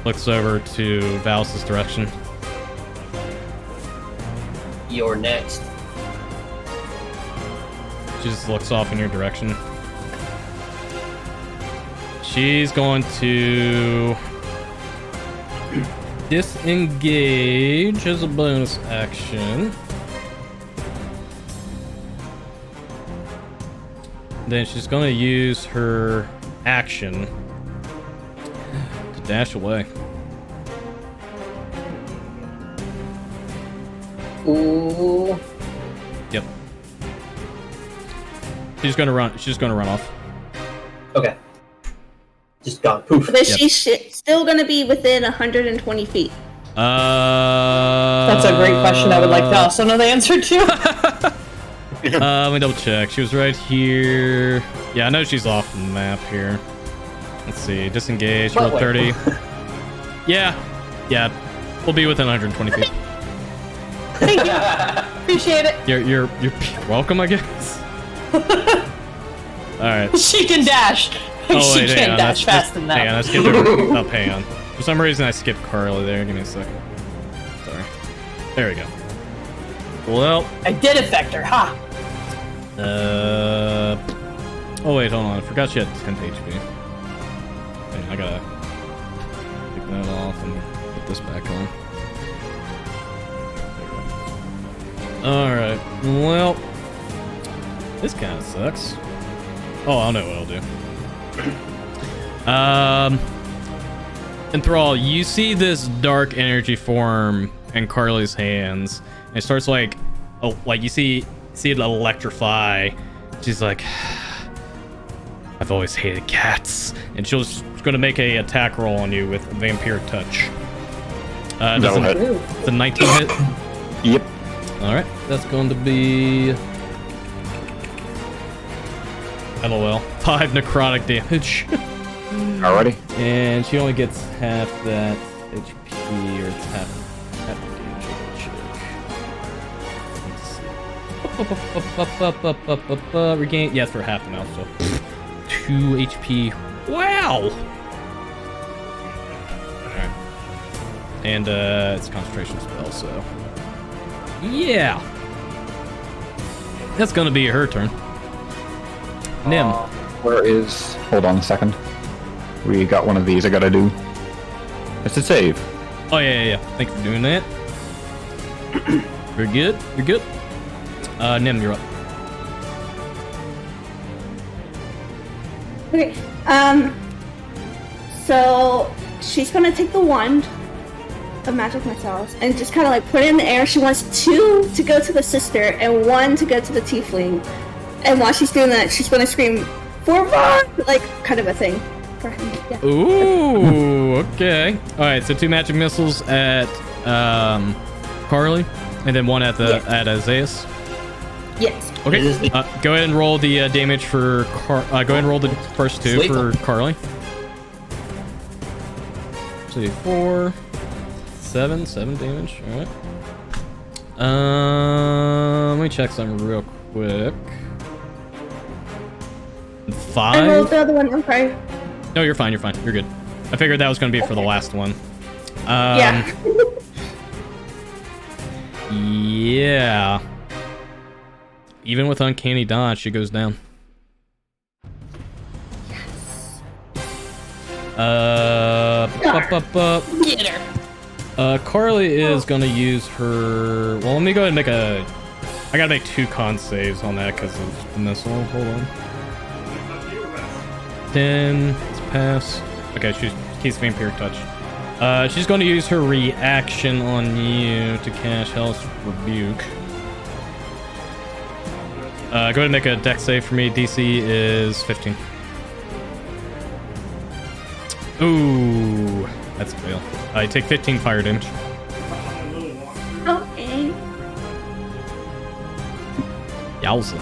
looks over to Valis' direction. You're next. She just looks off in your direction. She's going to disengage as a bonus action. Then she's going to use her action to dash away. Ooh. Yep. She's going to run. She's going to run off. Okay. Just gone. Poof. But she's still going to be within 120 feet. That's a great question I would like to also know the answer to. Let me double check. She was right here. Yeah, I know she's off the map here. Let's see. Disengage. Roll 30. Yeah. We'll be within 120 feet. Thank you. Appreciate it. You're welcome, I guess. All right. She can dash. Oh, wait, she can't dash fast enough. Hang on, I skipped her. Oh, hang on. For some reason, I skipped Carly there. Give me a second. Sorry. There we go. Well. I did affect her, ha! Oh, wait, hold on. I forgot she had 10 HP. Wait, I gotta take that off and put this back on. Alright, well, this kind of sucks. Oh, I know what I'll do. Enthrall, you see this dark energy form in Carly's hands. And it starts like you see it electrify. She's like, I've always hated cats. And she's going to make a attack roll on you with vampiric touch. It's a 19 hit. Yep. Alright, that's going to be... LOL. 5 necrotic damage. Alrighty. And she only gets half that HP, or it's half the damage. Let's see. Regain... Yeah, it's for half now, so... 2 HP. Wow! Alright. And, it's a concentration spell, so... Yeah! That's gonna be her turn. Nim. Where is... Hold on a second. We got one of these I gotta do. It's a save. Oh, yeah. Thank you for doing that. You're good. Nim, you're up. Okay. So she's gonna take the wand of magic missiles and just kind of like put it in the air. She wants 2 to go to the sister and 1 to go to the tiefling. And while she's doing that, she's gonna scream for Vaughn, like kind of a thing for him. Yeah. Ooh, okay. All right, so 2 magic missiles at Carly, and then 1 at at Isaias. Yes. Okay. Go ahead and roll the damage for go ahead and roll the first 2 for Carly. So 4, 7 damage. All right. Let me check something real quick. 5. I rolled the other one. I'm sorry. No, you're fine. You're good. I figured that was going to be for the last one. Yeah. Yeah. Even with uncanny dodge, she goes down. Yes. Get her. Carly is going to use her... Well, let me go ahead and make a... I got to make 2 con saves on that because of the missile. Hold on. 10. Let's pass. Okay, she keeps vampiric touch. She's going to use her reaction on you to cast Hell's Rebuke. Go ahead and make a dex save for me. DC is 15. Ooh, that's a fail. I take 15 fire damage. Okay. Yowza.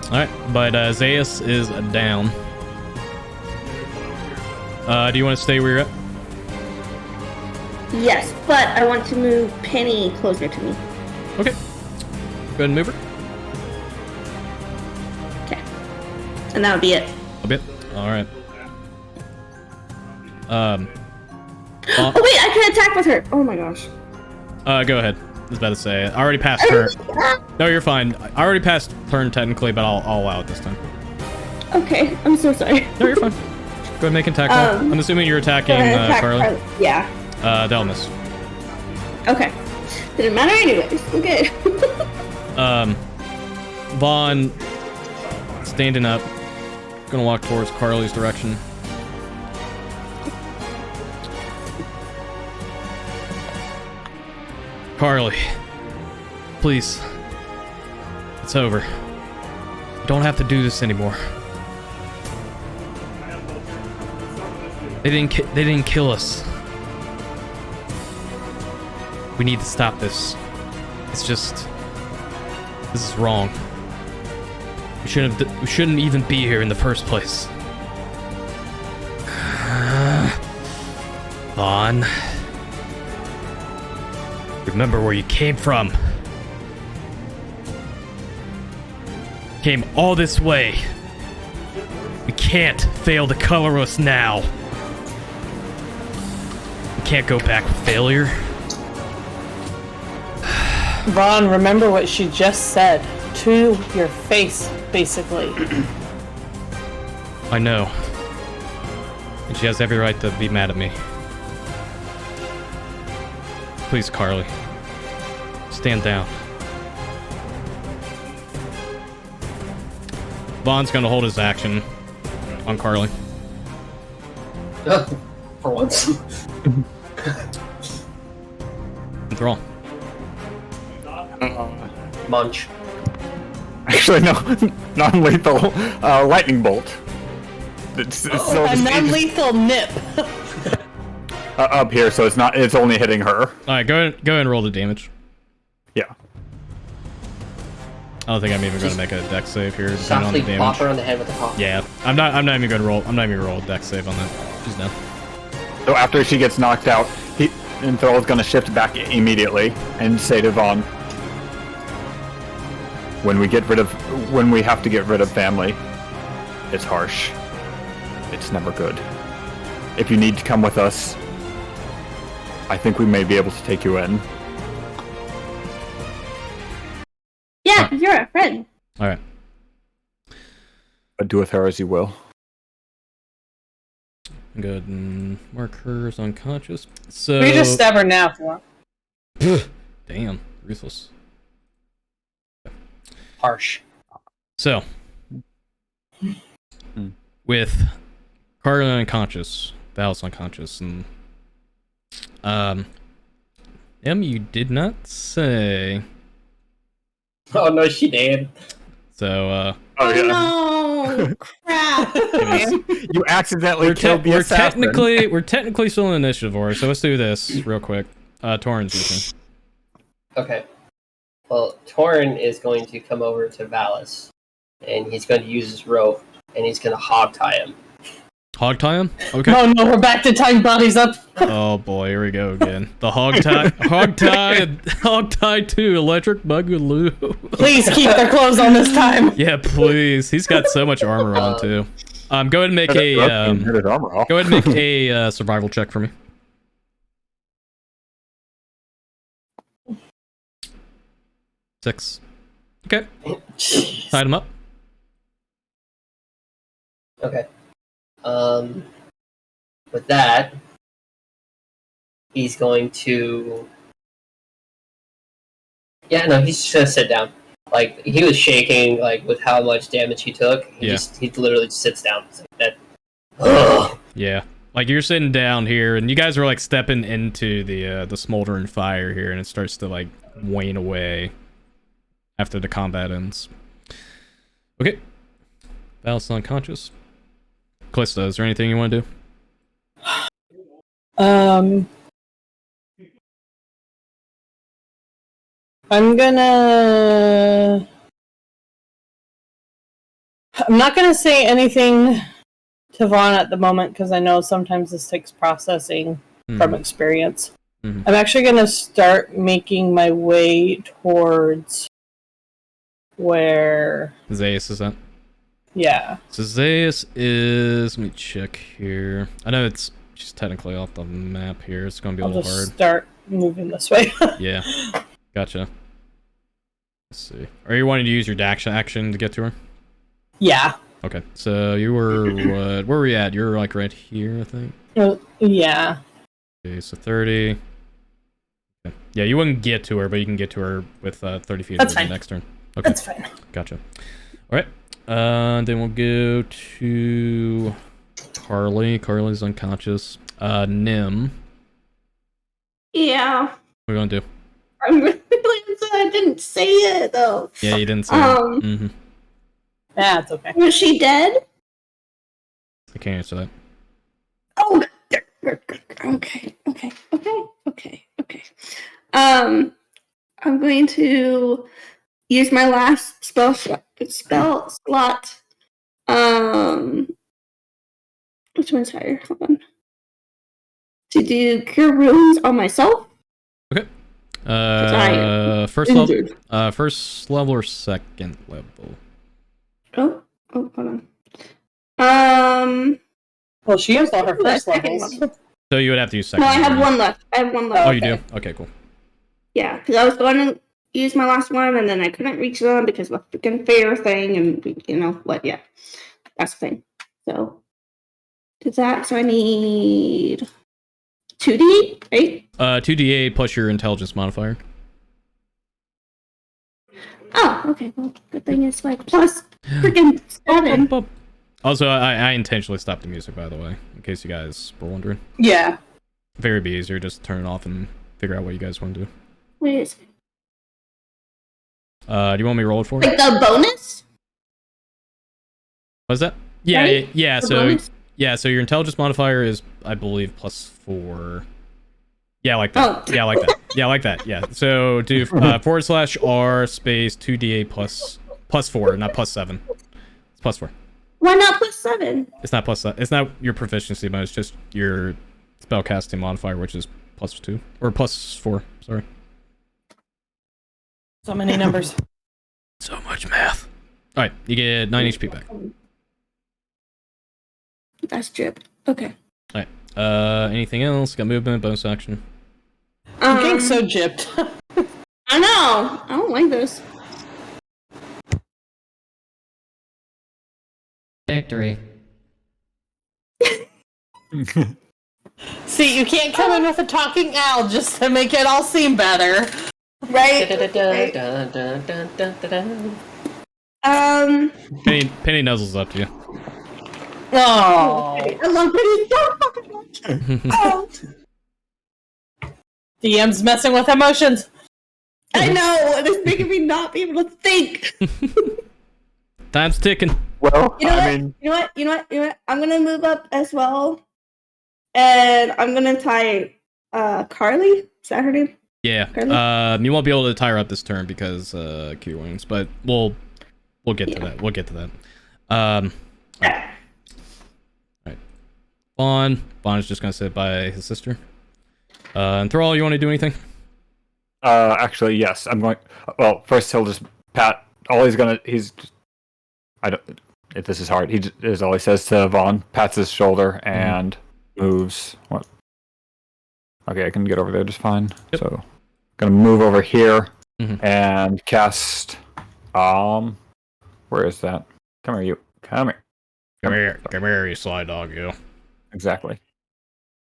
Alright, but Zaius is down. Do you want to stay where you're at? Yes, but I want to move Penny closer to me. Okay. Go ahead and move her. Okay. And that would be it. A bit. Alright. Oh wait, I can attack with her. Oh my gosh. Go ahead. I was about to say, I already passed turn. No, you're fine. I already passed turn technically, but I'll allow it this time. Okay, I'm so sorry. No, you're fine. Go ahead and make an attack roll. I'm assuming you're attacking Carly. Yeah. That'll miss. Okay. Didn't matter anyways. Okay. Vaughn, standing up, gonna walk towards Carly's direction. Carly, please. It's over. You don't have to do this anymore. They didn't kill us. We need to stop this. It's just... This is wrong. We shouldn't even be here in the first place. Vaughn. Remember where you came from. Came all this way. We can't fail to color us now. We can't go back with failure. Vaughn, remember what she just said to your face, basically. I know. And she has every right to be mad at me. Please, Carly. Stand down. Vaughn's gonna hold his action on Carly. For once. Draw. Munch. Actually, no, non-lethal lightning bolt. It's A non-lethal nip. up here, so it's not. It's only hitting her. All right, go ahead and roll the damage. Yeah. I don't think I'm even going to make a dex save here. Depending on Softly the pop damage. her on the head with the pop. Yeah, I'm not even going to roll. I'm not even going to roll a dex save on that. She's done. So after she gets knocked out, Thrall's gonna shift back immediately and say to Vaughn, when we have to get rid of family, it's harsh. It's never good. If you need to come with us, I think we may be able to take you in. Yeah, you're a friend. All right. But do with her as you will. Go ahead and mark her as unconscious. So. We just stab her now if you want. Damn, ruthless. Harsh. So, with Carly unconscious, Val's unconscious, and you did not say. Oh no, she did. So, Oh no! Crap! You accidentally killed the assassin. We're technically still in initiative order, so let's do this real quick. Torrens, you can. Okay. Well, Torrin is going to come over to Valis, and he's going to use his rope, and he's going to hog tie him. Hog tie him? Okay. Oh no, we're back to tying bodies up. Oh boy, here we go again. The hog tie to electric boogaloo. Please keep their clothes on this time. Yeah, please. He's got so much armor on too. Go ahead and make a go ahead and make a survival check for me. Six. Okay. Jeez. Tied him up. Okay. With that, he's going to. Yeah, no, he's just gonna sit down. Like he was shaking, like with how much damage he took. He literally just sits down. It's like that. Ugh. Yeah. Like you're sitting down here, and you guys are like stepping into the smoldering fire here, and it starts to like wane away after the combat ends. Okay. Val's unconscious. Callista, is there anything you want to do? I'm not gonna say anything to Vaughn at the moment because I know sometimes this takes processing from experience. I'm actually gonna start making my way towards where Zaius is at. Yeah. So Zaius is. Let me check here. I know she's technically off the map here. It's gonna be a I'll little just hard. start moving this way. Yeah. Gotcha. Let's see. Are you wanting to use your dash action to get to her? Yeah. Okay. So you were what? Where were you at? You were like right here, I think. Yeah. Okay, so 30. Okay. Yeah, you wouldn't get to her, but you can get to her with 30 feet That's over fine. the next turn. Okay. That's fine. Gotcha. All right. Then we'll go to Carly. Carly's unconscious. Nim. Yeah. What are you gonna do? I'm really upset I didn't say it though. Yeah, you didn't say it. Yeah, it's okay. Was she dead? I can't answer that. Oh, okay. I'm going to use my last spell slot. Which one's higher? Hold on. To do cure wounds on myself. Okay. First level or second level? Oh, hold on. Well, she used all her first levels. So you would have to use second. No, I have level. one left. Oh, you do? Okay, cool. Yeah, because I was going to use my last one, and then I couldn't reach them because of the freaking fair thing, and you know what? Yeah, that's the thing. So, did that? So I need 2d8, right? 2d8 plus your intelligence modifier. Oh, okay. Well, good thing it's like plus Freaking stabbing. Also, I intentionally stopped the music, by the way, in case you guys were wondering. Yeah. Very be easier, just turn it off and figure out what you guys want to do. Wait a second. Do you want me to roll it for you? Like the bonus? What's that? Yeah, Right? yeah. The So bonus? yeah, so your intelligence modifier is, I believe, +4. Yeah, like that. Oh. Yeah, like that. Yeah, like that. Yeah. So do /r space 2d8 +4, not +7. It's +4. Why not +7? It's not +7. It's not your proficiency, but it's just your spellcasting modifier, which is +2 or +4. Sorry. So many numbers. So much math. All right, you get 9 HP back. That's drip. Okay. All right. Anything else? Got movement, bonus action. I'm getting so gypped. I know. I don't like this. Victory. See, you can't come in with a talking owl just to make it all seem better. Right? Penny nuzzles up to you. Oh. I love Penny so fucking much. Oh, DM's messing with emotions. I know. It's making me not be able to think. Time's ticking. Well, You know I what? mean, You know what? I'm gonna move up as well, and I'm gonna tie Carly. Is that her name? Yeah. Carly? You won't be able to tie her up this turn because Q wounds, but we'll get to that. We'll get to that. All right. Vaughn is just gonna sit by his sister. And Thrall, you want to do anything? actually, yes. I'm going. Well, first he'll just pat. I don't. If this is hard, he is all he says to Vaughn. Pats his shoulder and moves. What? Okay, I can get over there just fine. Yep. So, gonna move over here Mhm. and cast. Where is that? Come here, you. Come here. Come here, you sly dog, you. Exactly.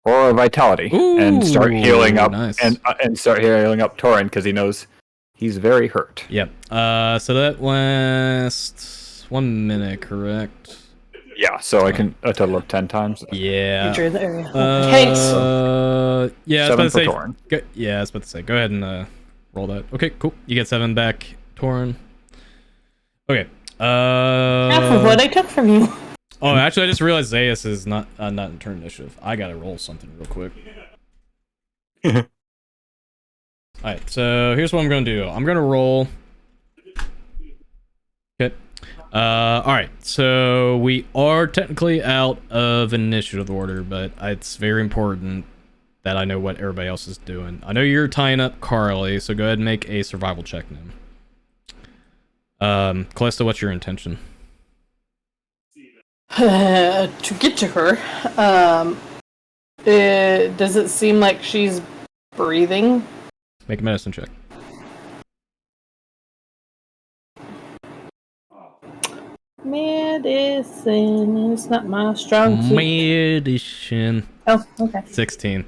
Or vitality, and start healing up, nice. and start healing up Torin because he knows he's very hurt. Yep. So that lasts 1 minute, correct? Yeah, so I can a total of 10 times. Yeah. Future of the area. Yeah, I was about to 7 say. for Torin. Yeah, I was about to say. Go ahead and roll that. Okay, cool. You get 7 back, Torin. Okay. Half of what I took from you. Oh, actually, I just realized Zaius is not in turn initiative. I gotta roll something real quick. Alright, so here's what I'm gonna do. I'm gonna roll. Okay. Alright, so we are technically out of initiative order, but it's very important that I know what everybody else is doing. I know you're tying up Carly, so go ahead and make a survival check now. Callista, what's your intention? To get to her, does it seem like she's breathing? Make a medicine check. Medicine is not my strong suit. Medicine. Oh, okay. 16.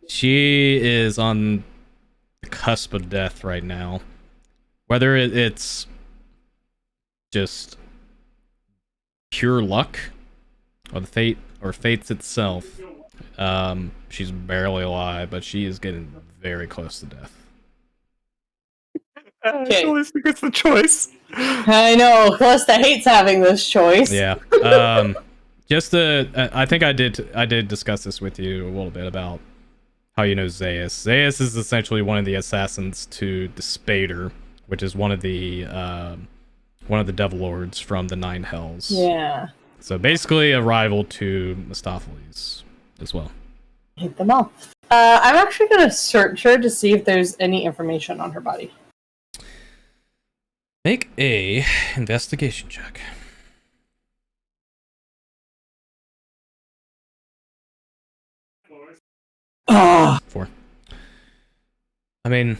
She is on the cusp of death right now. Whether it's just pure luck or fate's itself, she's barely alive, but she is getting very close to death. Okay. Calista gets the choice. I know, Calista hates having this choice. Yeah. I think I did discuss this with you a little bit about how you know Zaius. Zaius is essentially one of the assassins to the Spader, which is one of the Devil Lords from the Nine Hells. Yeah. So basically a rival to Mistopheles as well. Hate them all. I'm actually going to search her to see if there's any information on her body. Make a investigation check. Oh. 4. I mean,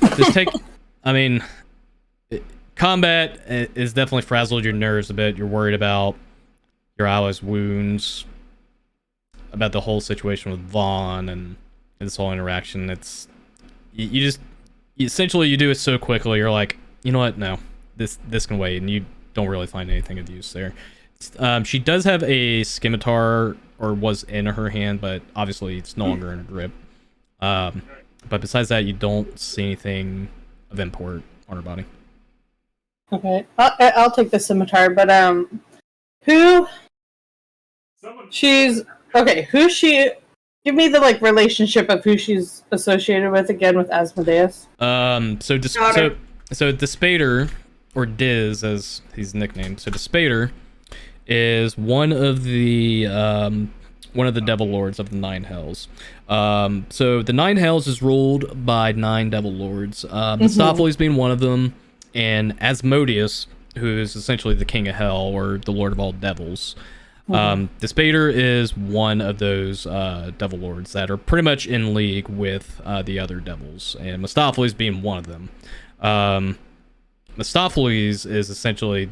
combat is definitely frazzled your nerves a bit. You're worried about your allies' wounds, about the whole situation with Vaughn and this whole interaction. It's you essentially you do it so quickly. You're like, you know what? No, this can wait, and you don't really find anything of use there. She does have a scimitar, or was in her hand, but obviously it's no longer in her grip. But besides that, you don't see anything of import on her body. Okay, I'll take the scimitar, but who's she? Give me the relationship of who she's associated with again with Asmodeus. So Despater, or Diz as he's nicknamed. So Despater is one of the devil lords of the Nine Hells. So the Nine Hells is ruled by 9 devil lords. Mephistopheles being one of them, and Asmodeus, who is essentially the king of hell or the lord of all devils. Despater is one of those devil lords that are pretty much in league with the other devils, and Mephistopheles being one of them. Mephistopheles is essentially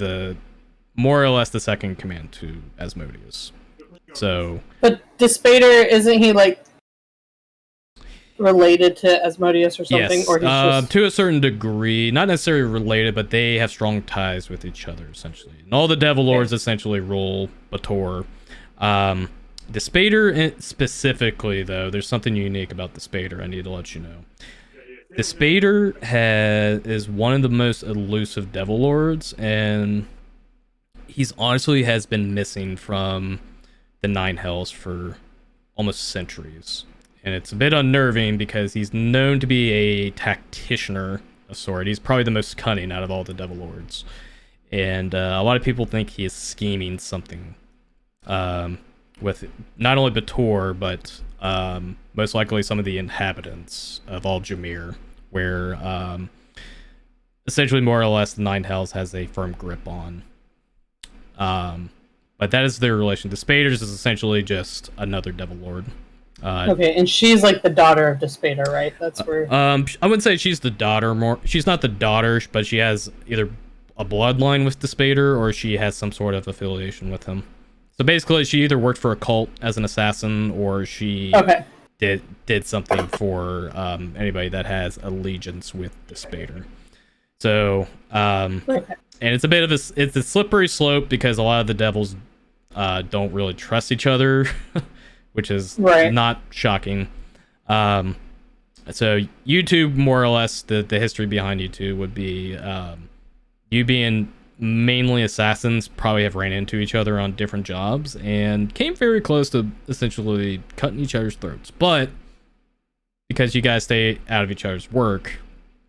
more or less the second command to Asmodeus. So, but Despater, isn't he related to Asmodeus or something? Yes, or he's just... to a certain degree, not necessarily related, but they have strong ties with each other essentially. And all the devil lords essentially rule Bator. Despater specifically, though, there's something unique about Despater I need to let you know. Despater is one of the most elusive devil lords, and he's honestly has been missing from the Nine Hells for almost centuries. And it's a bit unnerving because he's known to be a tacticianer of sort. He's probably the most cunning out of all the devil lords. And a lot of people think he is scheming something with not only Bator, but most likely some of the inhabitants of all Jameer, where essentially more or less the Nine Hells has a firm grip on. But that is their relation. Despater is essentially just another devil lord. Okay, and she's the daughter of Despater, right? That's where... I wouldn't say she's the daughter more. She's not the daughter, but she has either a bloodline with Despater or she has some sort of affiliation with him. So basically, she either worked for a cult as an assassin or she did something for anybody that has allegiance with Despater. So, and it's a bit of it's a slippery slope because a lot of the devils don't really trust each other. Which is not shocking. So YouTube, more or less, the history behind you two would be you being mainly assassins probably have ran into each other on different jobs and came very close to essentially cutting each other's throats. But because you guys stay out of each other's work,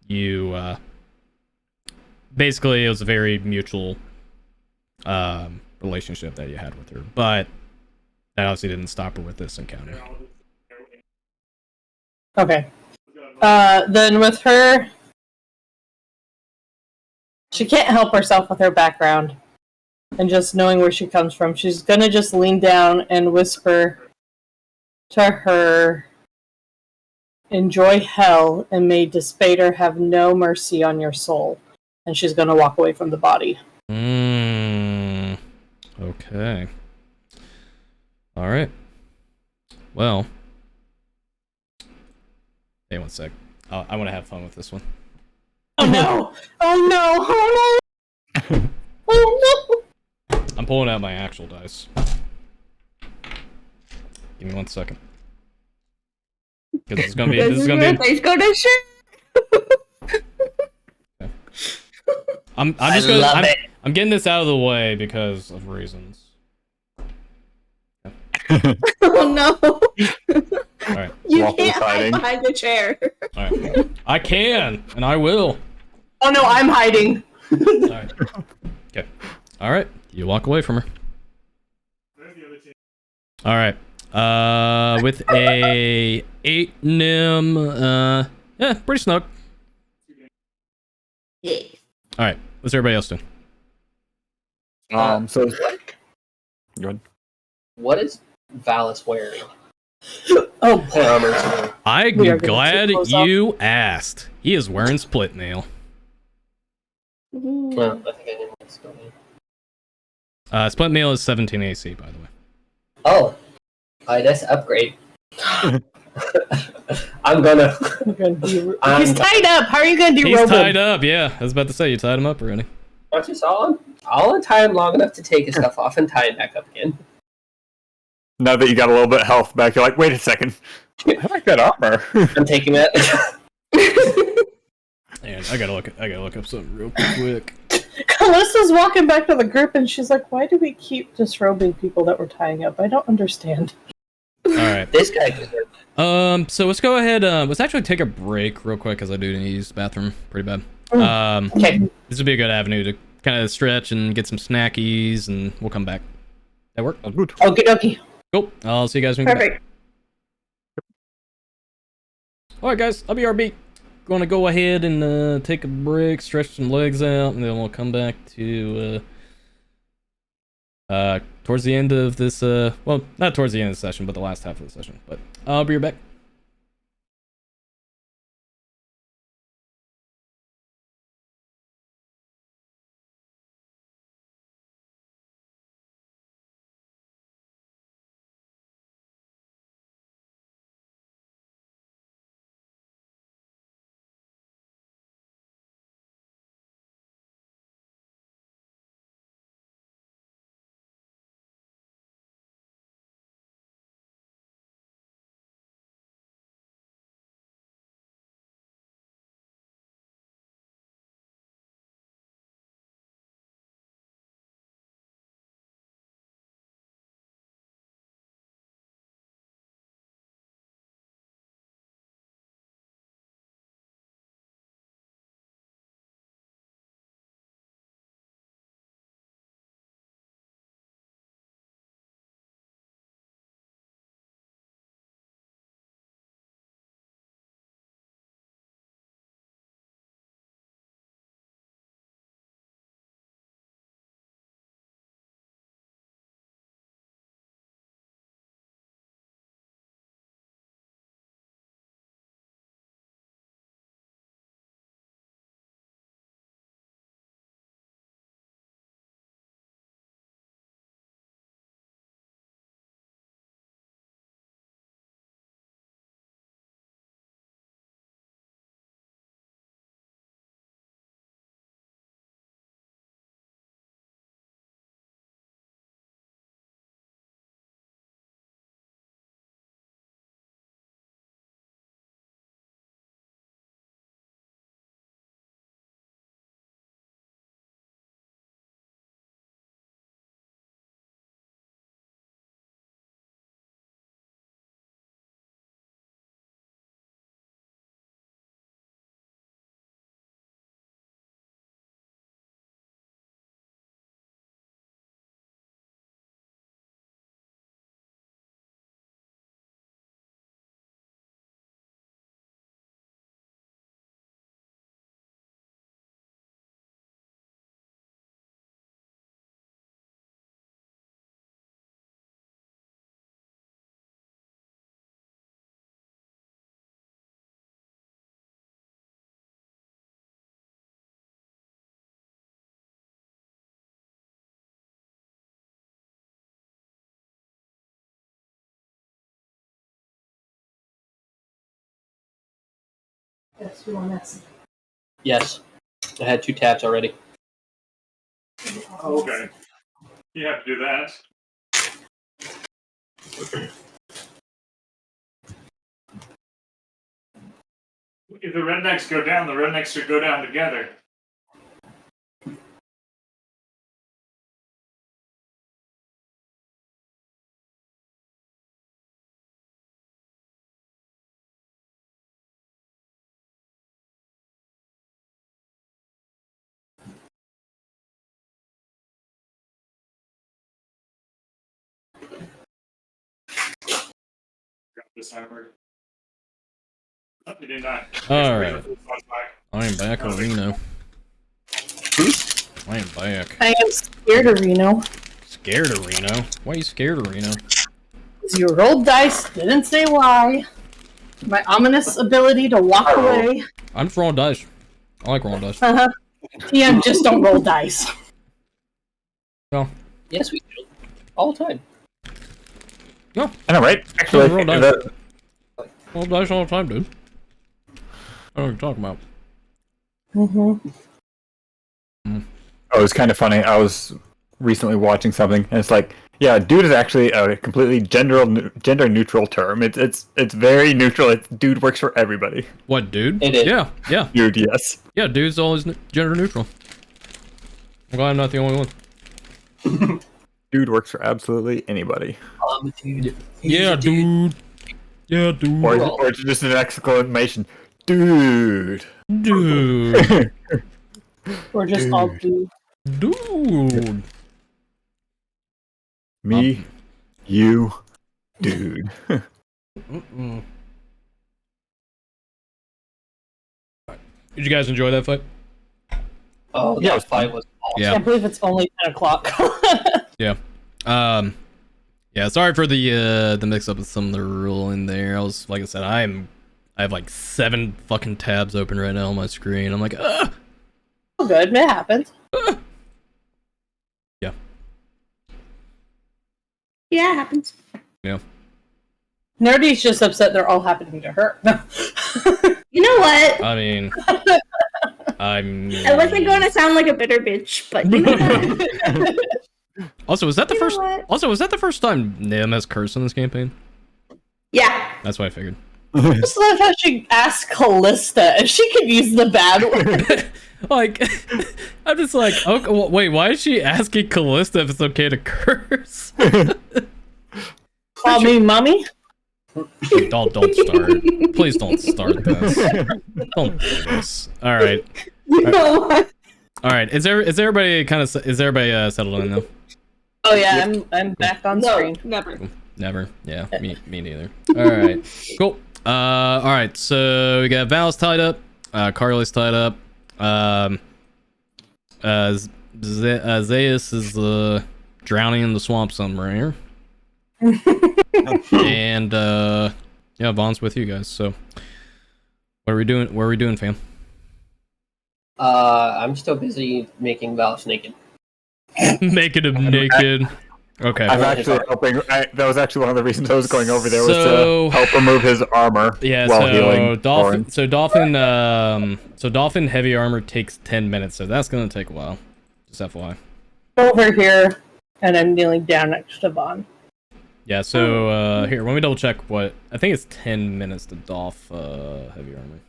you basically it was a very mutual relationship that you had with her. But that obviously didn't stop her with this encounter. Okay. Then with her, she can't help herself with her background and just knowing where she comes from. She's gonna just lean down and whisper to her, "Enjoy hell, and may Despater have no mercy on your soul." And she's gonna walk away from the body. Okay. All right. Well. Hey, one sec. I want to have fun with this one. Oh no! Oh no! Oh no! Oh no! I'm pulling out my actual dice. Give me 1 second. Because this is gonna be. Let's go to Shar. Okay. I'm getting this out of the way because of reasons. Oh no! All right. You Waffle's can't hide hiding. behind the chair. All right. I can, and I will. Oh no! I'm hiding. All right. Okay. All right. You walk away from her. All right. With a 8 nim, yeah, pretty snug. Yeah. All right. What's everybody else doing? So go ahead. What is Valis wearing? Oh, Her armor today. I'm We are gonna glad take clothes off. you asked. He is wearing split mail. Well, I think I didn't miss it. Split mail is 17 AC, by the way. Oh, that's upgrade. I'm gonna. He's tied up. How are you gonna do He's Robo? tied up, yeah. I was about to say, you tied him up already. Watch this all in time long enough to take his stuff off and tie it back up again. Now that you got a little bit of health back, you're like, wait a second. I like that armor. I'm taking that. And I gotta look up something real quick. Callista's walking back to the group and she's like, why do we keep disrobing people that we're tying up? I don't understand. Alright. This guy could work. So let's go ahead, let's actually take a break real quick, because I do need to use the bathroom pretty bad. Okay. This would be a good avenue to kind of stretch and get some snackies, and we'll come back. That work? Good. Okie dokie. Cool. I'll see you guys when we get back. Perfect. Alright guys, I'll be RB. Gonna go ahead and take a break, stretch some legs out, and then we'll come back to towards the end of this well, not towards the end of the session, but the last half of the session. But I'll be right back. Yes, you want us. Yes. I had 2 tabs already. Oh, okay. You have to do that. If the rednecks go down, the rednecks should go down together. Got this hammer. Oh, you did not. Alright. I am back, Reno. I am back. I am scared of Reno. Scared of Reno? Why are you scared of Reno? You rolled dice, didn't say why. My ominous ability to walk away. I'm just rolling dice. I like rolling dice. Uh-huh. Yeah, just don't roll dice. No. Yes, we do. All the time. No. I know, right? Actually, roll dice. Roll dice all the time, dude. I don't know what you're talking about. Mm-hmm. Oh, Oh, it was kind of funny. I was recently watching something, and it's like, yeah, dude is actually a completely gender neutral term. It's very neutral. Dude works for everybody. What, dude? It is. Yeah. Dude, yes. Yeah, dude's always gender neutral. I'm glad I'm not the only one. Dude works for absolutely anybody. Dude. Yeah, dude. Yeah, dude. Or it's just an exclamation. Dude. Dude. We're just all dude. Dude. Me, you, dude. Mm-mm. Did you guys enjoy that fight? Oh, Yeah, that fight was awesome. Yeah. Can't believe it's only 10 o'clock. Yeah. Yeah, sorry for the mix up with some of the ruling there. Like I said, I have like 7 fucking tabs open right now on my screen. I'm like, ah! Oh, good, it happens. Yeah. Yeah, it happens. Yeah. Nerdy's just upset they're all happening to her. You know what? I mean, I wasn't going to sound like a bitter bitch, but you know what? Also, was that the You know first? what? Also, was that the first time Nim has cursed in this campaign? Yeah. That's what I figured. I just love how she asked Callista if she could use the bad word. Like, I'm just like, okay, well, wait, why is she asking Callista if it's okay to curse? Call me mommy? Don't start. Please don't start this. Don't do this. All right. You know what? All right. Is everybody settled in now? Oh yeah, I'm back on screen. Never. Never. Yeah. Me neither. All right. Cool. All right. So we got Val's tied up. Carly's tied up. Zaius is drowning in the swamp somewhere. And yeah, Vaughn's with you guys. So what are we doing? What are we doing, fam? I'm still busy making Valis naked. Making him naked. Okay. I'm actually helping. That was actually one of the reasons I was going over there was So- to help remove his armor Yeah, while so healing. Dolphin heavy armor takes 10 minutes, so that's gonna take a while. Just FYI. Over here, and I'm kneeling down next to Vaughn. Yeah, so here, let me double check what I think it's 10 minutes to doff heavy armor.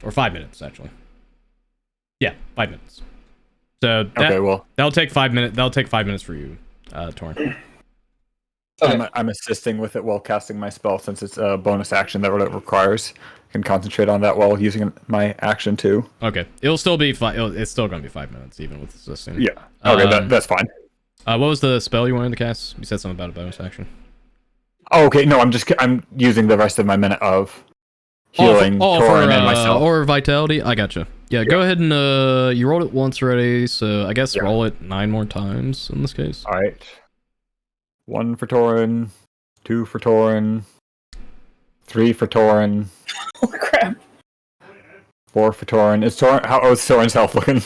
Or 5 minutes actually. Yeah, 5 minutes. So that, Okay, well, that'll take 5 minutes. That'll take 5 minutes for you, Torn. Okay. I'm assisting with it while casting my spell since it's a bonus action that it requires. I can concentrate on that while using my action too. Okay, it'll still be it's still gonna be 5 minutes even with assisting. Yeah. Okay, that's fine. What was the spell you wanted to cast? You said something about a bonus action. Oh, okay, no, I'm using the rest of my minute of healing Torin and myself. Or vitality. I gotcha. Yeah, go ahead and you rolled it once already, so I guess roll it 9 more times in this case. All right. 1 for Torin, 2 for Torin, 3 for Torin, Oh crap. 4 for Torin. Is Torin's health looking?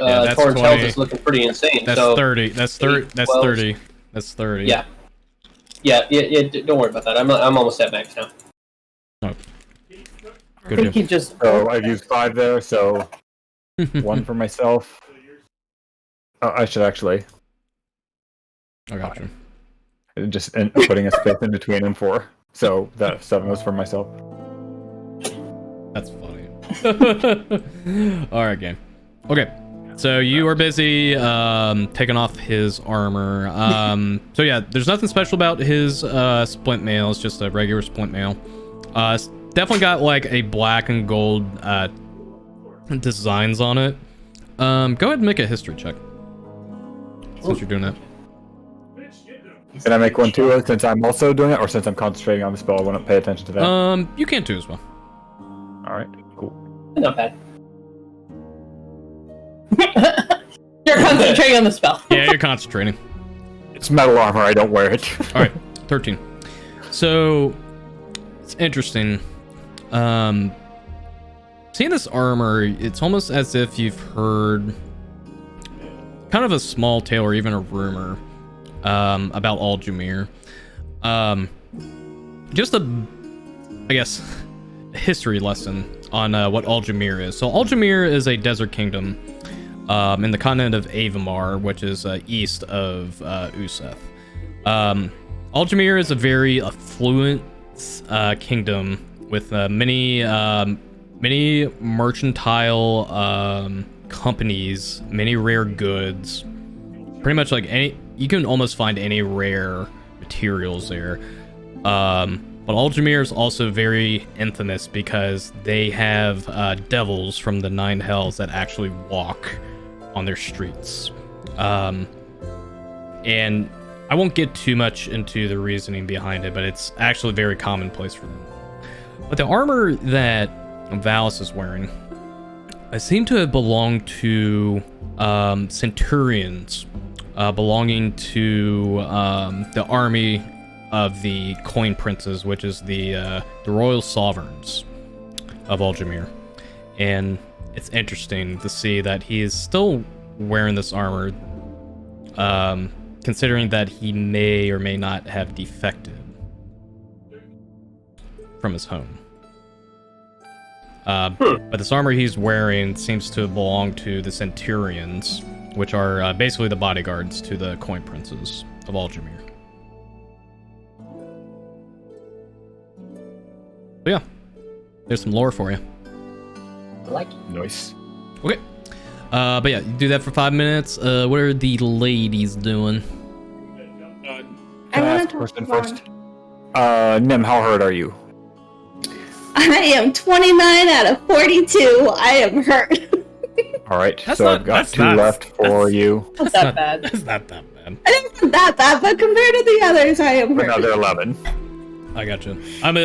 Yeah, that's Torrance 20. health is looking pretty insane. That's so 30. That's 30. That's 12. 30. That's 30. Yeah. Don't worry about that. I'm almost at max now. Oh. I Good think job. he just. So I've used 5 there, so 1 for myself. I should actually I got you. just putting a space in between and 4. So that 7 was for myself. That's funny. All right, game. Okay. So you are busy taking off his armor. So yeah, there's nothing special about his splint mail. It's just a regular splint mail. It's definitely got like a black and gold designs on it. Go ahead and make a history check. Since you're doing that. Can I make one too, since I'm also doing it, or since I'm concentrating on the spell, I wouldn't pay attention to that? You can too as well. Alright, cool. Not bad. You're concentrating on the spell. Yeah, you're concentrating. It's metal armor, I don't wear it. All right, 13. So it's interesting. Seeing this armor, it's almost as if you've heard kind of a small tale or even a rumor about Al-Jumir. Just I guess, a history lesson on what Al-Jumir is. So Al-Jumir is a desert kingdom in the continent of Avamar, which is east of Euseth. Aljamir is a very affluent kingdom with many mercantile companies, many rare goods. Pretty much like you can almost find any rare materials there. But Aljamir is also very infamous because they have devils from the Nine Hells that actually walk on their streets. And I won't get too much into the reasoning behind it, but it's actually very commonplace for them. But the armor that Valis is wearing, I seem to have belonged to centurions belonging to the army of the Coin Princes, which is the royal sovereigns of Aljamir. And it's interesting to see that he is still wearing this armor, considering that he may or may not have defected from his home. But this armor he's wearing seems to belong to the Centurions, which are basically the bodyguards to the Coin Princes of Aljamir. So yeah, there's some lore for you. I like it. Nice. Okay. But yeah, you do that for 5 minutes. What are the ladies doing? Can I ask a question first? Nim, how hurt are you? I am 29 out of 42. I am hurt. All right, That's so not- I've got that's 2 not- left for you. Not that bad. That's not that bad. I didn't feel that bad, but compared to the others, I am hurt. Another 11. I got you. I'm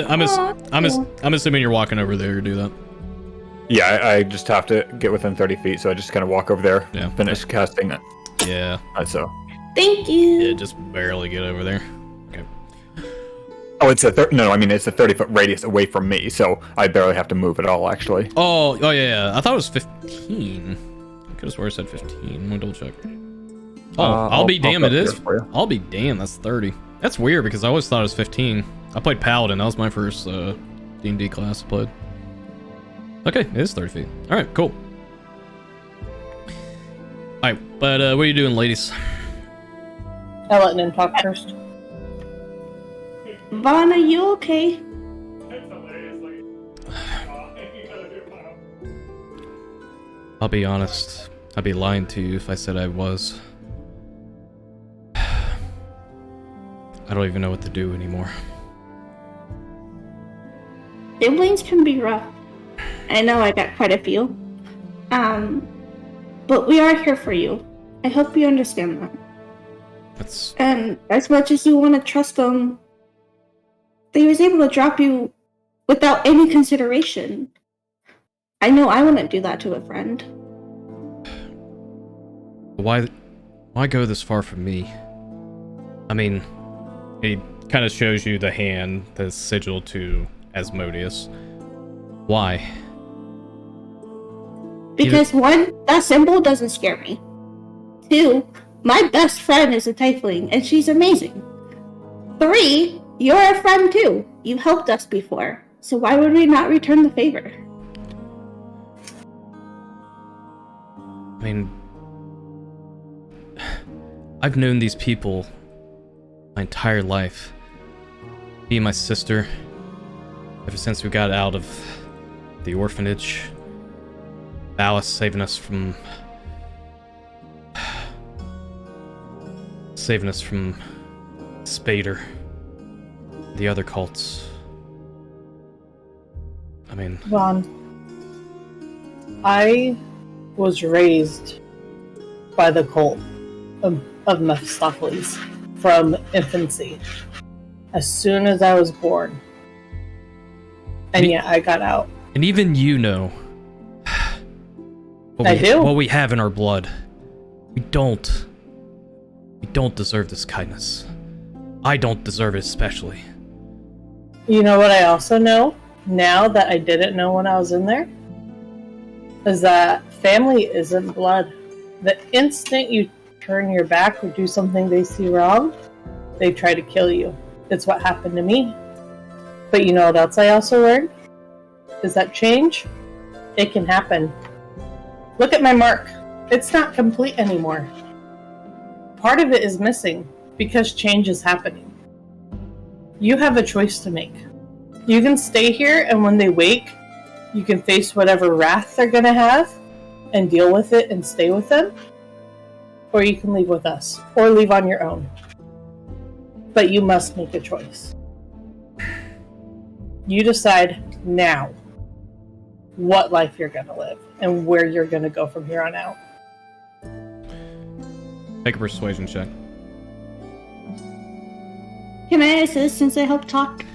assuming you're walking over there to do that. Yeah, I just have to get within 30 feet, so I just kind of walk over there, Yeah. finish casting it. Yeah. So. Thank you. Yeah, just barely get over there. Okay. Oh, it's a it's a 30-foot radius away from me, so I barely have to move at all, actually. Oh yeah. I thought it was 15. I could have swore I said 15. I'm gonna double check. Oh, I'll be damned, it is. I'll be damned, that's 30. That's weird because I always thought it was 15. I played Paladin. That was my first D&D class I played. Okay, it is 30 feet. All right, cool. All right, but what are you doing, ladies? I'll let Nim talk first. Vaughn, are you okay? I'll be honest. I'd be lying to you if I said I was. I don't even know what to do anymore. Siblings can be rough. I know I got quite a few. But we are here for you. I hope you understand that. That's And as much as you want to trust them, they was able to drop you without any consideration. I know I wouldn't do that to a friend. why go this far from me? I mean, it kind of shows you the hand, the sigil to Asmodeus. Why? Because one, that symbol doesn't scare me. Two, my best friend is a tiefling, and she's amazing. 3, you're a friend too. You helped us before, so why would we not return the favor? I mean, I've known these people my entire life. Me and my sister, ever since we got out of the orphanage. Valis saving us from Spader, the other cults. I mean, Vaughn, I was raised by the cult of Mephistopheles from infancy. As soon as I was born. And yet I got out. and even you know what we have in our blood. We don't deserve this kindness. I don't deserve it especially. You know what I also know, now that I didn't know when I was in there? Is that family isn't blood. The instant you turn your back or do something they see wrong, they try to kill you. It's what happened to me. But you know what else I also learned? Is that change, it can happen. Look at my mark. It's not complete anymore. Part of it is missing because change is happening. You have a choice to make. You can stay here, and when they wake, you can face whatever wrath they're going to have and deal with it and stay with them. Or you can leave with us, or leave on your own. But you must make a choice. You decide now what life you're going to live and where you're going to go from here on out. Make a persuasion check. Can I assist since I help talk?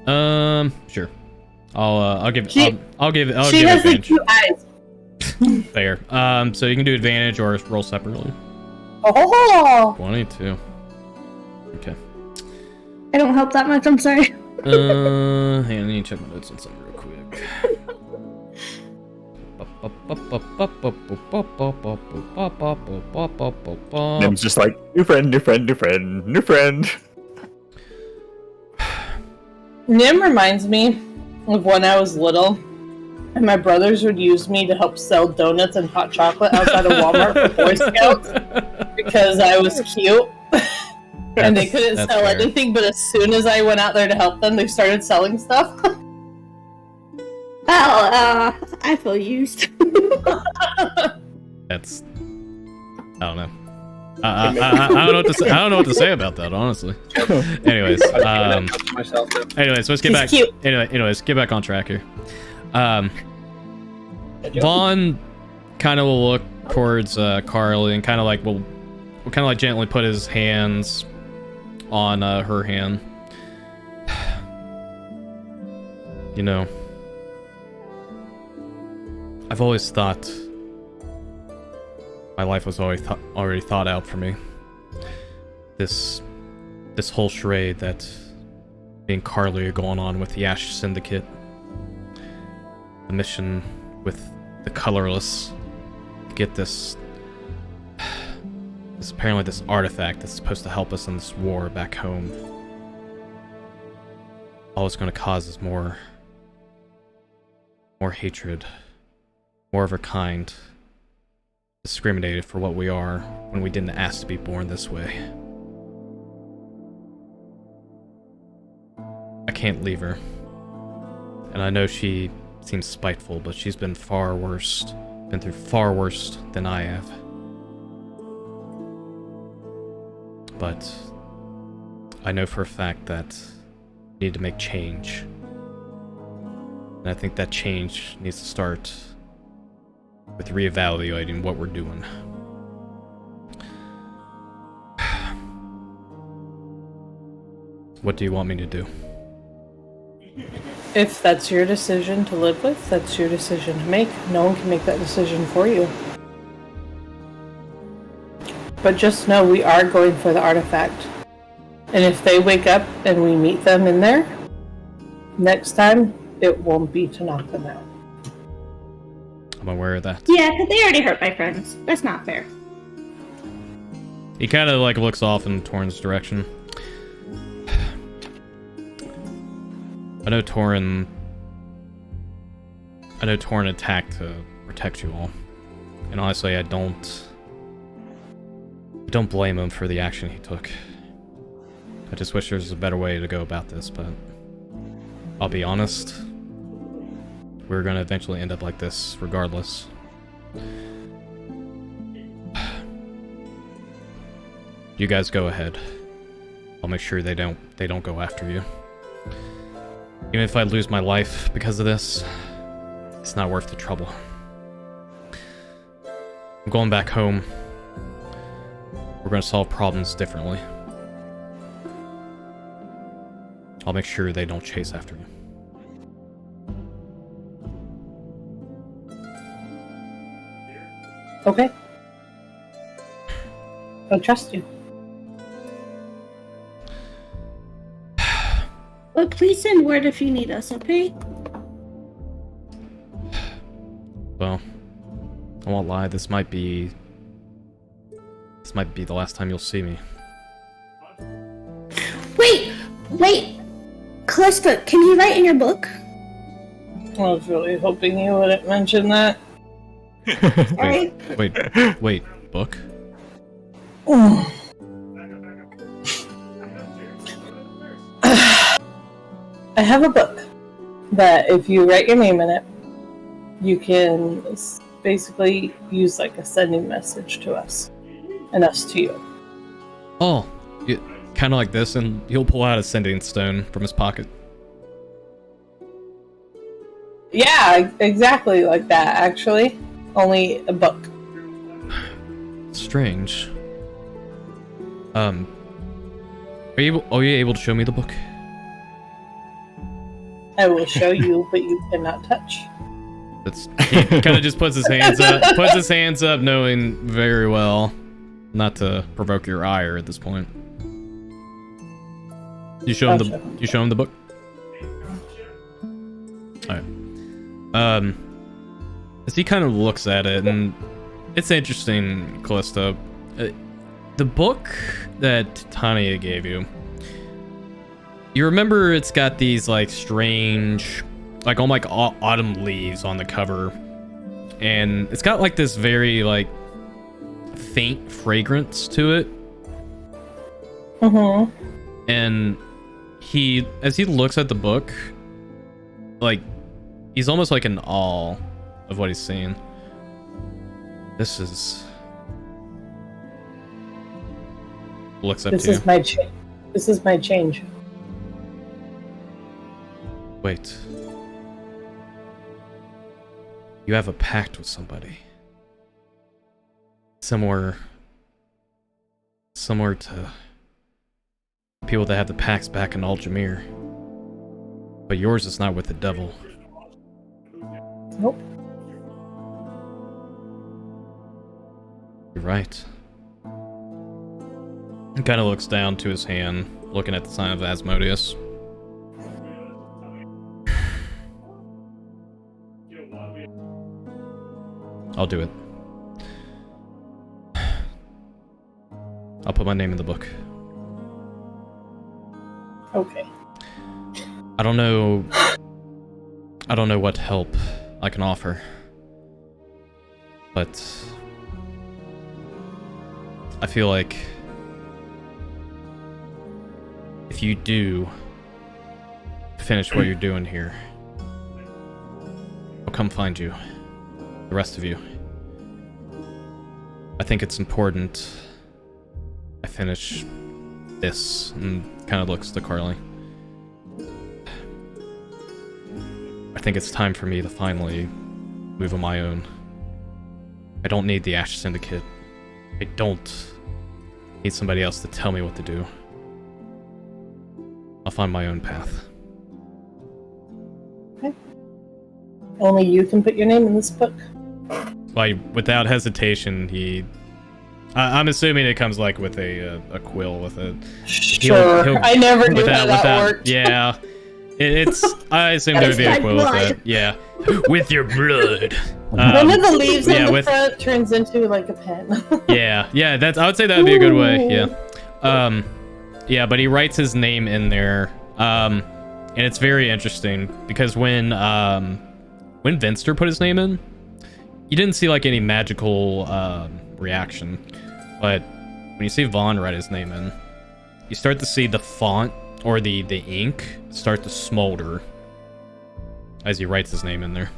Sure. I'll give She it has the advantage. cute eyes. Fair. So you can do advantage or roll separately. Oh! 22. Okay. I don't help that much, I'm sorry. Hang on, I need to check my notes on something real quick. Nim's just like, new friend, new friend, new friend, new friend. Nim reminds me of when I was little, and my brothers would use me to help sell donuts and hot chocolate outside of Walmart for Boy Scouts because I was cute. And they couldn't sell fair. anything, but as soon as I went out there to help them, they started selling stuff. Well, I feel used. That's. I don't know. I don't know what to say. I don't know what to say about that, honestly. Anyways, Myself, though. anyways, let's get He's back. cute. Anyways, get back on track here. Vaughn kind of will look towards Carly and kind of like will kind of like gently put his hands on her hand. You know, I've always thought my life was already thought out for me. This whole charade that me and Carly are going on with the Ash Syndicate, the mission with the colorless, to get this apparently this artifact that's supposed to help us in this war back home. All it's going to cause is more hatred, more of a kind, discriminated for what we are when we didn't ask to be born this way. I can't leave her, and I know she seems spiteful, but she's been through far worse than I have. But I know for a fact that we need to make change. And I think that change needs to start with reevaluating what we're doing. What do you want me to do? If that's your decision to live with, that's your decision to make. No one can make that decision for you. But just know we are going for the artifact. And if they wake up and we meet them in there, next time, it won't be to knock them out. I'm aware of that. Yeah, because they already hurt my friends. That's not fair. He kind of like looks off in Torrin's direction. I know Torrin attacked to protect you all. And honestly, I don't blame him for the action he took. I just wish there was a better way to go about this, but I'll be honest, we're gonna eventually end up like this regardless. You guys go ahead. I'll make sure they don't go after you. Even if I lose my life because of this, it's not worth the trouble. I'm going back home. We're gonna solve problems differently. I'll make sure they don't chase after you. Okay. I trust you. But please send word if you need us, okay? Well, I won't lie, this might be the last time you'll see me. Wait! Callista, can you write in your book? I was really hoping you wouldn't mention that. Sorry. Wait, book? I have a book that if you write your name in it, you can basically use like a sending message to us and us to you. Oh, kind of like this, and he'll pull out a sending stone from his pocket. Yeah, exactly like that, actually. Only a book. Strange. Are you able to show me the book? I will show you, but you cannot touch. He kind of just puts his hands up, knowing very well not to provoke your ire at this point. You show him the book? Alright. As he kind of looks at it, and it's interesting, Callista. The book that Tanya gave you, you remember it's got these like strange, like almost like autumn leaves on the cover, and it's got like this very like faint fragrance to it. And as he looks at the book, like he's almost like in awe of what he's seeing. This is looks up This to is you. my This is my change. Wait. You have a pact with somebody. Similar to people that have the pacts back in Aljamir. But yours is not with the devil. Nope. You're right. He kind of looks down to his hand, looking at the sign of Asmodeus. I'll do it. I'll put my name in the book. Okay. I don't know what help I can offer, but I feel like if you do finish what you're doing here, I'll come find you, the rest of you. I think it's important I finish this, and kind of looks to Carly. I think it's time for me to finally move on my own. I don't need the Ash Syndicate. I don't need somebody else to tell me what to do. I'll find my own path. Okay. Only you can put your name in this book. Like, without hesitation, I'm assuming it comes like with a quill with it. Sure. I never knew how that worked. Yeah. I assume there would be a quill with it. Yeah. With your blood. One of the leaves on the front turns into like a pen. yeah, I would say that would be a good way. Yeah. Yeah, but he writes his name in there. And it's very interesting because when Vinster put his name in, you didn't see like any magical reaction. But when you see Vaughn write his name in, you start to see the font or the ink start to smolder as he writes his name in there.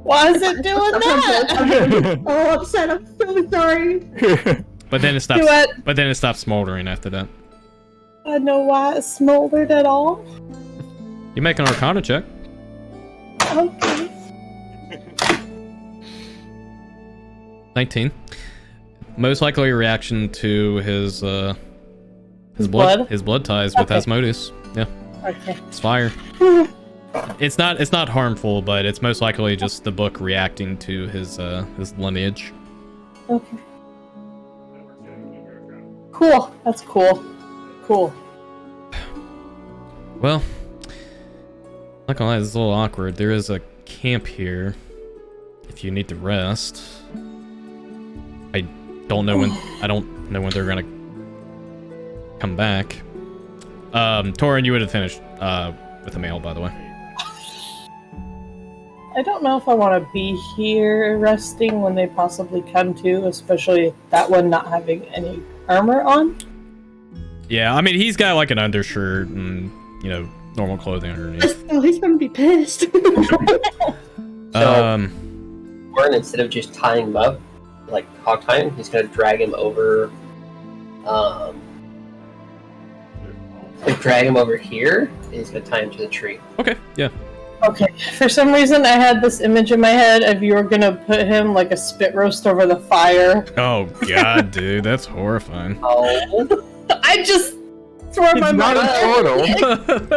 Why is it doing that? I'm so upset. I'm so sorry. But then it stops. But then it stops smoldering after that. I know why it smoldered at all. You make an Arcana check. Okay. 19. Most likely a reaction to his blood ties with Asmodeus. Yeah. Okay. It's fire. It's not harmful, but it's most likely just the book reacting to his lineage. Okay. Cool. That's cool. Cool. Well, not gonna lie, this is a little awkward. There is a camp here if you need to rest. I don't know when they're gonna come back. Torin, you would have finished with a mail, by the way. I don't know if I want to be here resting when they possibly come to, especially that one not having any armor on. Yeah, I mean, he's got like an undershirt and, you know, normal clothing underneath. Oh, he's gonna be pissed. Warren, instead of just tying him up, like hog tie him, he's gonna drag him over. Drag him over here, and he's gonna tie him to the tree. Okay, yeah. Okay, for some reason I had this image in my head of you were gonna put him like a spit roast over the fire. Oh god, dude, that's horrifying. Oh, I just throw my It's not mind. a total.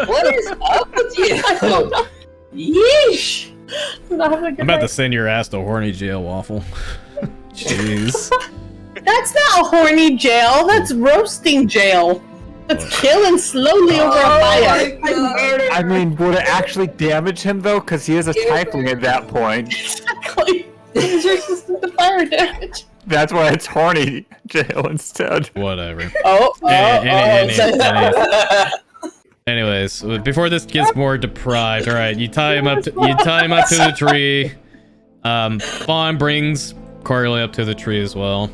what is up with you? Yeesh! I'm about to send your ass to horny jail, Waffle. Jeez. That's not a horny jail, that's roasting jail. That's killing slowly over a fire. I mean, would it actually damage him though? Because he is a tiefling at that point. Exactly. It's resistant to fire damage. That's why it's horny jail instead. Whatever. Anyways, before this gets more deprived, all right, you tie him up to the tree. Fawn brings Carly up to the tree as well.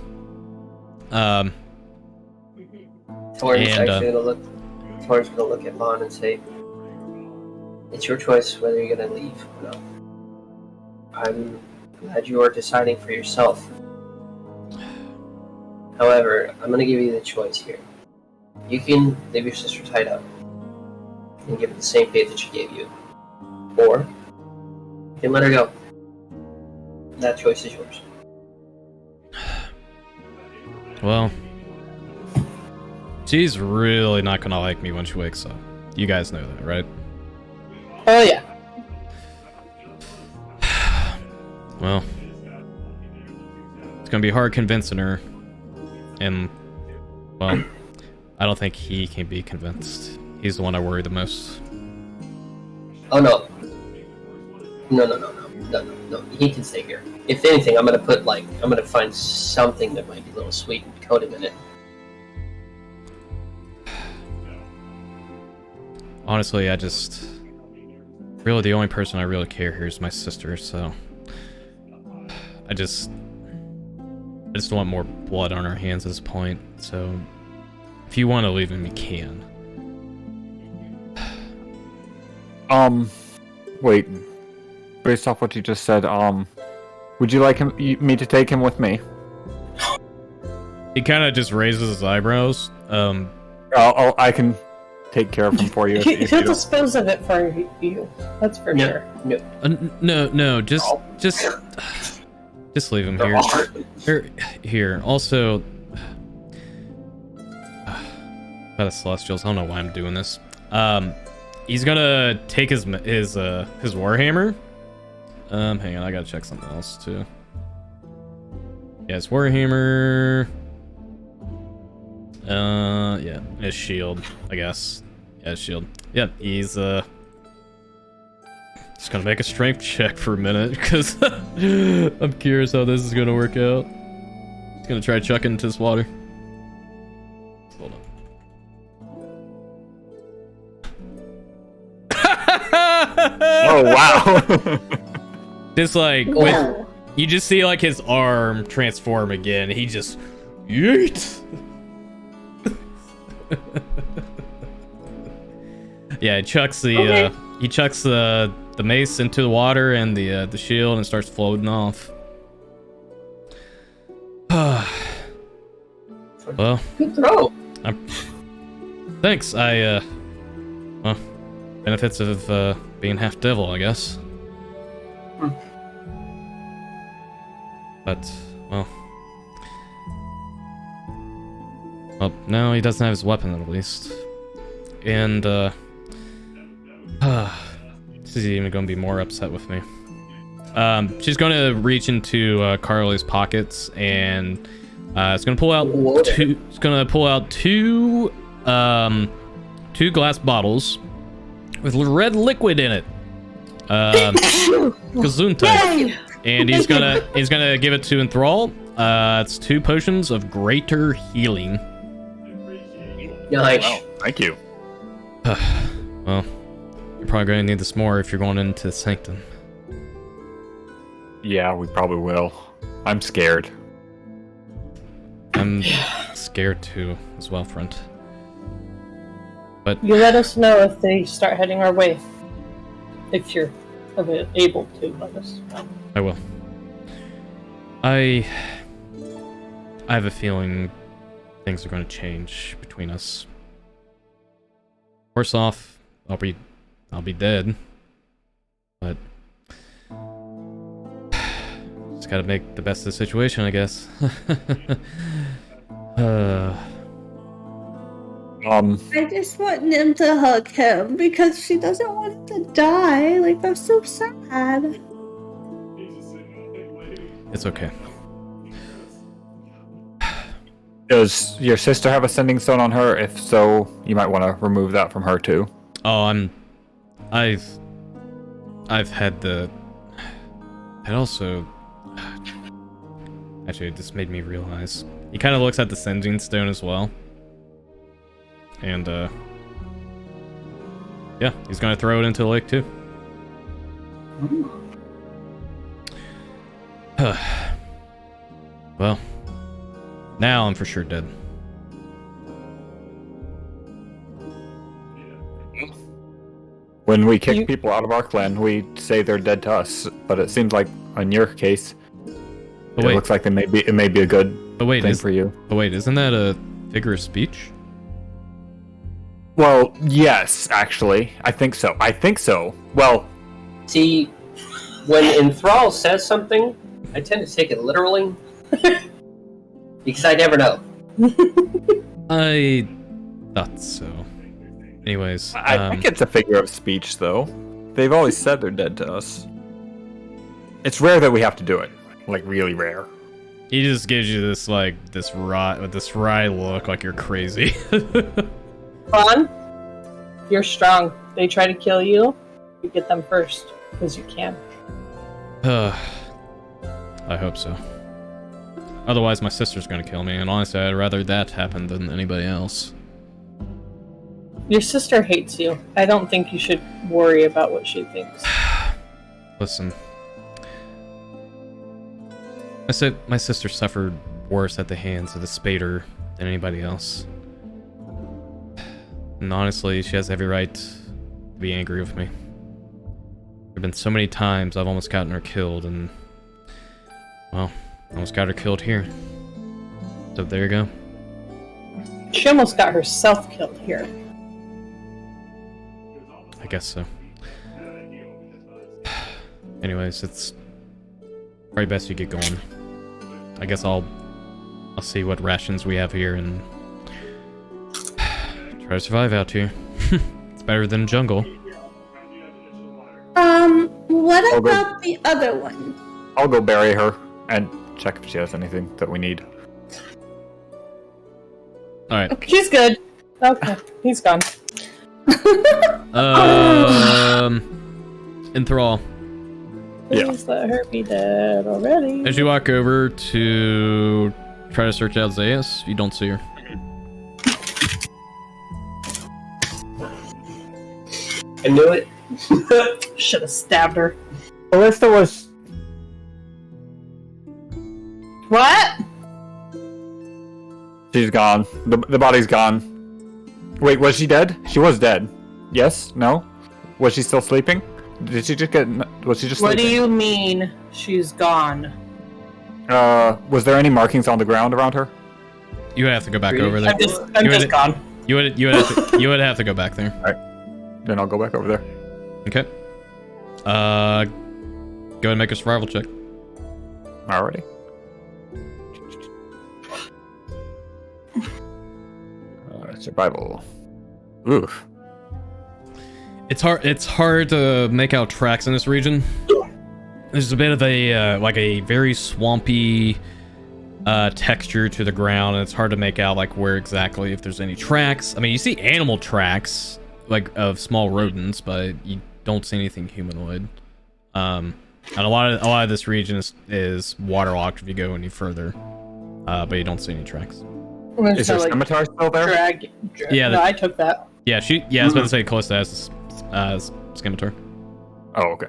Torr's actually gonna look. Torr's gonna look at Vaughn and say, "It's your choice whether you're gonna leave or not. I'm glad you are deciding for yourself. However, I'm gonna give you the choice here. You can leave your sister tied up and give her the same fate that she gave you, or you can let her go. That choice is yours." Well, she's really not gonna like me when she wakes up. You guys know that, right? Oh yeah. Well, it's gonna be hard convincing her. And, well, I don't think he can be convinced. He's the one I worry the most. Oh no. No. He can stay here. If anything, I'm gonna find something that might be a little sweet and coat him in it. Honestly, really the only person I really care here is my sister, so I just don't want more blood on our hands at this point, so if you want to leave him, you can. Wait. Based off what you just said, would you like me to take him with me? He kind of just raises his eyebrows. I can take care of him for you. He'll dispose of it for you. That's for sure. No, just leave him here. Here. Also, by the Celestials, I don't know why I'm doing this. He's gonna take his warhammer. Hang on, I gotta check something else too. Yeah, his warhammer. Yeah, his shield, I guess. Yeah, his shield. Yeah, he's just gonna make a strength check for a minute because I'm curious how this is gonna work out. He's gonna try chucking into this water. Hold on. Oh wow! Just like with, you just see like his arm transform again. He just yeet. Yeah, he chucks the mace into the water and the shield and starts floating off. Well, good throw. Thanks. Well, benefits of being half devil, I guess. But well, no, he doesn't have his weapon at least, and she's even gonna be more upset with me. She's gonna reach into Carly's pockets and it's gonna pull out two glass bottles with red liquid in it. Gesundheit. And he's gonna give it to Enthrall. It's 2 potions of greater healing. Nice. Wow, thank you. Well, you're probably gonna need this more if you're going into the sanctum. Yeah, we probably will. I'm scared. I'm scared too, as well, friend. But You let us know if they start heading our way. If you're able to let us know. I will. I have a feeling things are going to change between us. Worse off, I'll be dead. But just gotta make the best of the situation, I guess. I just want Nim to hug him because she doesn't want him to die. Like, I'm so sad. It's okay. Does your sister have a sending stone on her? If so, you might want to remove that from her too. Oh, I've had the... It also... Actually, it just made me realize. He kind of looks at the sending stone as well. And, yeah, he's gonna throw it into the lake too. Well, now I'm for sure dead. When we kick people out of our clan, we say they're dead to us. But it seems like, in your case, it looks like it may be a good thing for you. But wait, isn't that a figure of speech? Well, yes, actually. I think so. Well... See, when Enthrall says something, I tend to take it literally. Because I never know. I thought so. Anyways, I think it's a figure of speech, though. They've always said they're dead to us. It's rare that we have to do it. Like, really rare. He just gives you this, like, this wry look, like you're crazy. Ron, you're strong. They try to kill you, you get them first, because you can. I hope so. Otherwise, my sister's gonna kill me, and honestly, I'd rather that happen than anybody else. Your sister hates you. I don't think you should worry about what she thinks. Listen. My sister suffered worse at the hands of the Spader than anybody else. And honestly, she has every right to be angry with me. There have been so many times I've almost gotten her killed, and... well, I almost got her killed here. So there you go. She almost got herself killed here. I guess so. Anyways, it's probably best you get going. I guess I'll see what rations we have here and try to survive out here. It's better than jungle. What about the other one? I'll go bury her and check if she has anything that we need. Alright. Okay. She's good. Okay, he's gone. Enthrall. Please let her be dead already. As you walk over to try to search out Zayas, you don't see her. I knew it. Should have stabbed her. Ballista was... What? She's gone. The body's gone. Wait, was she dead? She was dead. Yes? No? Was she still sleeping? Did she just get... Was she just What sleeping? do you mean she's gone? Was there any markings on the ground around her? You would have to go back over there. I'm just gone. You would have to go back there. Alright. Then I'll go back over there. Okay. Go ahead and make a survival check. Alrighty. Survival. Oof. It's hard to make out tracks in this region. There's a bit of a like a very swampy texture to the ground, and it's hard to make out like where exactly, if there's any tracks. I mean, you see animal tracks like of small rodents, but you don't see anything humanoid. And a lot of this region is waterlogged if you go any further, but you don't see any tracks. Is her scimitar still there? Yeah, no, I took that. Yeah, I was about to say close to as scimitar. Oh, okay.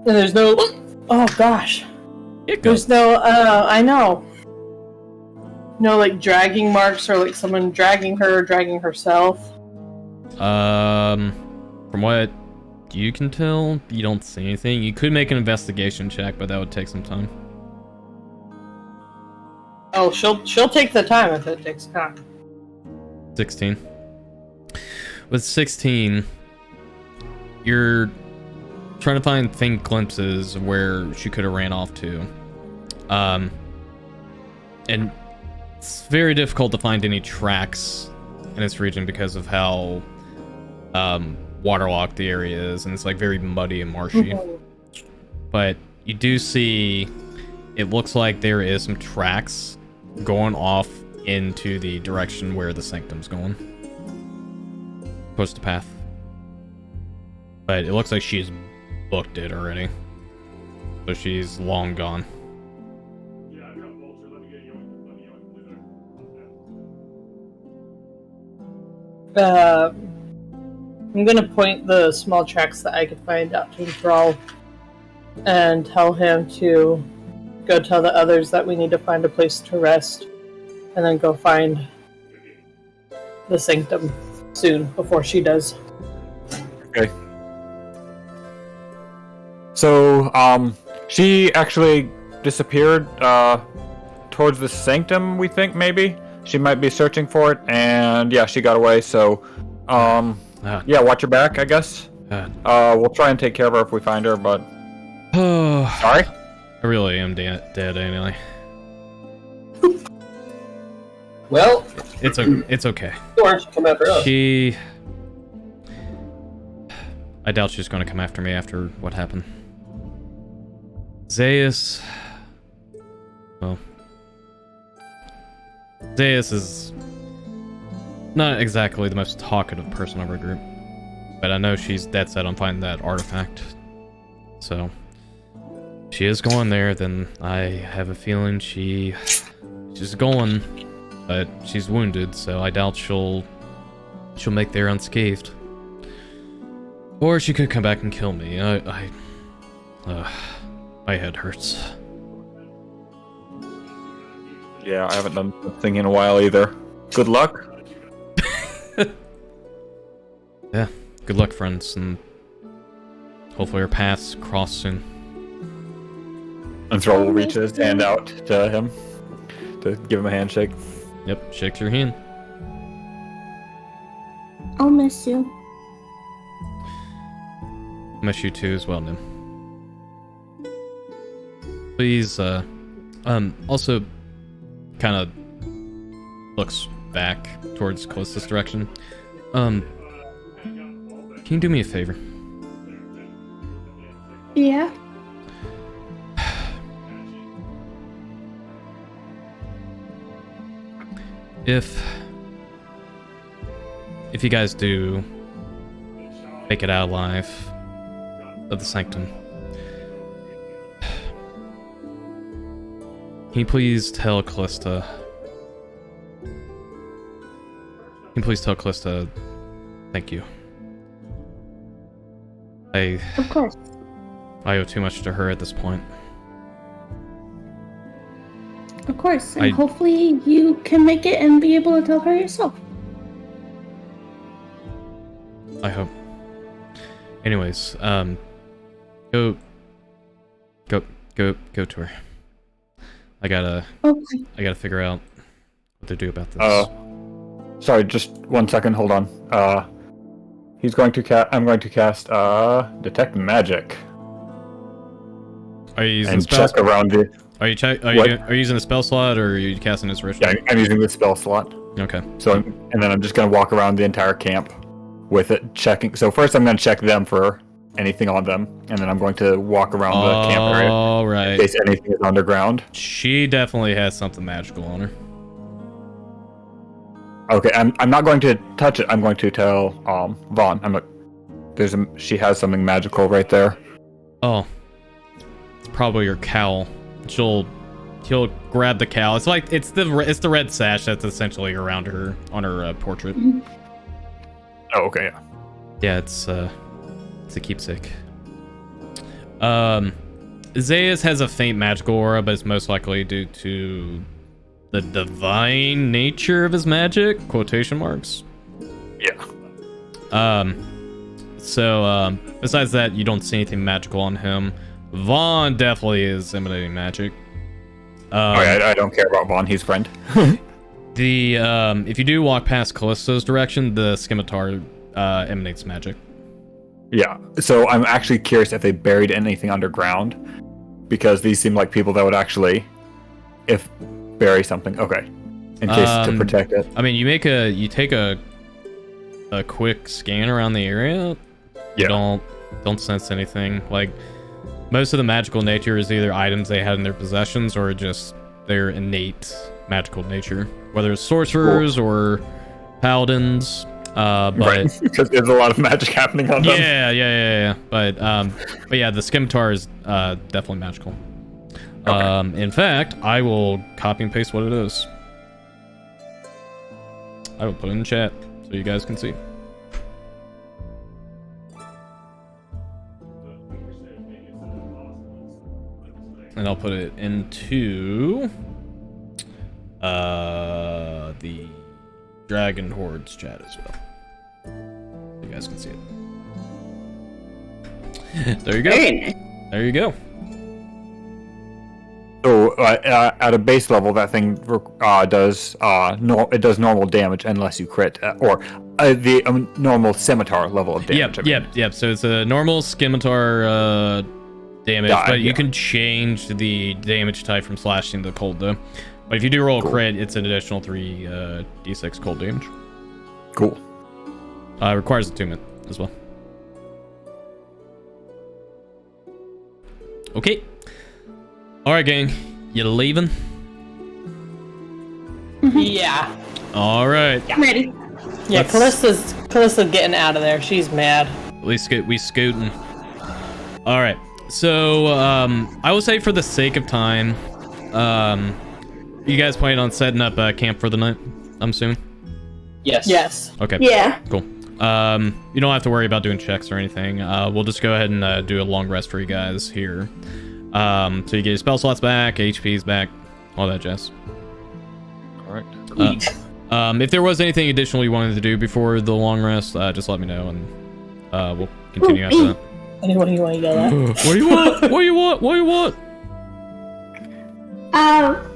And there's no. Oh gosh. There's no. I know. No, like dragging marks or like someone dragging her or dragging herself. From what you can tell, you don't see anything. You could make an investigation check, but that would take some time. Oh, she'll take the time if it takes time. 16. With 16, you're trying to find faint glimpses of where she could have ran off to. And it's very difficult to find any tracks in this region because of how waterlogged the area is, and it's like very muddy and marshy. But you do see, it looks like there is some tracks going off into the direction where the sanctum's going. Close to path. But it looks like she's booked it already. So she's long gone. I'm gonna point the small tracks that I could find out to Thrall and tell him to go tell the others that we need to find a place to rest and then go find the sanctum soon before she does. Okay. So, she actually disappeared towards the sanctum, we think, maybe? She might be searching for it, and yeah, she got away, so, yeah, watch your back, I guess. We'll try and take care of her if we find her, but... Sorry? I really am dead anyway. Well... It's okay. Why don't you come after us? I doubt she's going to come after me after what happened. Zeus... Well... Zeus is not exactly the most talkative person of our group, but I know she's dead set on finding that artifact. So, if she is going there, then I have a feeling she's going, but she's wounded, so I doubt she'll make there unscathed. Or she could come back and kill me. My head hurts. Yeah, I haven't done something in a while either. Good luck. Yeah, good luck, friends, and hopefully our paths cross soon. And Thrall will reach his hand out to him to give him a handshake. Yep, shakes your hand. I'll miss you. Miss you too as well, Nim. Please, also kind of looks back towards closest direction. Can you do me a favor? Yeah. If you guys do make it out alive of the sanctum, can you please tell Callista? Can you please tell Callista thank you? Of course. I owe too much to her at this point. Of course. And hopefully you can make it and be able to tell her yourself. I hope. Anyways, go to her. I gotta figure out what to do about this. Sorry, just 1 second. Hold on. He's going to I'm going to cast detect magic. Are you using and spell check around the? Are you using a spell slot or are you casting this ritual? Yeah, I'm using the spell slot. Okay. So and then I'm just gonna walk around the entire camp with it, checking. So first I'm gonna check them for anything on them, and then I'm going to walk around the camp area. All right. In case anything is underground. She definitely has something magical on her. Okay, I'm not going to touch it. I'm going to tell Vaughn. She has something magical right there. Oh, it's probably your cowl. He'll grab the cowl. It's like it's the red sash that's essentially around her on her portrait. Oh, okay, yeah. Yeah, it's a keepsake. Zayas has a faint magical aura, but it's most likely due to the divine nature of his magic, quotation marks. Yeah. So, besides that, you don't see anything magical on him. Vaughn definitely is emanating magic. I don't care about Vaughn. He's friend. If you do walk past Callisto's direction, the scimitar emanates magic. Yeah. So I'm actually curious if they buried anything underground, because these seem like people that would actually, if bury something. Okay. In case to protect it. I mean, you take a quick scan around the area. You don't sense anything. Like, most of the magical nature is either items they had in their possessions or just their innate magical nature, whether it's sorcerers or paladins. But because there's a lot of magic happening on them. Yeah. But yeah, the scimitar is definitely magical. Okay. In fact, I will copy and paste what it is. I will put it in chat so you guys can see. And I'll put it into the Dragon Horde's chat as well. You guys can see it. There you go. There you go. So at a base level, that thing does normal damage unless you crit, or the normal scimitar level of damage. Yep. So it's a normal scimitar damage, but you can change the damage type from slashing to cold though. But if you do roll a crit, it's an additional 3 d6 cold damage. Cool. Requires attunement as well. Okay. All right, gang. You leaving? Yeah. All right. I'm ready. Yeah, Callista's getting out of there. She's mad. At least we scooting. All right. So I will say, for the sake of time, you guys plan on setting up a camp for the night, I'm assuming? Yes. Okay. Yeah. Cool. You don't have to worry about doing checks or anything. We'll just go ahead and do a long rest for you guys here. So you get your spell slots back, HP's back, all that jazz. All right. If there was anything additional you wanted to do before the long rest, just let me know, and we'll continue after that. What do you want to yell at? What do you want? What do you want? What do you want?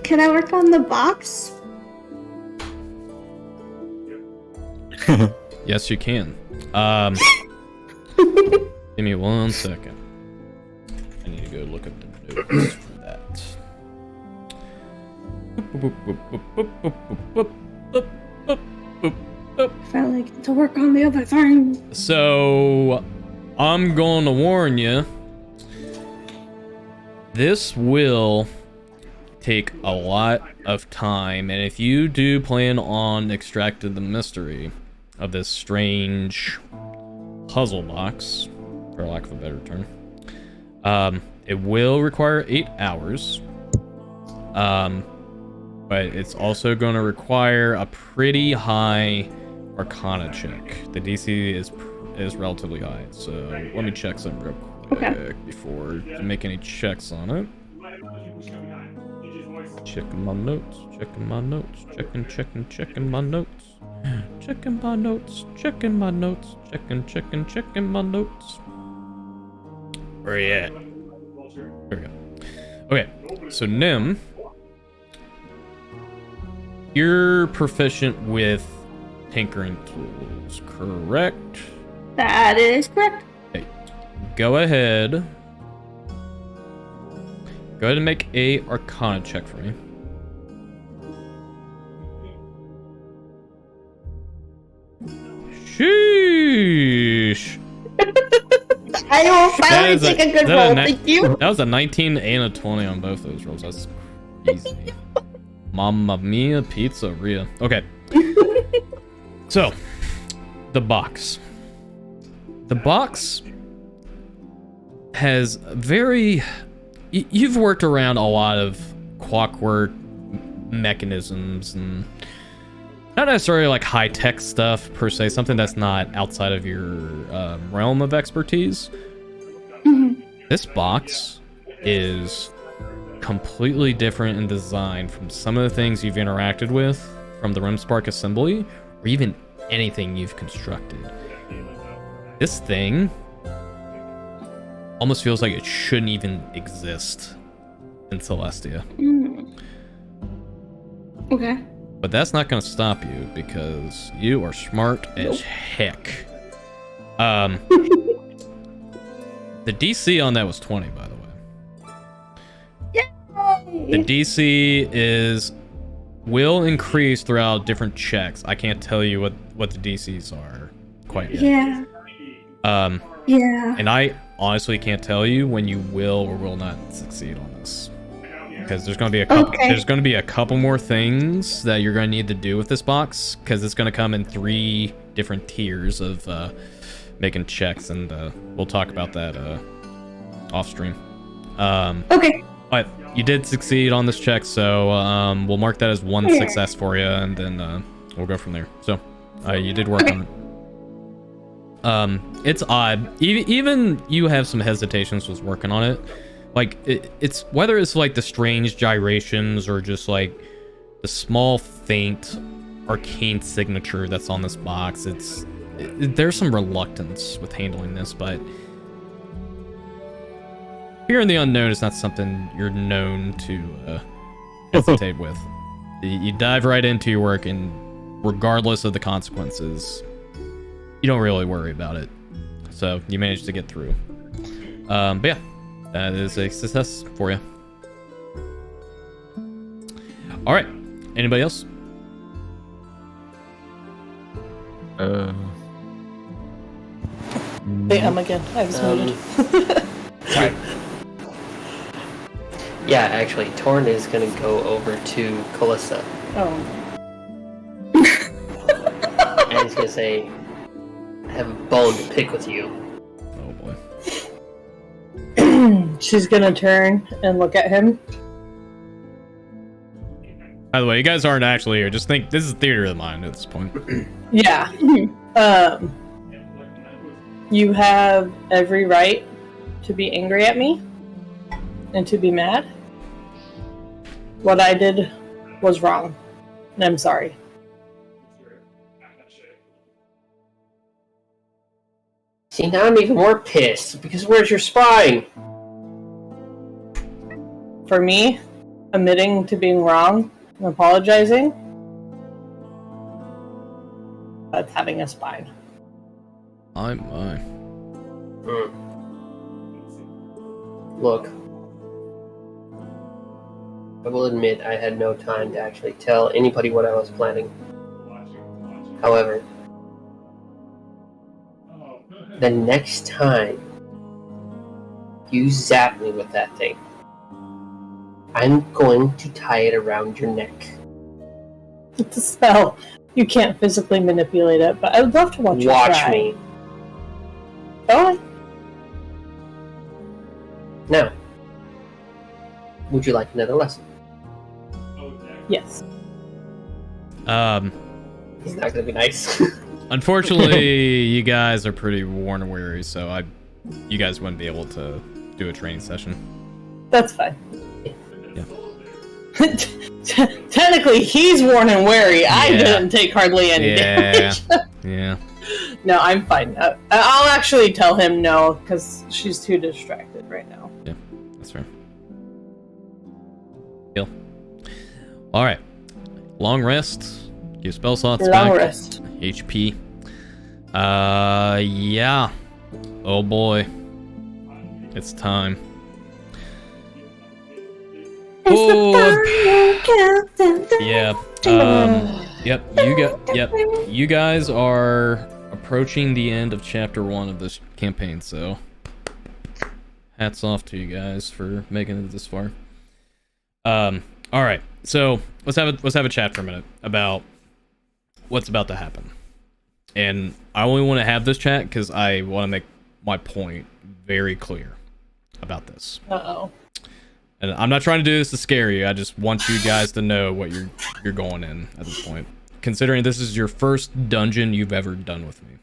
Can I work on the box? Yes, you can. Give me 1 second. I need to go look up the notes for that. Finally get to work on the other thing. So, I'm going to warn you. This will take a lot of time, and if you do plan on extracting the mystery of this strange puzzle box, for lack of a better term, it will require 8 hours. But it's also going to require a pretty high Arcana check. The DC is relatively high, so let me check something real quick before you make any checks on it. Checking my notes, checking my notes, checking my notes. Checking my notes, checking my notes, checking my notes. Where you at? There we go. Okay, so Nim, you're proficient with tinkering tools, correct? That is correct. Okay, go ahead. Go ahead and make a Arcana check for me. Sheesh. I will finally take a good roll. Thank you. That was a 19 and a 20 on both those rolls. That's crazy. Mamma mia, pizzeria. Okay. So, the box. The box has very... You've worked around a lot of clockwork mechanisms and not necessarily like high-tech stuff per se, something that's not outside of your realm of expertise. This box is completely different in design from some of the things you've interacted with from the Rimspark assembly, or even anything you've constructed. This thing almost feels like it shouldn't even exist in Celestia. Okay. But that's not going to stop you because you are smart as heck. The DC on that was 20, by the way. The DC will increase throughout different checks. I can't tell you what the DCs are quite yet. Yeah. Yeah. And I honestly can't tell you when you will or will not succeed on this. Because there's going to be a couple. Okay. There's going to be a couple more things that you're going to need to do with this box, because it's going to come in 3 different tiers of making checks, and we'll talk about that off stream. Okay. But you did succeed on this check, so we'll mark that as 1 success for you, and then we'll go from there. So you did work on it. It's odd. Even you have some hesitations with working on it. Like, it's whether it's like the strange gyrations or just like the small faint arcane signature that's on this box. There's some reluctance with handling this, but fear in the unknown is not something you're known to hesitate with. You dive right into your work, and regardless of the consequences, you don't really worry about it. So you managed to get through. But yeah. That is a success for you. All right. Anybody else? Hey, again. I was muted. Sorry. Yeah, actually, Torn is gonna go over to Calista. Oh. And he's gonna say, I have a bone to pick with you. Oh boy. She's gonna turn and look at him. By the way, you guys aren't actually here. Just think this is theater of the mind at this point. Yeah. You have every right to be angry at me and to be mad. What I did was wrong, and I'm sorry. See, now I'm even more pissed, because where's your spine? For me, admitting to being wrong and apologizing, that's having a spine. My. Look, I will admit I had no time to actually tell anybody what I was planning. However, the next time you zap me with that thing, I'm going to tie it around your neck. It's a spell. You can't physically manipulate it, but I would love to watch you try. Watch me. Oh. Now, would you like another lesson? Yes. It's not gonna be nice. Unfortunately, you guys are pretty worn and weary, so you guys wouldn't be able to do a training session. That's fine. Yeah. Technically, he's worn and weary. I didn't take hardly any damage. Yeah. No, I'm fine. I'll actually tell him no, because she's too distracted right now. Yeah, that's fair. Heal. Alright. Long rest. Your spell slots back. Long rest. HP. Yeah. Oh boy. It's time. Yeah. You guys are approaching the end of chapter 1 of this campaign, so hats off to you guys for making it this far. All right, so let's have a chat for a minute about what's about to happen. And I only want to have this chat because I want to make my point very clear about this. Uh-oh. And I'm not trying to do this to scare you. I just want you guys to know what you're going in at this point. Considering this is your first dungeon you've ever done with me.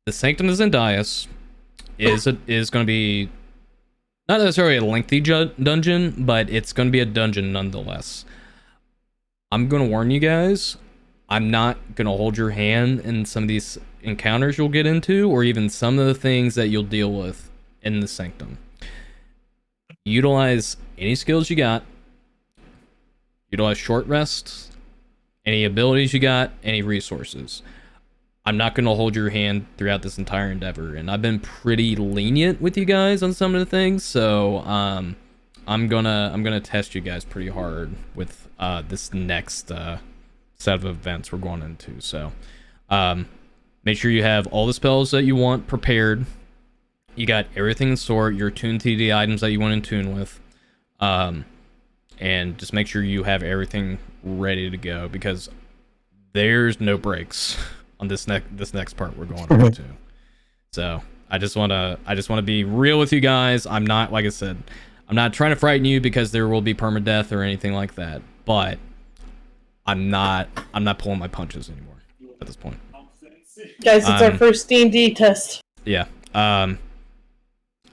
The Sanctum of Zendias is going to be not necessarily a lengthy dungeon, but it's going to be a dungeon nonetheless. I'm going to warn you guys, I'm not going to hold your hand in some of these encounters you'll get into, or even some of the things that you'll deal with in the Sanctum. Utilize any skills you got. Utilize short rests, any abilities you got, any resources. I'm not going to hold your hand throughout this entire endeavor, and I've been pretty lenient with you guys on some of the things, so I'm gonna test you guys pretty hard with this next set of events we're going into. So make sure you have all the spells that you want prepared. You got everything in sort. You're attuned to the items that you want in tune with, and just make sure you have everything ready to go, because there's no breaks on this next part we're going into. So I just want to be real with you guys. I'm not, like I said, I'm not trying to frighten you because there will be permadeath or anything like that, but I'm not pulling my punches anymore at this point. Guys, it's our first D&D test. Yeah.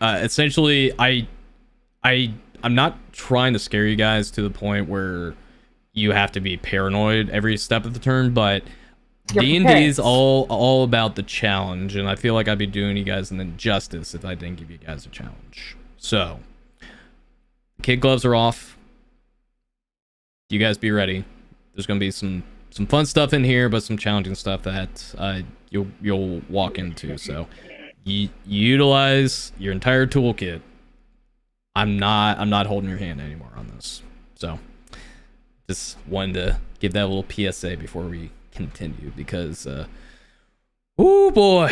Essentially, I'm not trying to scare you guys to the point where you have to be paranoid every step of the turn, but D&D is all about the challenge, and I feel like I'd be doing you guys an injustice if I didn't give you guys a challenge. So, kid gloves are off. You guys be ready. There's gonna be some fun stuff in here, but some challenging stuff that you'll walk into. So, utilize your entire toolkit. I'm not holding your hand anymore on this. So, just wanted to give that little PSA before we continue, because oh boy,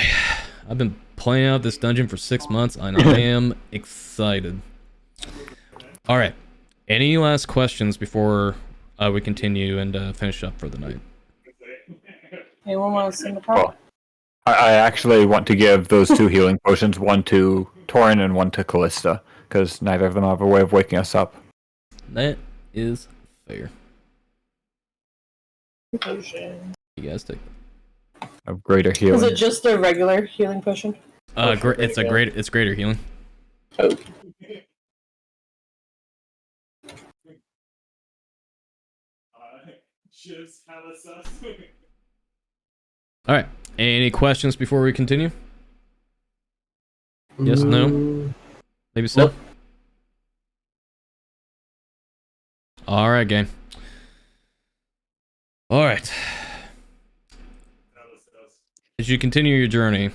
I've been playing out this dungeon for 6 months and I am excited. All right, any last questions before we continue and finish up for the night? Anyone want to sing the part? Well, I actually want to give those 2 healing potions, one to Torin and one to Callista, because neither of them have a way of waking us up. That is fair. Potion. You guys take Of greater healing. Is it just a regular healing potion? it's greater healing. Oh. All right, any questions before we continue? Yes, no, maybe so. Nope. All right, game. All right. As you continue your journey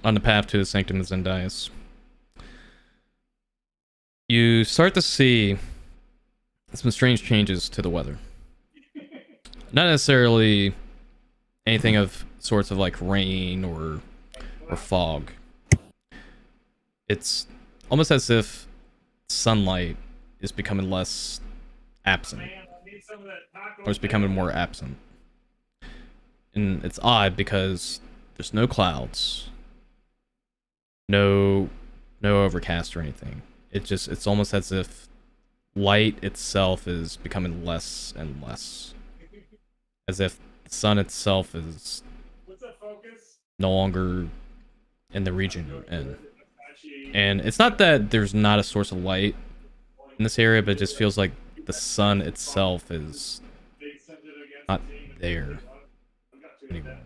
on the path to the Sanctum of Zendias, you start to see some strange changes to the weather. Not necessarily anything of sorts of like rain or fog. It's almost as if sunlight is becoming less absent, or it's becoming more absent. And it's odd because there's no clouds, no overcast or anything. It's almost as if light itself is becoming less and less, as if the sun itself is no longer in the region you're in. And it's not that there's not a source of light in this area, but it just feels like the sun itself is not there anymore.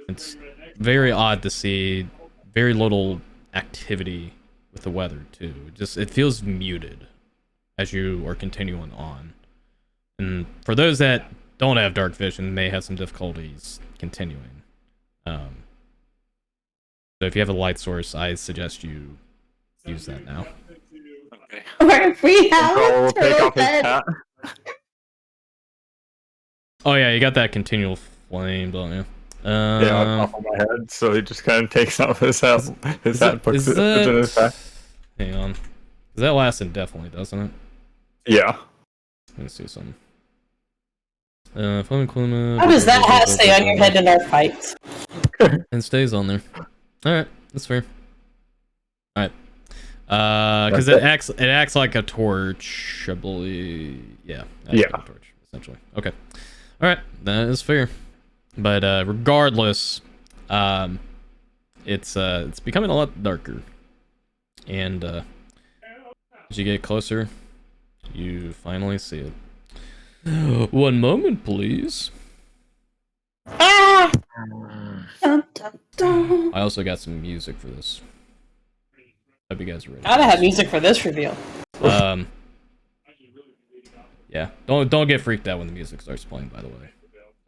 It's very odd to see very little activity with the weather too. It feels muted as you are continuing on. And for those that don't have dark vision, may have some difficulties continuing. So if you have a light source, I suggest you use that now. Okay. Or if we have We'll a take turtle off his bed. hat. Oh yeah, you got that continual flame, don't you? Yeah, on top of my head, so he just kind of takes off his hat. His hat puts it in his back. Hang on. 'Cause that lasts indefinitely, doesn't it? Yeah. Let me see something. Flame climate. How does that hat stay on your head in our fights? And stays on there. Alright, that's fair. Alright. Because it acts like a torch, I believe. Yeah. Yeah. Like a torch, essentially. Okay. Alright, that is fair. But regardless, it's becoming a lot darker And as you get closer, you finally see it. One moment, please. Ah! Dun, dun, dun. I also got some music for this. Hope you guys are ready. Gotta have music for this reveal. Yeah. Don't get freaked out when the music starts playing, by the way.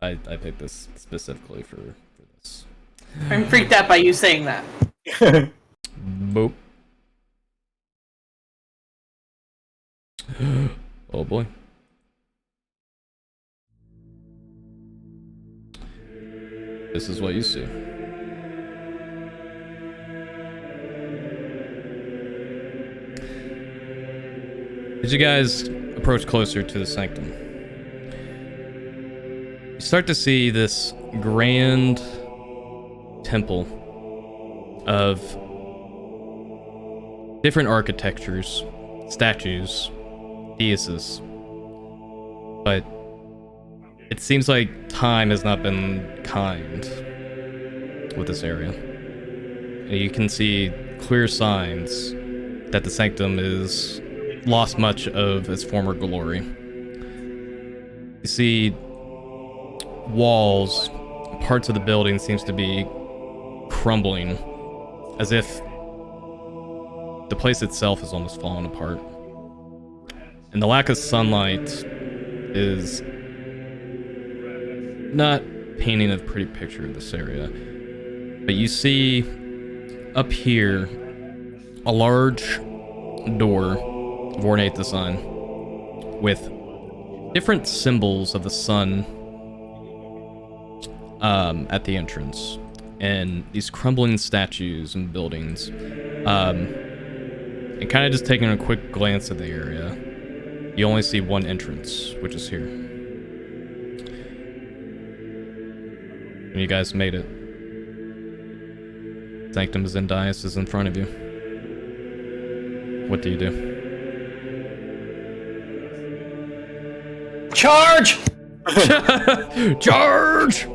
I picked this specifically for this. I'm freaked out by you saying that. Boop. Oh boy. This is what you see. As you guys approach closer to the sanctum, you start to see this grand temple of different architectures, statues, deises, but it seems like time has not been kind with this area. And you can see clear signs that the sanctum is lost much of its former glory. You see walls, parts of the building seems to be crumbling, as if the place itself is almost falling apart. And the lack of sunlight is not painting a pretty picture of this area. But you see up here a large door of ornate design with different symbols of the sun at the entrance, and these crumbling statues and buildings. And kind of just taking a quick glance at the area, you only see one entrance, which is here. And you guys made it. Sanctum Zendias is in front of you. What do you do? Charge! Charge!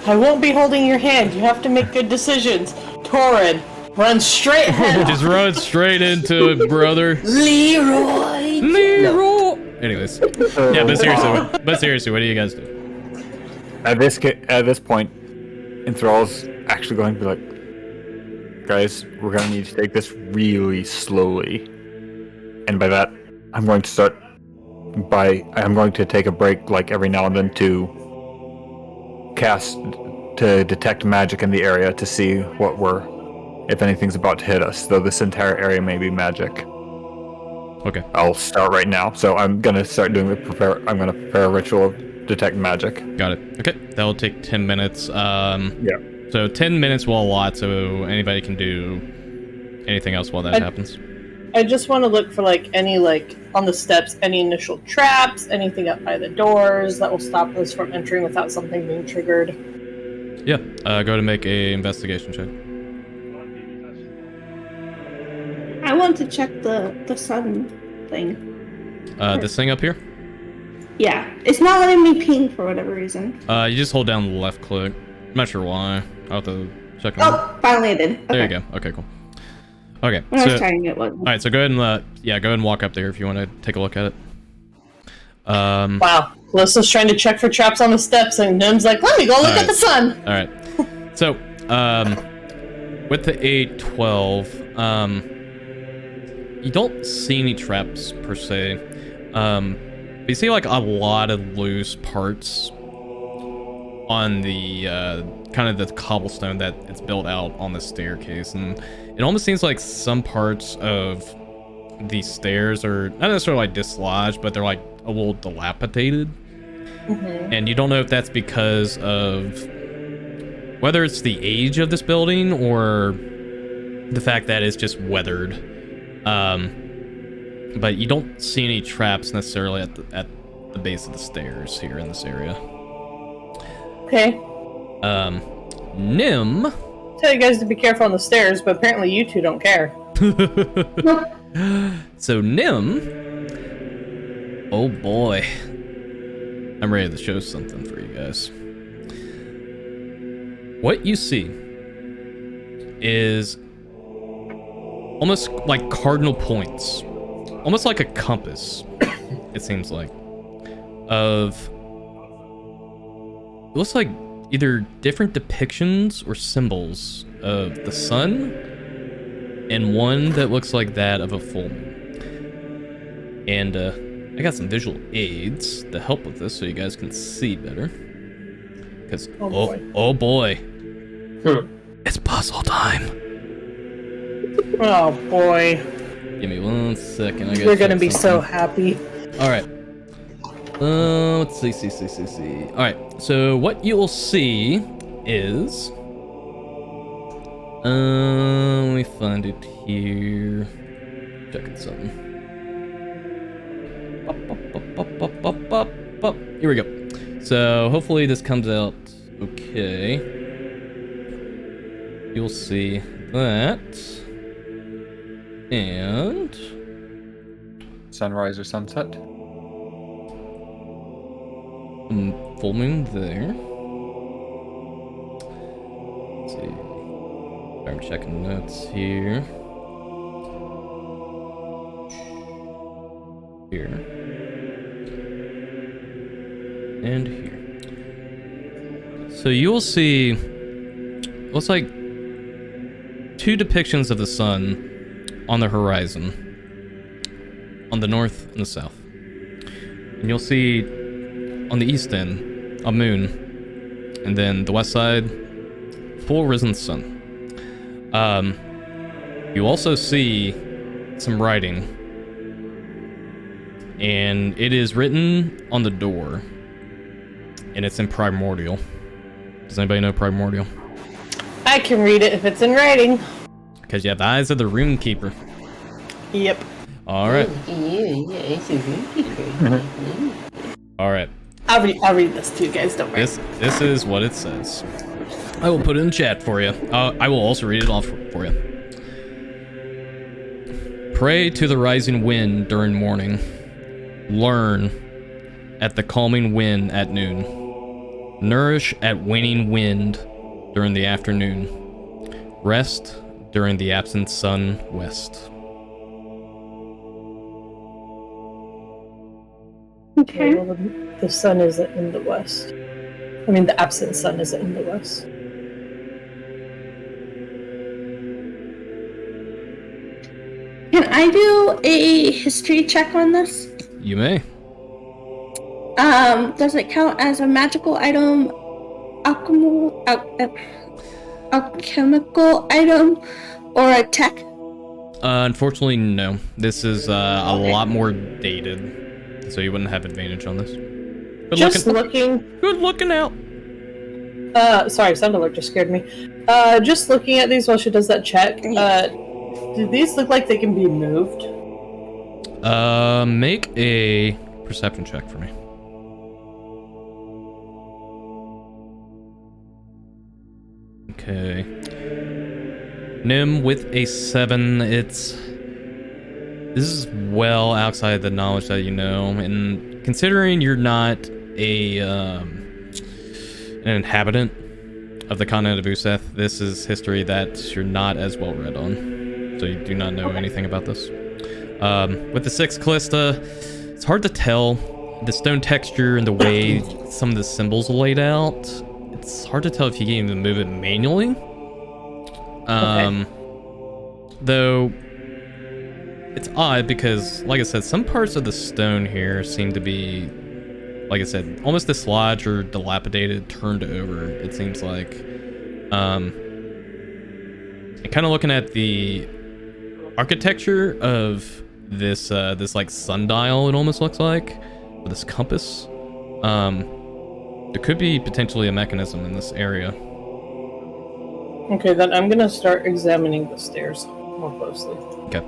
I won't be holding your hand. You have to make good decisions. Torrid, run straight ahead. Just run straight into it, brother. Leroy! Leroy! Anyways. Yeah, but seriously, what do you guys do? At this point, Enthrall's actually going to be like, guys, we're going to need to take this really slowly. And by that, I'm going to take a break like every now and then to detect magic in the area to see if anything's about to hit us, though this entire area may be magic. Okay. I'll start right now. So I'm going to start doing I'm going to prepare a ritual of detect magic. Got it. Okay. That will take 10 minutes. Yeah. So 10 minutes will allot, so anybody can do anything else while that happens. I just want to look for any on the steps, any initial traps, anything up by the doors that will stop us from entering without something being triggered. Yeah. Go to make a investigation check. I want to check the sun thing. This thing up here? Yeah, it's not letting me ping for whatever reason. You just hold down the left click. I'm not sure why. I'll have to check. Oh, finally I did. Okay. There you go. Okay, cool. Okay. When I was trying it wasn't. All right, so go ahead and go ahead and walk up there if you want to take a look at it. Wow, Alyssa's trying to check for traps on the steps, and Nim's like, "Let me go look at the sun." All right. So, with the 812, you don't see any traps per se. But you see a lot of loose parts on the kind of the cobblestone that it's built out on the staircase, and it almost seems like some parts of these stairs are not necessarily dislodged, but they're a little dilapidated. Mm-hmm. And you don't know if that's because of whether it's the age of this building or the fact that it's just weathered. But you don't see any traps necessarily at the base of the stairs here in this area. Okay. Nim. Tell you guys to be careful on the stairs, but apparently you two don't care. So Nim. Oh boy. I'm ready to show something for you guys. What you see is almost like cardinal points, almost like a compass. It seems like it looks like either different depictions or symbols of the sun, and one that looks like that of a full moon. And I got some visual aids to help with this so you guys can see better. Because, oh boy. It's puzzle time. Oh boy. Give me 1 second. You're gonna be so happy. Alright. Let's see. Alright, so what you'll see is... let me find it here. Checking something. Here we go. So hopefully this comes out okay. You'll see that. And... Sunrise or sunset? Full moon there. Let's see. I'm checking notes here. Here. And here. So you'll see, looks like 2 depictions of the sun on the horizon, on the north and the south. And you'll see on the east end a moon, and then the west side, full risen sun. You also see some writing, and it is written on the door, and it's in primordial. Does anybody know primordial? I can read it if it's in writing. Because you have the eyes of the rune keeper. Yep. All right. All right. I'll read this to you guys, don't worry. This is what it says. I will put it in chat for you. I will also read it off for you. Pray to the rising wind during morning. Learn at the calming wind at noon. Nourish at waning wind during the afternoon. Rest during the absent sun west. Okay. Well, the sun isn't in the west. I mean, the absent sun isn't in the west. Can I do a history check on this? You may. Does it count as a magical item, alchemical item, or a tech? Unfortunately, no. This is a lot more dated, so you wouldn't have advantage on this. Good looking out. Sorry, sound alert just scared me. Just looking at these while she does that check. Do these look like they can be moved? Make a perception check for me. Okay. Nim with a 7. This is well outside the knowledge that you know, and considering you're not an inhabitant of the continent of Euseth, this is history that you're not as well read on, so you do not know anything about this. With the 6 Callista, it's hard to tell the stone texture and the way some of the symbols are laid out. It's hard to tell if you can even move it manually. Though it's odd because, like I said, some parts of the stone here seem to be, like I said, almost dislodged or dilapidated, turned over. It seems like, and kind of looking at the architecture of this this like sundial, it almost looks like, with this compass. There could be potentially a mechanism in this area. Okay, then I'm gonna start examining the stairs more closely. Okay.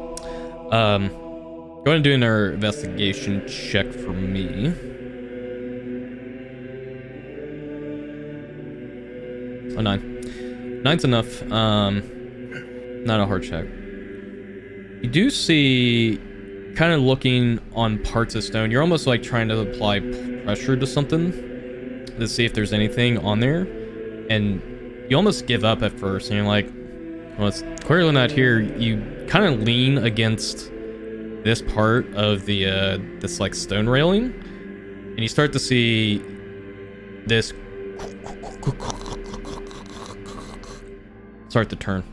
Go ahead and do an investigation check for me. Oh, 9. 9's enough. Not a hard check. You do see, kind of looking on parts of stone, you're almost like trying to apply pressure to something to see if there's anything on there, and you almost give up at first, and you're like, Well, it's clearly not here. You kind of lean against this part of the this like stone railing, and you start to see this start to turn.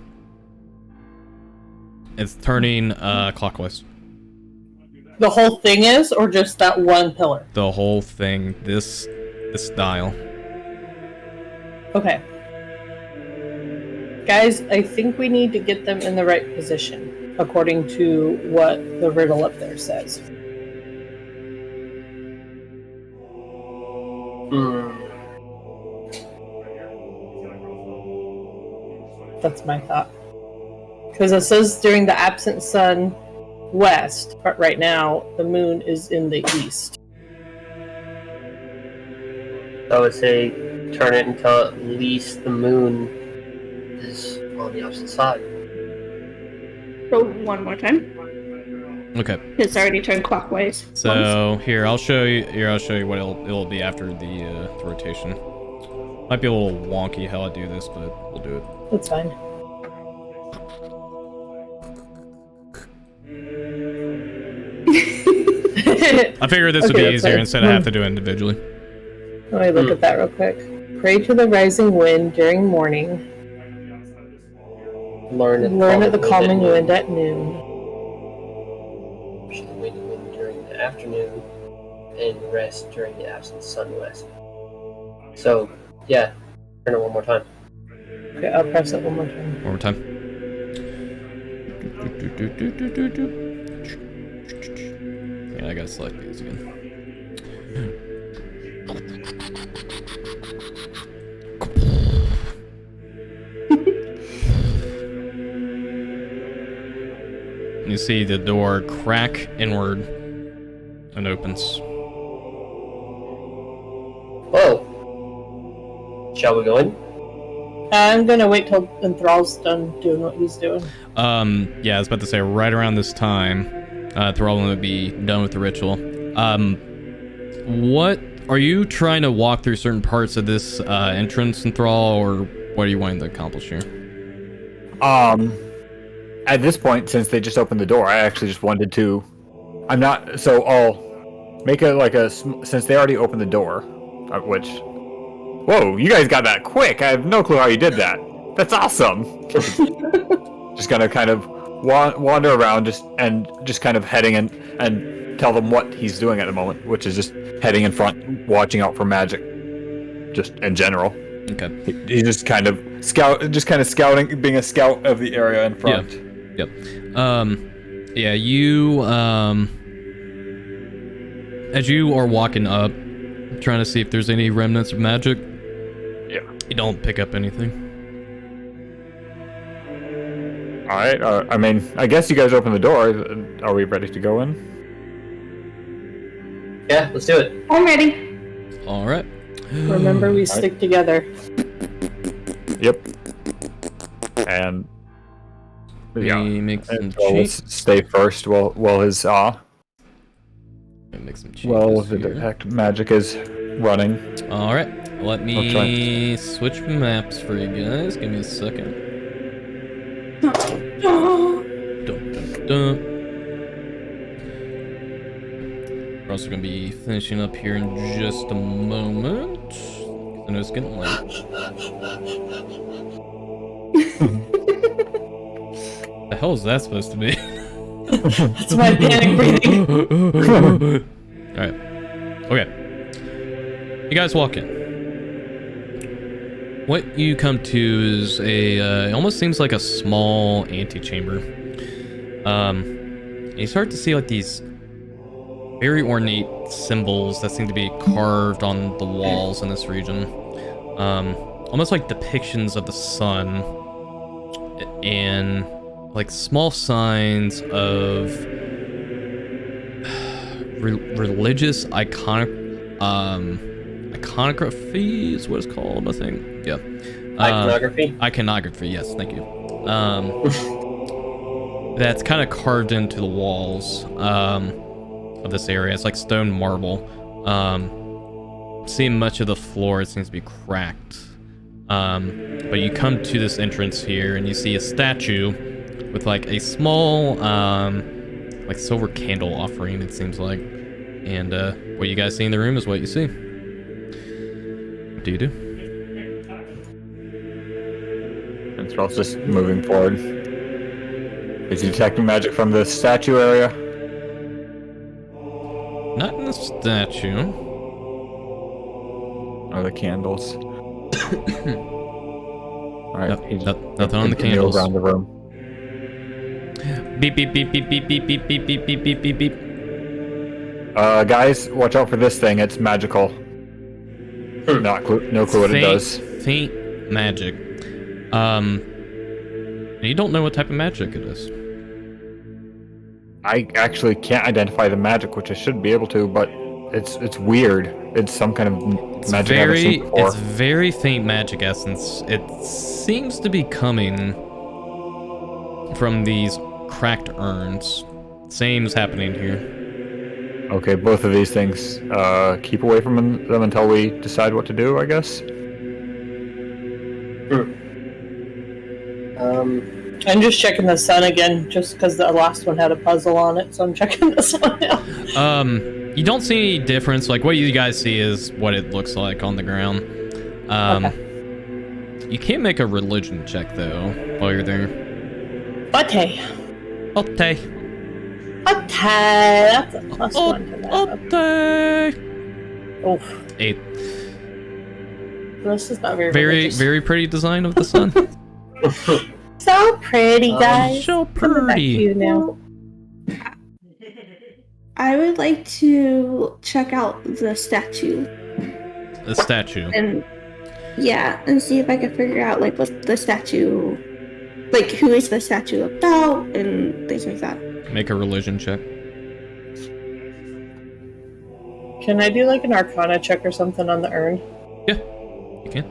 It's turning clockwise. The whole thing is, or just that one pillar? The whole thing. This dial. Okay. Guys, I think we need to get them in the right position, according to what the riddle up there says. That's my thought. Because it says during the absent sun west, but right now the moon is in the east. I would say turn it until at least the moon is on the opposite side. So one more time. Okay. It's already turned clockwise. So here, I'll show you. Here, I'll show you what it'll be after the rotation. Might be a little wonky how I do this, but we'll do it. That's fine. I figured this would be easier instead of have to do it individually. Let me look at that real quick. Pray to the rising wind during morning. Learn at the calming wind at noon. The wind during the afternoon, and rest during the absent sun west. So, yeah, turn it one more time. Okay, I'll press it one more time. One more time. Yeah, I gotta select these again. You see the door crack inward and opens. Whoa! Shall we go in? I'm gonna wait till Enthrall's done doing what he's doing. Yeah, I was about to say right around this time, Thrall will be done with the ritual. What are you trying to walk through certain parts of this entrance, Thrall, or what are you wanting to accomplish here? At this point, since they just opened the door, I actually just wanted to. I'm not. So I'll make it like a. Since they already opened the door, which. Whoa, you guys got that quick. I have no clue how you did that. That's awesome. Just gonna kind of wander around, just kind of heading in and tell them what he's doing at the moment, which is just heading in front, watching out for magic, just in general. Okay. He's just kind of scouting, being a scout of the area in front. Yep. Yeah, you, as you are walking up, trying to see if there's any remnants of magic. Yeah. You don't pick up anything. Alright, I mean, I guess you guys opened the door. Are we ready to go in? Yeah, let's do it. I'm ready. Alright. Remember, we stick together. Yep. And yeah, Make some and we'll cheats. stay first while his Make some cheats. the detect magic is running. Alright. Let me switch maps for you guys. Give me a second. Dun. We're also going to be finishing up here in just a moment. I know it's getting late. The hell is that supposed to be? That's my panic breathing. Alright. Okay. You guys walk in. What you come to is it almost seems like a small antechamber. And you start to see like these very ornate symbols that seem to be carved on the walls in this region. Almost like depictions of the sun and like small signs of religious iconography is what it's called, I think. Yeah. Iconography? Iconography, yes, thank you. That's kind of carved into the walls of this area. It's like stone marble. Seeing much of the floor, it seems to be cracked. But you come to this entrance here, and you see a statue with like a small, like silver candle offering. It seems like, and what you guys see in the room is what you see. What do you do? And Thrall's just moving forward. Is he detecting magic from the statue area? Not in the statue. Or the candles? Alright, Nothing on the candles. Around the room. Beep beep beep beep beep beep beep beep beep beep beep beep beep. Guys, watch out for this thing. It's magical. No clue what it does. Faint magic. You don't know what type of magic it is. I actually can't identify the magic, which I should be able to, but it's weird. It's some kind of magic I've never seen before. It's very faint magic essence. It seems to be coming from these cracked urns. Same's happening here. Okay, both of these things. Keep away from them until we decide what to do, I guess. I'm just checking the sun again, just because the last one had a puzzle on it, so I'm checking this one now. You don't see any difference. Like, what you guys see is what it looks like on the ground. Okay. You can't make a religion check, though, while you're there. Okay. Okay. That's a plus one to that. Okay. Oof. 8. This is not very religious. Very pretty design of the sun. So pretty, guys. So Coming back to pretty. you now. I would like to check out the statue. The statue. And see if I can figure out like what the statue, like who is the statue about and things like that. Make a religion check. Can I do like an Arcana check or something on the urn? Yeah, you can.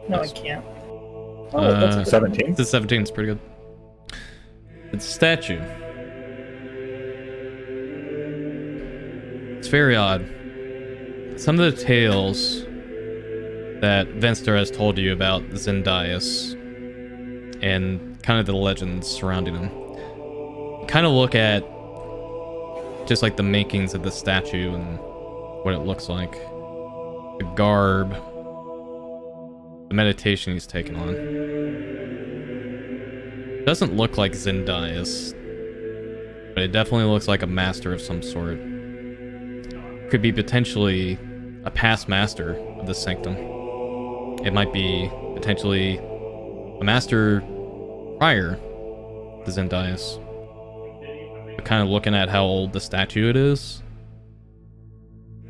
No, I can't. That's a 17. The 17 is pretty good. It's a statue. It's very odd. Some of the tales that Venster has told you about Zendias and kind of the legends surrounding him, you kind of look at just like the makings of the statue and what it looks like, the garb, the meditation he's taken on. Doesn't look like Zendias, but it definitely looks like a master of some sort. Could be potentially a past master of the sanctum. It might be potentially a master prior to Zendias. But kind of looking at how old the statue it is,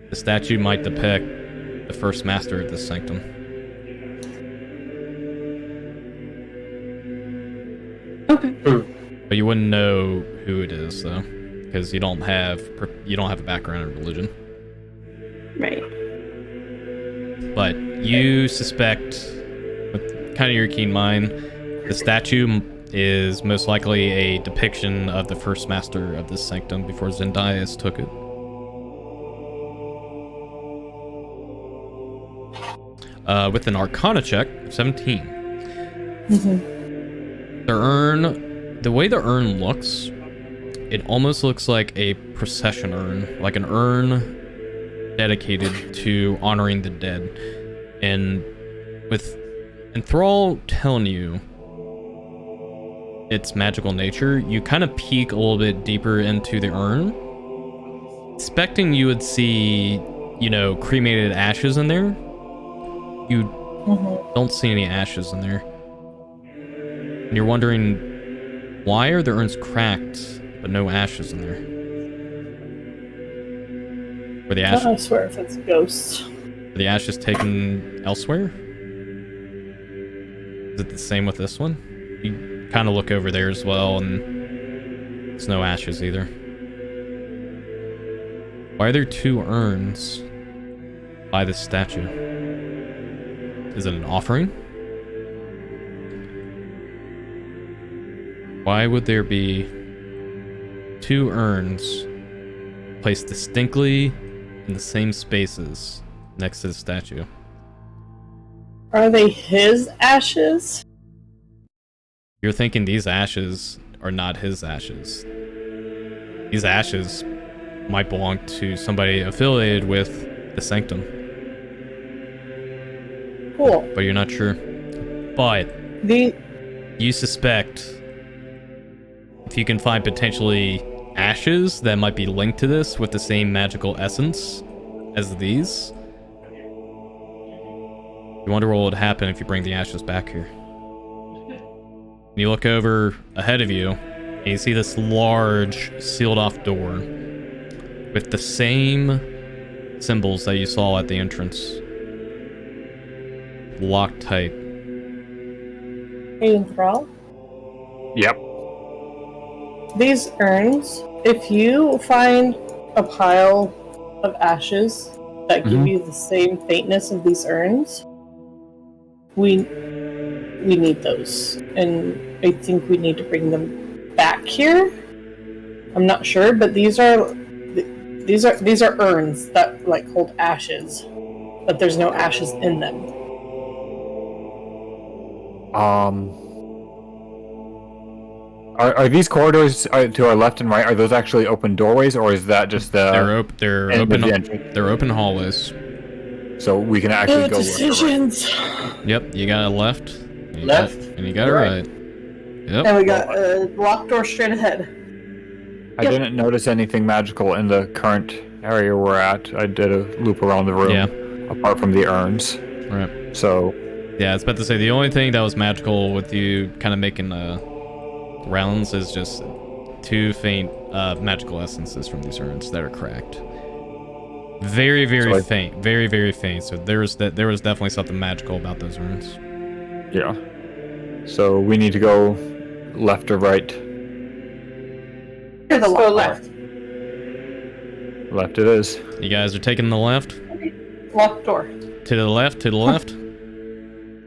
the statue might depict the first master of this sanctum. Okay. But you wouldn't know who it is, though, because you don't have a background in religion. Right. But you suspect, with kind of your keen mind, the statue is most likely a depiction of the first master of this sanctum before Zendias took it. With an Arcana check, 17. Mm-hmm. The way the urn looks, it almost looks like a procession urn, like an urn dedicated to honoring the dead. And with Thrall telling you its magical nature, you kind of peek a little bit deeper into the urn, expecting you would see, cremated ashes in there. You don't see any ashes in there. And you're wondering, why are the urns cracked, but no ashes in there? Were the ashes? I swear if it's ghosts. Were the ashes taken elsewhere? Is it the same with this one? You kind of look over there as well, and there's no ashes either. Why are there 2 urns by the statue? Is it an offering? Why would there be 2 urns placed distinctly in the same spaces next to the statue. Are they his ashes? You're thinking these ashes are not his ashes. These ashes might belong to somebody affiliated with the Sanctum. Cool. But you're not sure. But you suspect if you can find potentially ashes that might be linked to this with the same magical essence as these, you wonder what would happen if you bring the ashes back here. You look over ahead of you, and you see this large, sealed-off door with the same symbols that you saw at the entrance. Locked tight. Hey, Enthrall? Yep. These urns, if you find a pile of ashes that give you the same faintness of these urns, we need those. And I think we need to bring them back here. I'm not sure, but these are urns that like hold ashes, but there's no ashes in them. Are these corridors to our left and right? Are those actually open doorways, or is that just the? They're open. They're open hallways. So we can actually go. Decisions. Yep, you got a left. And you got a right. Yep. And we got a locked door straight ahead. I didn't notice anything magical in the current area we're at. I did a loop around the room, apart from the urns. Right. So. Yeah, I was about to say the only thing that was magical with you kind of making rounds is just 2 faint magical essences from these urns that are cracked. Very, very faint. Very, very faint. So there was definitely something magical about those urns. Yeah. So we need to go left or right? To the left. Left it is. You guys are taking the left? Locked door. To the left, to the left.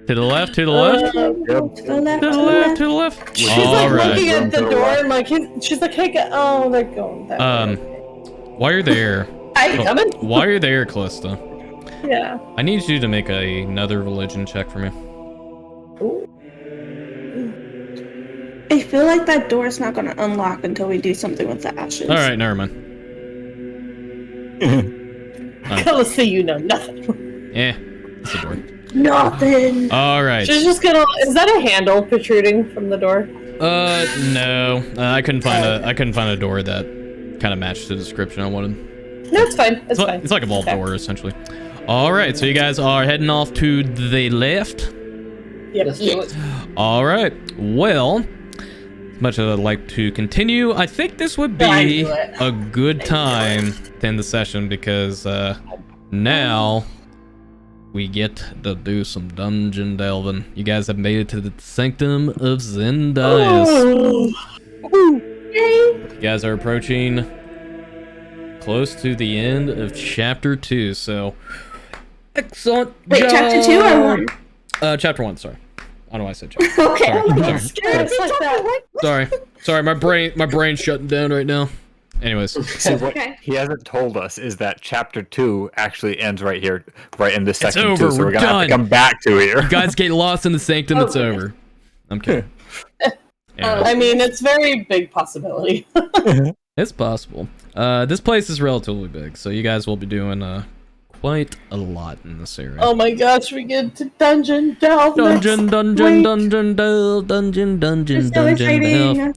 To the left, to the left. To the left, To the left, to the left. She's like looking at the door and like she's like, hey, oh, they're going that way. While you're there, while you're there, Callista, yeah, I need you to make another religion check for me. I feel like that door is not going to unlock until we do something with the ashes. All right, never mind. Callista, you know nothing. It's a door. Nothing. All right. She's just gonna. Is that a handle protruding from the door? No. I couldn't find a door that kind of matched the description I wanted. No, it's fine. It's fine. It's like a vault door, essentially. All right, so you guys are heading off to the left. Yep. Let's do it. All right. Well, as much as I'd like to continue, I think this would be a good time to end the session because now we get to do some dungeon delving. You guys have made it to the Sanctum of Zendias. You guys are approaching close to the end of chapter 2, so excellent. Wait, chapter 2 or 1? Chapter 1, sorry. I don't know why I said chapter. Okay. Sorry, my brain's shutting down right now. Anyways, See, what he hasn't told us is that chapter 2 actually ends right here, right in this section. Over. So we're gonna have to done. come back to here. You guys get lost in the Sanctum. It's over. I'm kidding. I mean, it's very big possibility. It's possible. This place is relatively big, so you guys will be doing quite a lot in this area. Oh my gosh, we get to dungeon delve. Dungeon delve.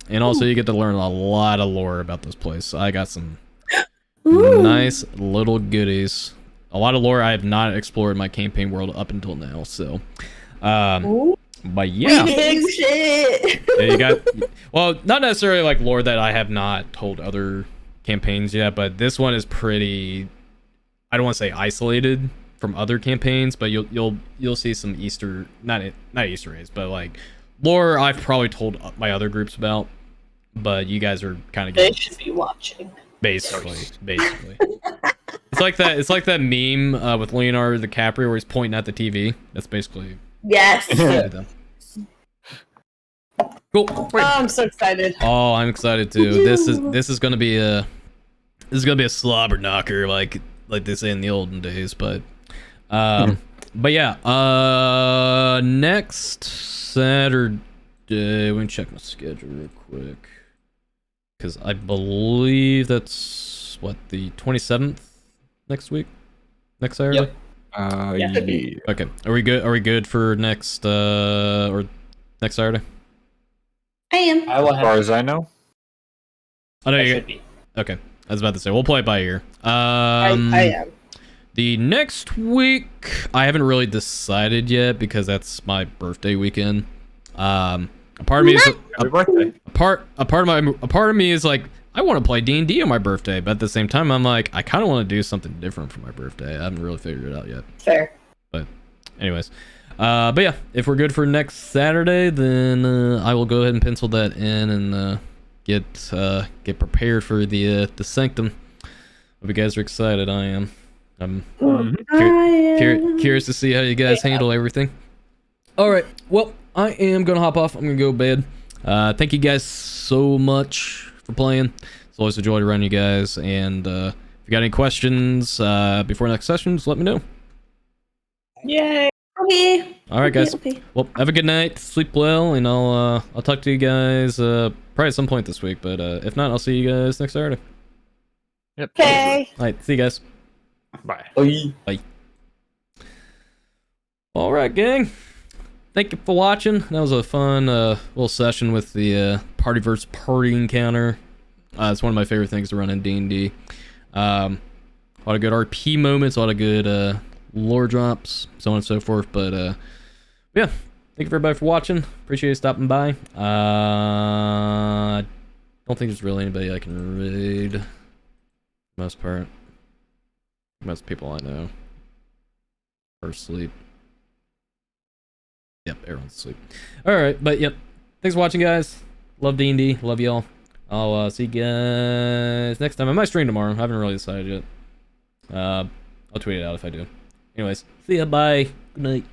And also you get to learn a lot of lore about this place. I got some nice little goodies. A lot of lore I have not explored in my campaign world up until now, so but yeah. Big shit. Yeah, you got, well, not necessarily like lore that I have not told other campaigns yet, but this one is pretty, I don't want to say isolated from other campaigns, but you'll see some Easter, not Easter eggs, but like lore I've probably told my other groups about, but you guys are kind of They should be watching. basically. It's like that meme with Leonardo DiCaprio where he's pointing at the TV. That's basically Yes. cool. Oh, I'm so excited. Oh, I'm excited too. This is gonna be a slobber knocker. Like like they say in the olden days. But yeah, next Saturday, let me check my schedule real quick, because I believe that's what, the 27th next week, next Saturday. Yep. Yeah. Okay, are we good? Are we good for next or next Saturday? I am. I will As far have. as I know. I know I you. should be. Okay, I was about to say we'll play it by ear. I am. The next week, I haven't really decided yet because that's my birthday weekend. A part of me is Happy birthday. a part of me is like, I want to play D&D on my birthday, but at the same time, I'm like, I kind of want to do something different for my birthday. I haven't really figured it out yet. Fair. But anyways, but yeah, if we're good for next Saturday, then I will go ahead and pencil that in and get prepared for the Sanctum. Hope you guys are excited. I am. I'm curious to see how you guys handle everything. All right. Well, I am gonna hop off. I'm gonna go to bed. Thank you guys so much for playing. It's always a joy to run you guys. And if you got any questions before next session, just let me know. Yay. Okay. All right, guys. Okay. Well, have a good night. Sleep well, and I'll talk to you guys probably at some point this week. But if not, I'll see you guys next Saturday. Yep. Okay. All right. See you guys. Bye. Bye. All right, gang. Thank you for watching. That was a fun little session with the party versus party encounter. It's one of my favorite things to run in D&D. A lot of good RP moments, a lot of good lore drops, so on and so forth. But yeah, thank you everybody for watching. Appreciate you stopping by. Don't think there's really anybody I can raid. For the most part. Most people I know are asleep. Yep, everyone's asleep. Alright, but yep. Thanks for watching, guys. Love D&D. Love y'all. I'll see you guys next time. I might stream tomorrow. I haven't really decided yet. I'll tweet it out if I do. Anyways, see ya. Bye. Good night.